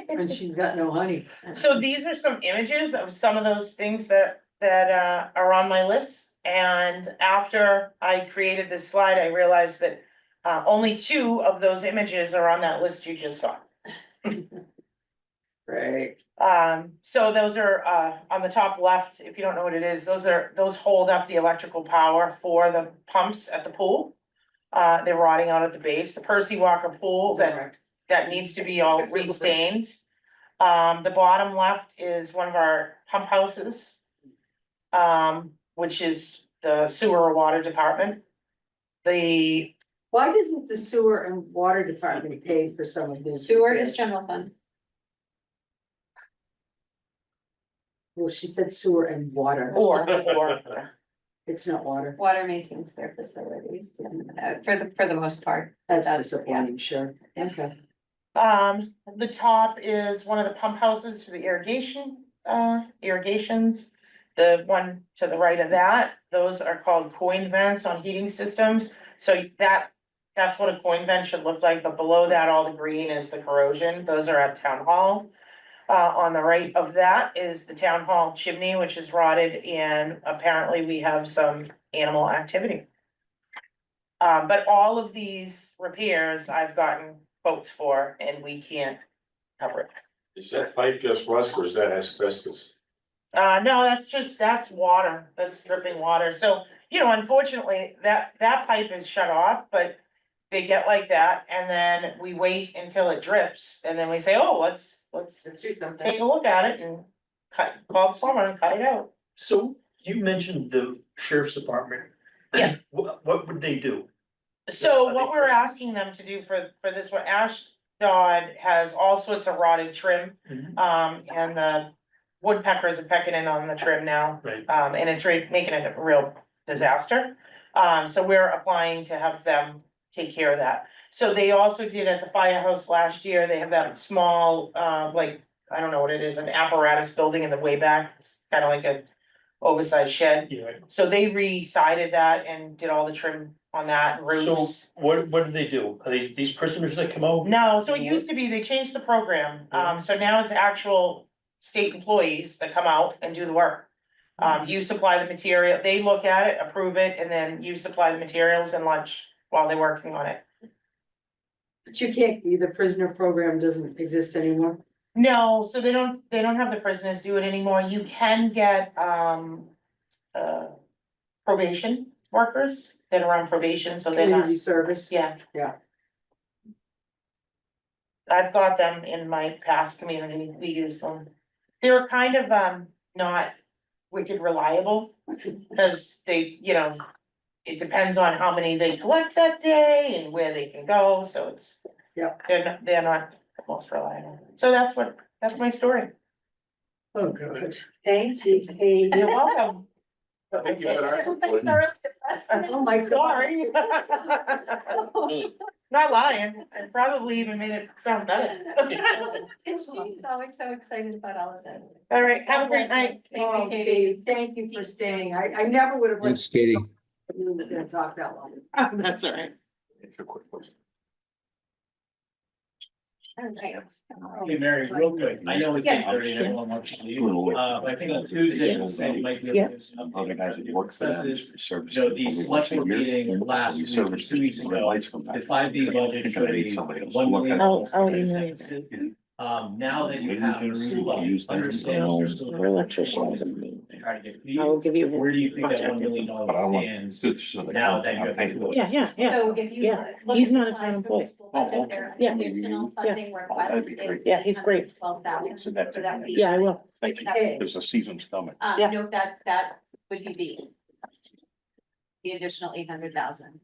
And she's got no honey. So these are some images of some of those things that are on my list. And after I created this slide, I realized that only 2 of those images are on that list you just saw. Right. So those are on the top left, if you don't know what it is, those hold up the electrical power for the pumps at the pool. They're rotting out at the base, the Percy Walker pool that needs to be all restained. The bottom left is one of our pump houses. Which is the sewer or water department. Why doesn't the sewer and water department pay for some of this? Sewer is general fund. Well, she said sewer and water. or, It's not water. Water maintains their facilities, for the most part. That's yeah. disappointing, sure. Okay. the top is one of the pump houses for the irrigations. The one to the right of that, those are called coin vents on heating systems, so that's what a coin vent should look like, but below that, all the green is the corrosion, those are at town hall. On the right of that is the town hall chimney, which is rotted, and apparently we have some animal activity. But all of these repairs I've gotten quotes for, and we can't cover it. Is that pipe just rust or is that asbestos? No, that's water, that's dripping water, so, unfortunately, that pipe is shut off, but. They get like that, and then we wait until it drips, and then we say, oh, let's do something. take a look at it and call the plumber and cut it out. So you mentioned the sheriff's department. Yeah. What would they do? So what we're asking them to do for this one, Ashdod has all sorts of rotted trim, and the woodpeckers are pecking in on the trim now. Right. And it's making it a real disaster. So we're applying to have them take care of that. So they also did at the firehouse last year, they have that small, I don't know what it is, an apparatus building in the way back, it's kind of like a oversized shed. Yeah. So they re-sided that and did all the trim on that, So roofs. what do they do? Are these prisoners that come out? No, so it used to be, they changed the program, so now it's actual state employees that come out and do the work. You supply the material, they look at it, approve it, and then you supply the materials and lunch while they're working on it. But you can't, the prisoner program doesn't exist anymore. No, so they don't have the prisoners do it anymore, you can get, probation workers that are on probation, so they're not, Community service. yeah. Yeah. I've got them in my past community, we use them. They're kind of, not wicked reliable, cause they, it depends on how many they collect that day and where they can go, so it's. Yep. They're not the most reliable, so that's my story. Oh, good. Thank you, Kate. You're welcome. Thank you for that. Everybody thoroughly depressed. Oh, my God. Sorry. Not lying, I probably even made it sound better. She's always so excited about all of this. All right, have a great night. Oh, Katie, thank you for staying. I never would have. Thanks, Katie. You were gonna talk that long. That's all right. Hey, Mary, real quick, I know it's 8:30 and everyone wants to leave, but I think on Tuesday, Sandy might be able to. Expenses, the select board meeting last week, 2 weeks ago, the 5B budget showed $1 million. Now that you have the school under sale, you're still. Try to get fees. Where do you think that $1 million stands now that you have? Yeah. So if you. Yeah, look he's at not the a slides town for the employee. school budget, their Yeah. additional funding request that'd be is great. Yeah, he's great. 12,000. So that would be. Yeah, I will. Because the season's coming. Yeah. No, that would be the additional 800,000.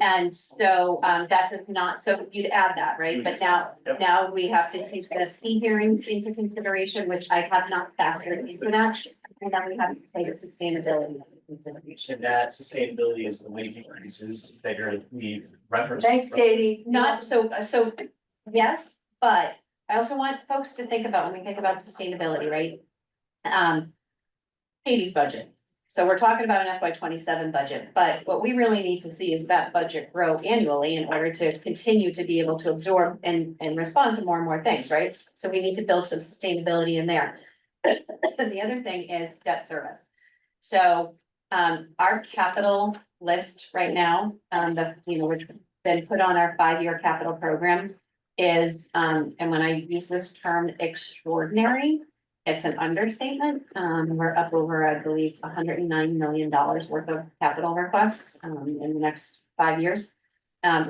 And so, that does not, so you'd add that, right? But now we have to take the fee hearings into consideration, which I have not factored into that. And then we have to take a sustainability. consideration. And that sustainability is the wage increases that we referenced. Thanks, Katie. Not so, yes, but I also want folks to think about, when we think about sustainability, right? Katie's budget. So we're talking about an FY 27 budget, but what we really need to see is that budget grow annually in order to continue to be able to absorb and respond to more and more things, right? So we need to build some sustainability in there. The other thing is debt service. So our capital list right now, what's been put on our 5-year capital program is, and when I use this term extraordinary, it's an understatement. We're up over, I believe, $109 million worth of capital requests in the next 5 years,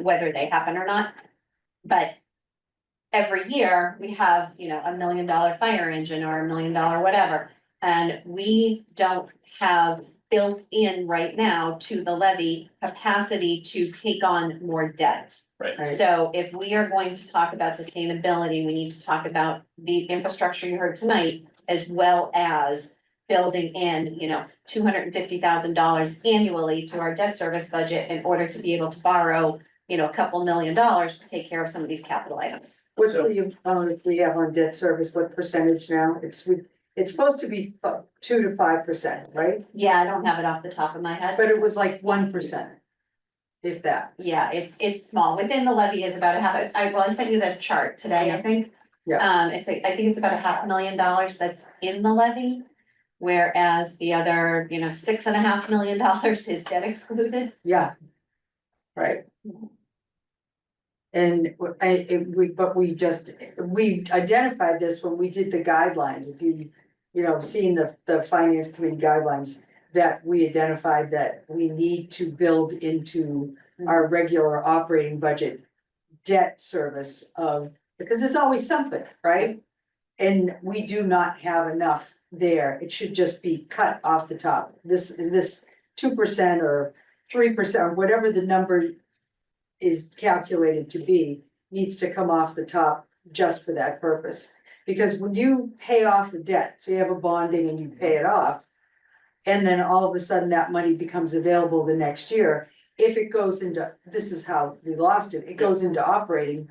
whether they happen or not. But every year we have, $1 million fire engine or $1 million whatever. And we don't have built in right now to the levy capacity to take on more debt. Right. So if we are going to talk about sustainability, we need to talk about the infrastructure you heard tonight, as well as building in, $250,000 annually to our debt service budget in order to be able to borrow, a couple $1 million to take care of some of these capital items. What's So- the, if we have on debt service, what percentage now? It's supposed to be 2 to 5%, right? Yeah, I don't have it off the top of my head. But it was like 1%. If that. Yeah, it's small. Within the levy is about I sent you the chart today, I think. Yeah. I think it's about $500,000 that's in the levy. Whereas the other, $6.5 million is debt excluded. Yeah. Right. And we identified this when we did the guidelines. If you've seen the finance committee guidelines, that we identified that we need to build into our regular operating budget debt service because there's always something, right? And we do not have enough there. It should just be cut off the top. This 2% or 3% or whatever the number is calculated to be, needs to come off the top just for that purpose. Because when you pay off the debt, so you have a bonding and you pay it off, and then all of a sudden that money becomes available the next year, if it goes into, this is how we lost it, it goes into operating.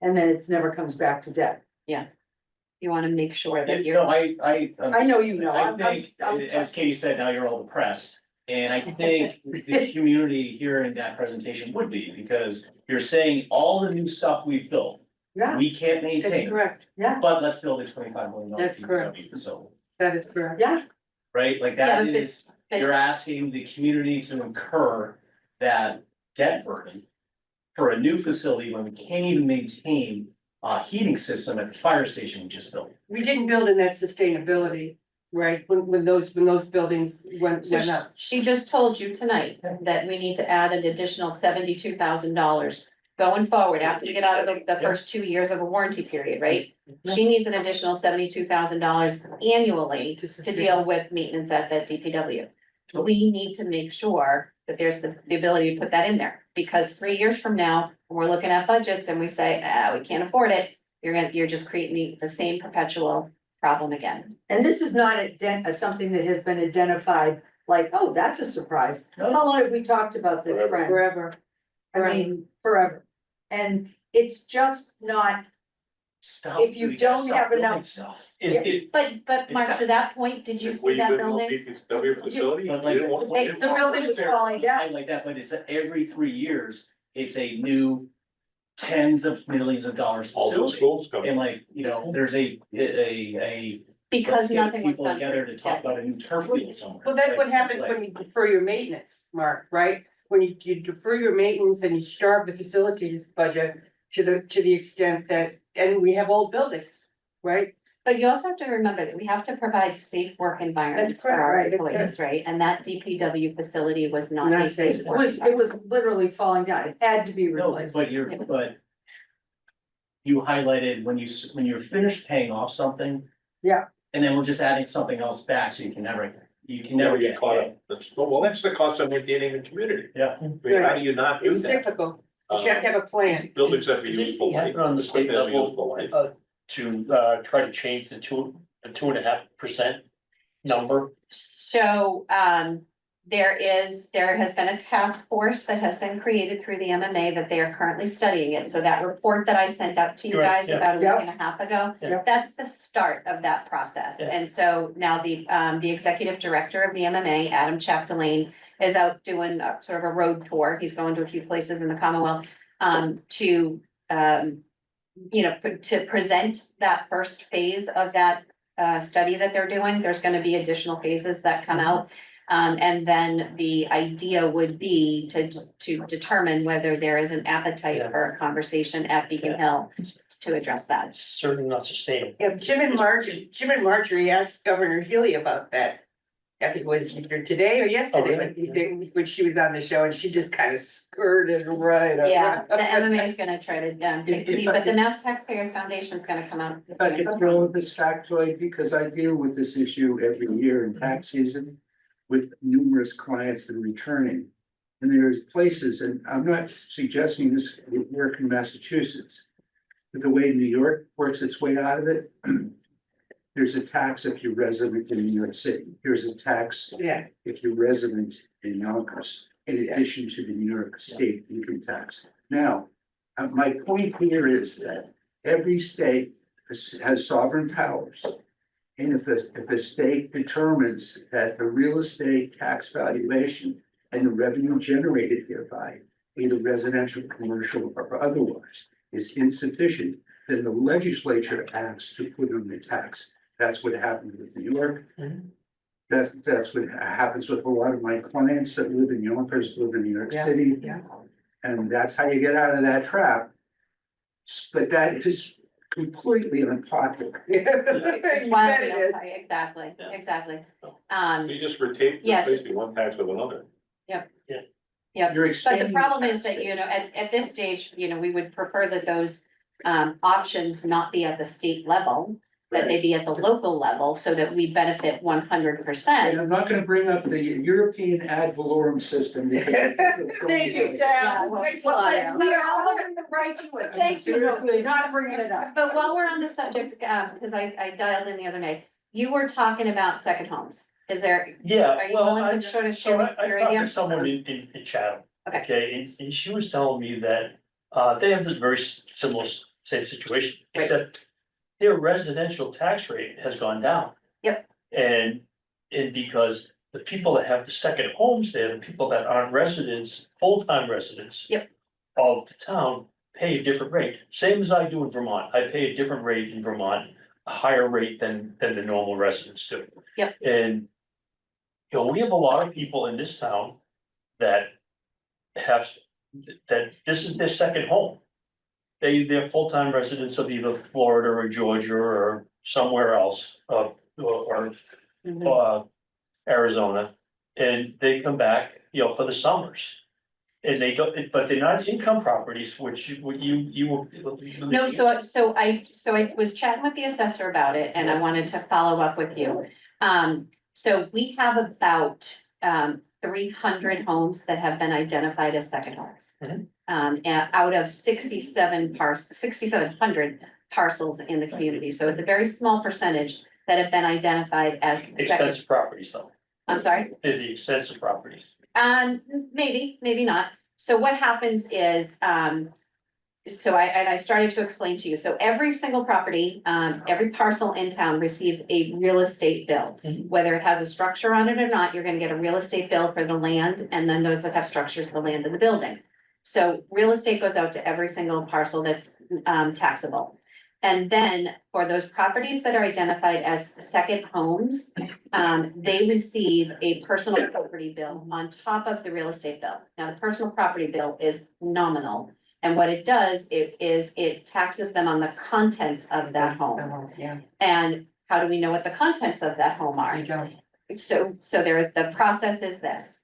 And then it never comes back to debt. You wanna make sure that You you're. know, I I know you know, I I'm- think, I'm- as Katie said, now you're all depressed. And I think the community hearing that presentation would be, because you're saying all the new stuff we've built, Yeah, we can't That's maintain, correct. yeah, but let's build a $25 million That's correct. DPW facility, That is correct. yeah, right? Like Yeah, that but is, you're asking the community to incur that debt burden for a new facility when we can't even maintain a heating system at the fire station we just built. We didn't build in that sustainability, right, when those buildings went So up. she just told you tonight that we need to add an additional $72,000 going forward after you get out of the first 2 years of a warranty period, right? She needs an additional $72,000 annually to deal with maintenance at that DPW. We need to make sure that there's the ability to put that in there, because 3 years from now, when we're looking at budgets and we say, we can't afford it, you're just creating the same perpetual problem again. and this is not something that has been identified, like, oh, that's a surprise. No. How long have we talked about this, Fran? Forever. I mean, forever. And it's just not, Stop. If you we gotta don't stop have building enough- Stuff. But Mark, to that point, did you If see we that build a building? DPW facility, But like- you don't want- the building was falling down. I like that, but it's every 3 years, it's a new tens of millions of dollars All those facility. schools come. And like, there's a Because let's get nothing was people done. together to talk about a new turf field somewhere. Well, that's what Like- happens like- when you defer your maintenance, Mark, right? When you defer your maintenance and you starve the facilities budget to the extent that, and we have old buildings, right? But you also have to remember that we have to provide safe work environments for correct, our right, that's employees, right? And that DPW facility was not Not a safe. safe It work was environment. literally falling down. It had to be No, replaced. but you highlighted when you're finished paying off something. Yeah. And then we're just adding something else back, so you can never Get caught up. That's the cost of maintaining the community. Yeah. I mean, how do you not do It's that? cyclical. You have to have a plan. Buildings have a useful life. On the state equipment has a level, useful life. to try to change the 2.5% number? So, there has been a task force that has been created through the MMA that they are currently studying it. So that report that I sent out to you Right, guys yeah. about a week Yep. and a half ago, Yeah. that's the start of that process. Yeah. And so now the executive director of the MMA, Adam Chapdelaine, is out doing sort of a road tour. He's going to a few places in the Commonwealth, to, to present that first phase of that study that they're doing. There's gonna be additional phases that come out. And then the idea would be to determine whether there is an appetite Yeah. for a conversation at Beacon Hill to address that. It's certainly not sustainable. Yeah, Jim and Marjorie asked Governor Healy about that. I think it was either today or yesterday, when she was on the show, and she just kind of skirted right up. Yeah, the MMA is gonna try to take the lead, but the Mass Taxpayers Foundation is gonna come out. If I could throw this factoid, because I deal with this issue every year in tax season with numerous clients that are returning. And there's places, and I'm not suggesting this would work in Massachusetts, but the way New York works its way out of it, there's a tax if you're resident in New York City. There's a tax Yeah, if you're resident in Yonkers, in addition to the New York State income tax. Now, my point here is that every state has sovereign powers. And if a state determines that the real estate tax valuation and the revenue generated hereby, either residential, commercial, or otherwise, is insufficient, then the legislature acts to put on the tax. That's what happened with New York. Mhm. That's what happens with a lot of my clients that live in Yonkers, live in New York Yeah, City. yeah. And that's how you get out of that trap. But that is completely unpopular. Wildly okay, exactly, Yeah. exactly. We just Yes. replacing one tax with another. Yeah, You're but expanding the problem is tax that, base. at this stage, we would prefer that those options not be at the state level, that they be at the local level, so that we benefit 100%. And I'm not gonna bring up the European ad valorem system because. Thank you, Yeah, Sam. well, We are all going to write you a thank you note for not bringing it up. But while we're on the subject, because I dialed in the other night, you were talking about second homes. Is there, Yeah, are you well, willing to sort of so share I your talked idea? to someone in Chatham. Okay. Okay, and she was telling me that they have this very similar same situation, Right. except their residential tax rate has gone down. Yep. And because the people that have the second homes there, the people that aren't residents, full-time residents. Yep. Of the town pay a different rate, same as I do in Vermont. I pay a different rate in Vermont, a higher rate than the normal residents do. Yep. And we have a lot of people in this town that that this is their second home. They're full-time residents of either Florida or Georgia or somewhere else, or Mhm. Arizona. And they come back, for the summers. And they don't, but they're not income properties, which you were. No, so I was chatting with the assessor about it, and I wanted to follow up with you. So we have about 300 homes that have been identified as second homes. Mhm. And out of 6,700 parcels in the community, so it's a very small percentage that have been identified as second. Expensive properties though, I'm sorry? they're the expensive properties. Maybe not. So what happens is, so I started to explain to you, so every single property, every parcel in town receives a real estate bill. Mhm. Whether it has a structure on it or not, you're gonna get a real estate bill for the land, and then those that have structures, the land and the building. So real estate goes out to every single parcel that's taxable. And then for those properties that are identified as second homes, they receive a personal property bill on top of the real estate bill. Now, the personal property bill is nominal. And what it does, it taxes them on the contents of that home. Yeah, And how do we know what the contents of that home are? I don't. So the process is this.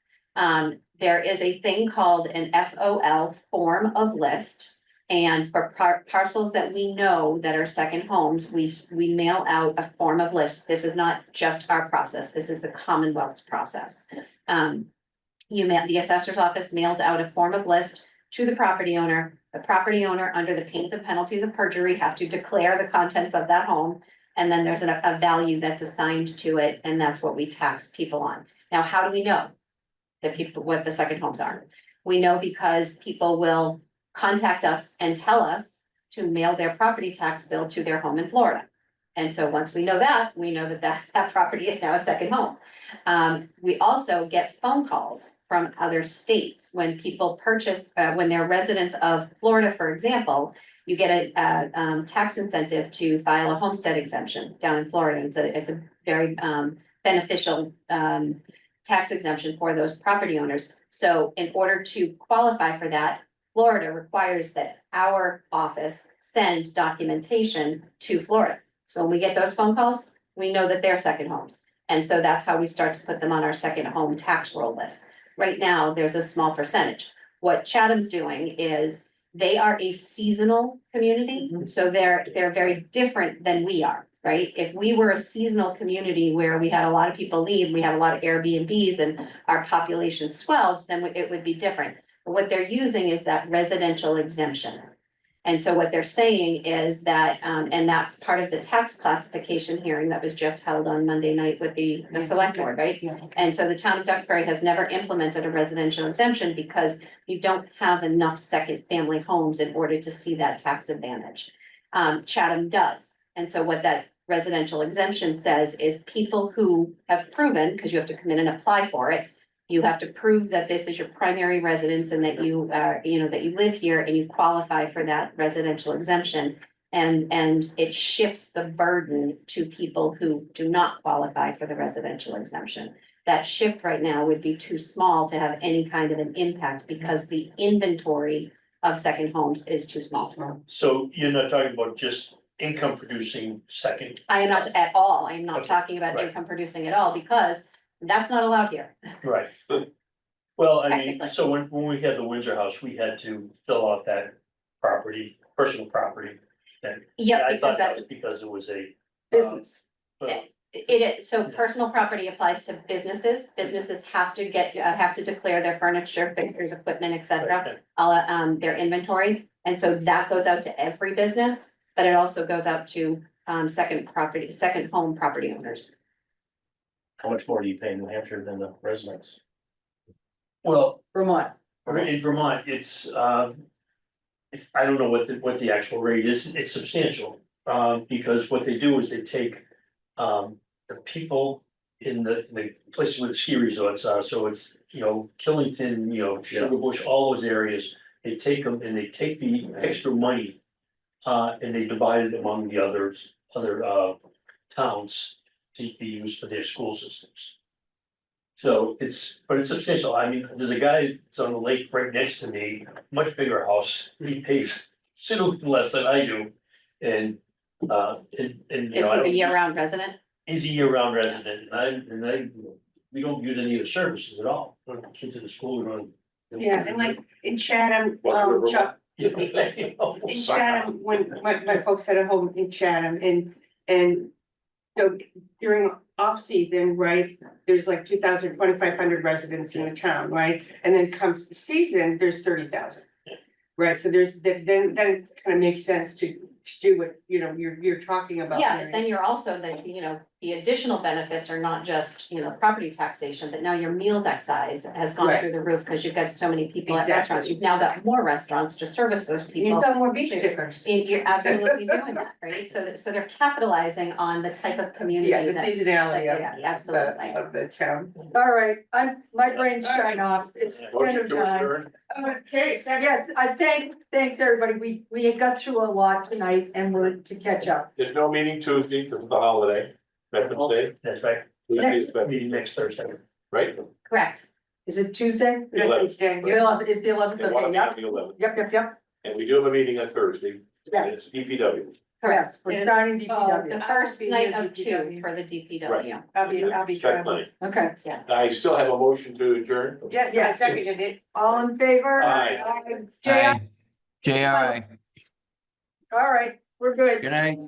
There is a thing called an FOL, form of list. And for parcels that we know that are second homes, we mail out a form of list. This is not just our process, this is the Commonwealth's process. The assessor's office mails out a form of list to the property owner. The property owner, under the pains and penalties of perjury, have to declare the contents of that home. And then there's a value that's assigned to it, and that's what we tax people on. Now, how do we know that people, what the second homes are? We know because people will contact us and tell us to mail their property tax bill to their home in Florida. And so once we know that, we know that property is now a second home. We also get phone calls from other states when people purchase, when they're residents of Florida, for example, you get a tax incentive to file a homestead exemption down in Florida. It's a very beneficial tax exemption for those property owners. So in order to qualify for that, Florida requires that our office send documentation to Florida. So when we get those phone calls, we know that they're second homes. And so that's how we start to put them on our second home tax roll list. Right now, there's a small percentage. What Chatham's doing is they are a seasonal community, so they're very different than we are, right? If we were a seasonal community where we had a lot of people leave, we had a lot of Airbnbs and our population swelled, then it would be different. But what they're using is that residential exemption. And so what they're saying is that, and that's part of the tax classification hearing that was just held on Monday night with the select board, right? Yeah. And so the town of Duxbury has never implemented a residential exemption because you don't have enough second family homes in order to see that tax advantage. Chatham does. And so what that residential exemption says is people who have proven, because you have to come in and apply for it, you have to prove that this is your primary residence and that you that you live here and you qualify for that residential exemption. And it shifts the burden to people who do not qualify for the residential exemption. That shift right now would be too small to have any kind of an impact because the inventory of second homes is too small. So you're not talking about just income producing second, I am not at all, I am not Okay, talking about right. income producing at all because that's not allowed here. right? Well, I mean, Technically. so when we had the Windsor House, we had to fill out that property, personal property. And Yep, I because thought that that's was because it was a. Business. Well, it is, so personal property applies to businesses. Businesses have to have to declare their furniture, fixtures, equipment, et cetera, their inventory. And so that goes out to every business, but it also goes out to, second home property owners. How much more do you pay in New Hampshire than the residents? Well, Vermont. in Vermont, it's, I don't know what the actual rate is, it's substantial. Because what they do is they take, the people in the places where the ski resorts are, so it's, Killington, Sugar Bush, all those areas. They take them and they take the extra money, and they divide it among the other towns to be used for their school systems. So but it's substantial. I mean, there's a guy that's on the lake right next to me, much bigger house. He pays considerably less than I do. And Is this a year-round resident? He's a year-round resident and we don't use any of the services at all. We don't have kids in the school, we don't. Yeah, and like in Chatham, Welcome to Chuck, Vermont. in Chatham, when my folks had a home in Chatham and so during off-season, right, there's like 2,500 residents in the town, right? And then comes the season, there's 30,000. Right, so then it kind of makes sense to do what, you're talking about. Yeah, Mary. but then you're also, the additional benefits are not just, property taxation, but now your meals excise has gone Right. through the roof because you've got so many people at Exactly. restaurants. You've now got more restaurants to service those people. You've got more beach stickers. And you're absolutely doing that, right? So they're capitalizing on the type of community. Yeah, the that- seasonality Yeah, absolutely. of the town. All right, my brain's shutting off. It's dinner Motion to time. adjourn. Okay, second. Yes, thanks, everybody. We got through a lot tonight and we're to catch up. There's no meeting Tuesday because of the holiday, Veterans Day. That's right, Tuesday is Veterans, meeting next Thursday. right? Correct. Is it Tuesday? Veterans Day, yeah. Is the 11th? They want Okay, to yep, meet on the 11th. yep. And we do have a meeting on Thursday. Yeah. And it's DPW. Yes, we're starting The DPW. first night of DPW. two for the DPW. Right. I'll be Check traveling. mine. Okay, Yeah. I still have a motion to adjourn. Yes, I Yes. seconded it. all in favor? Aye. JR? Aye. JRI. All right, we're good. Good night.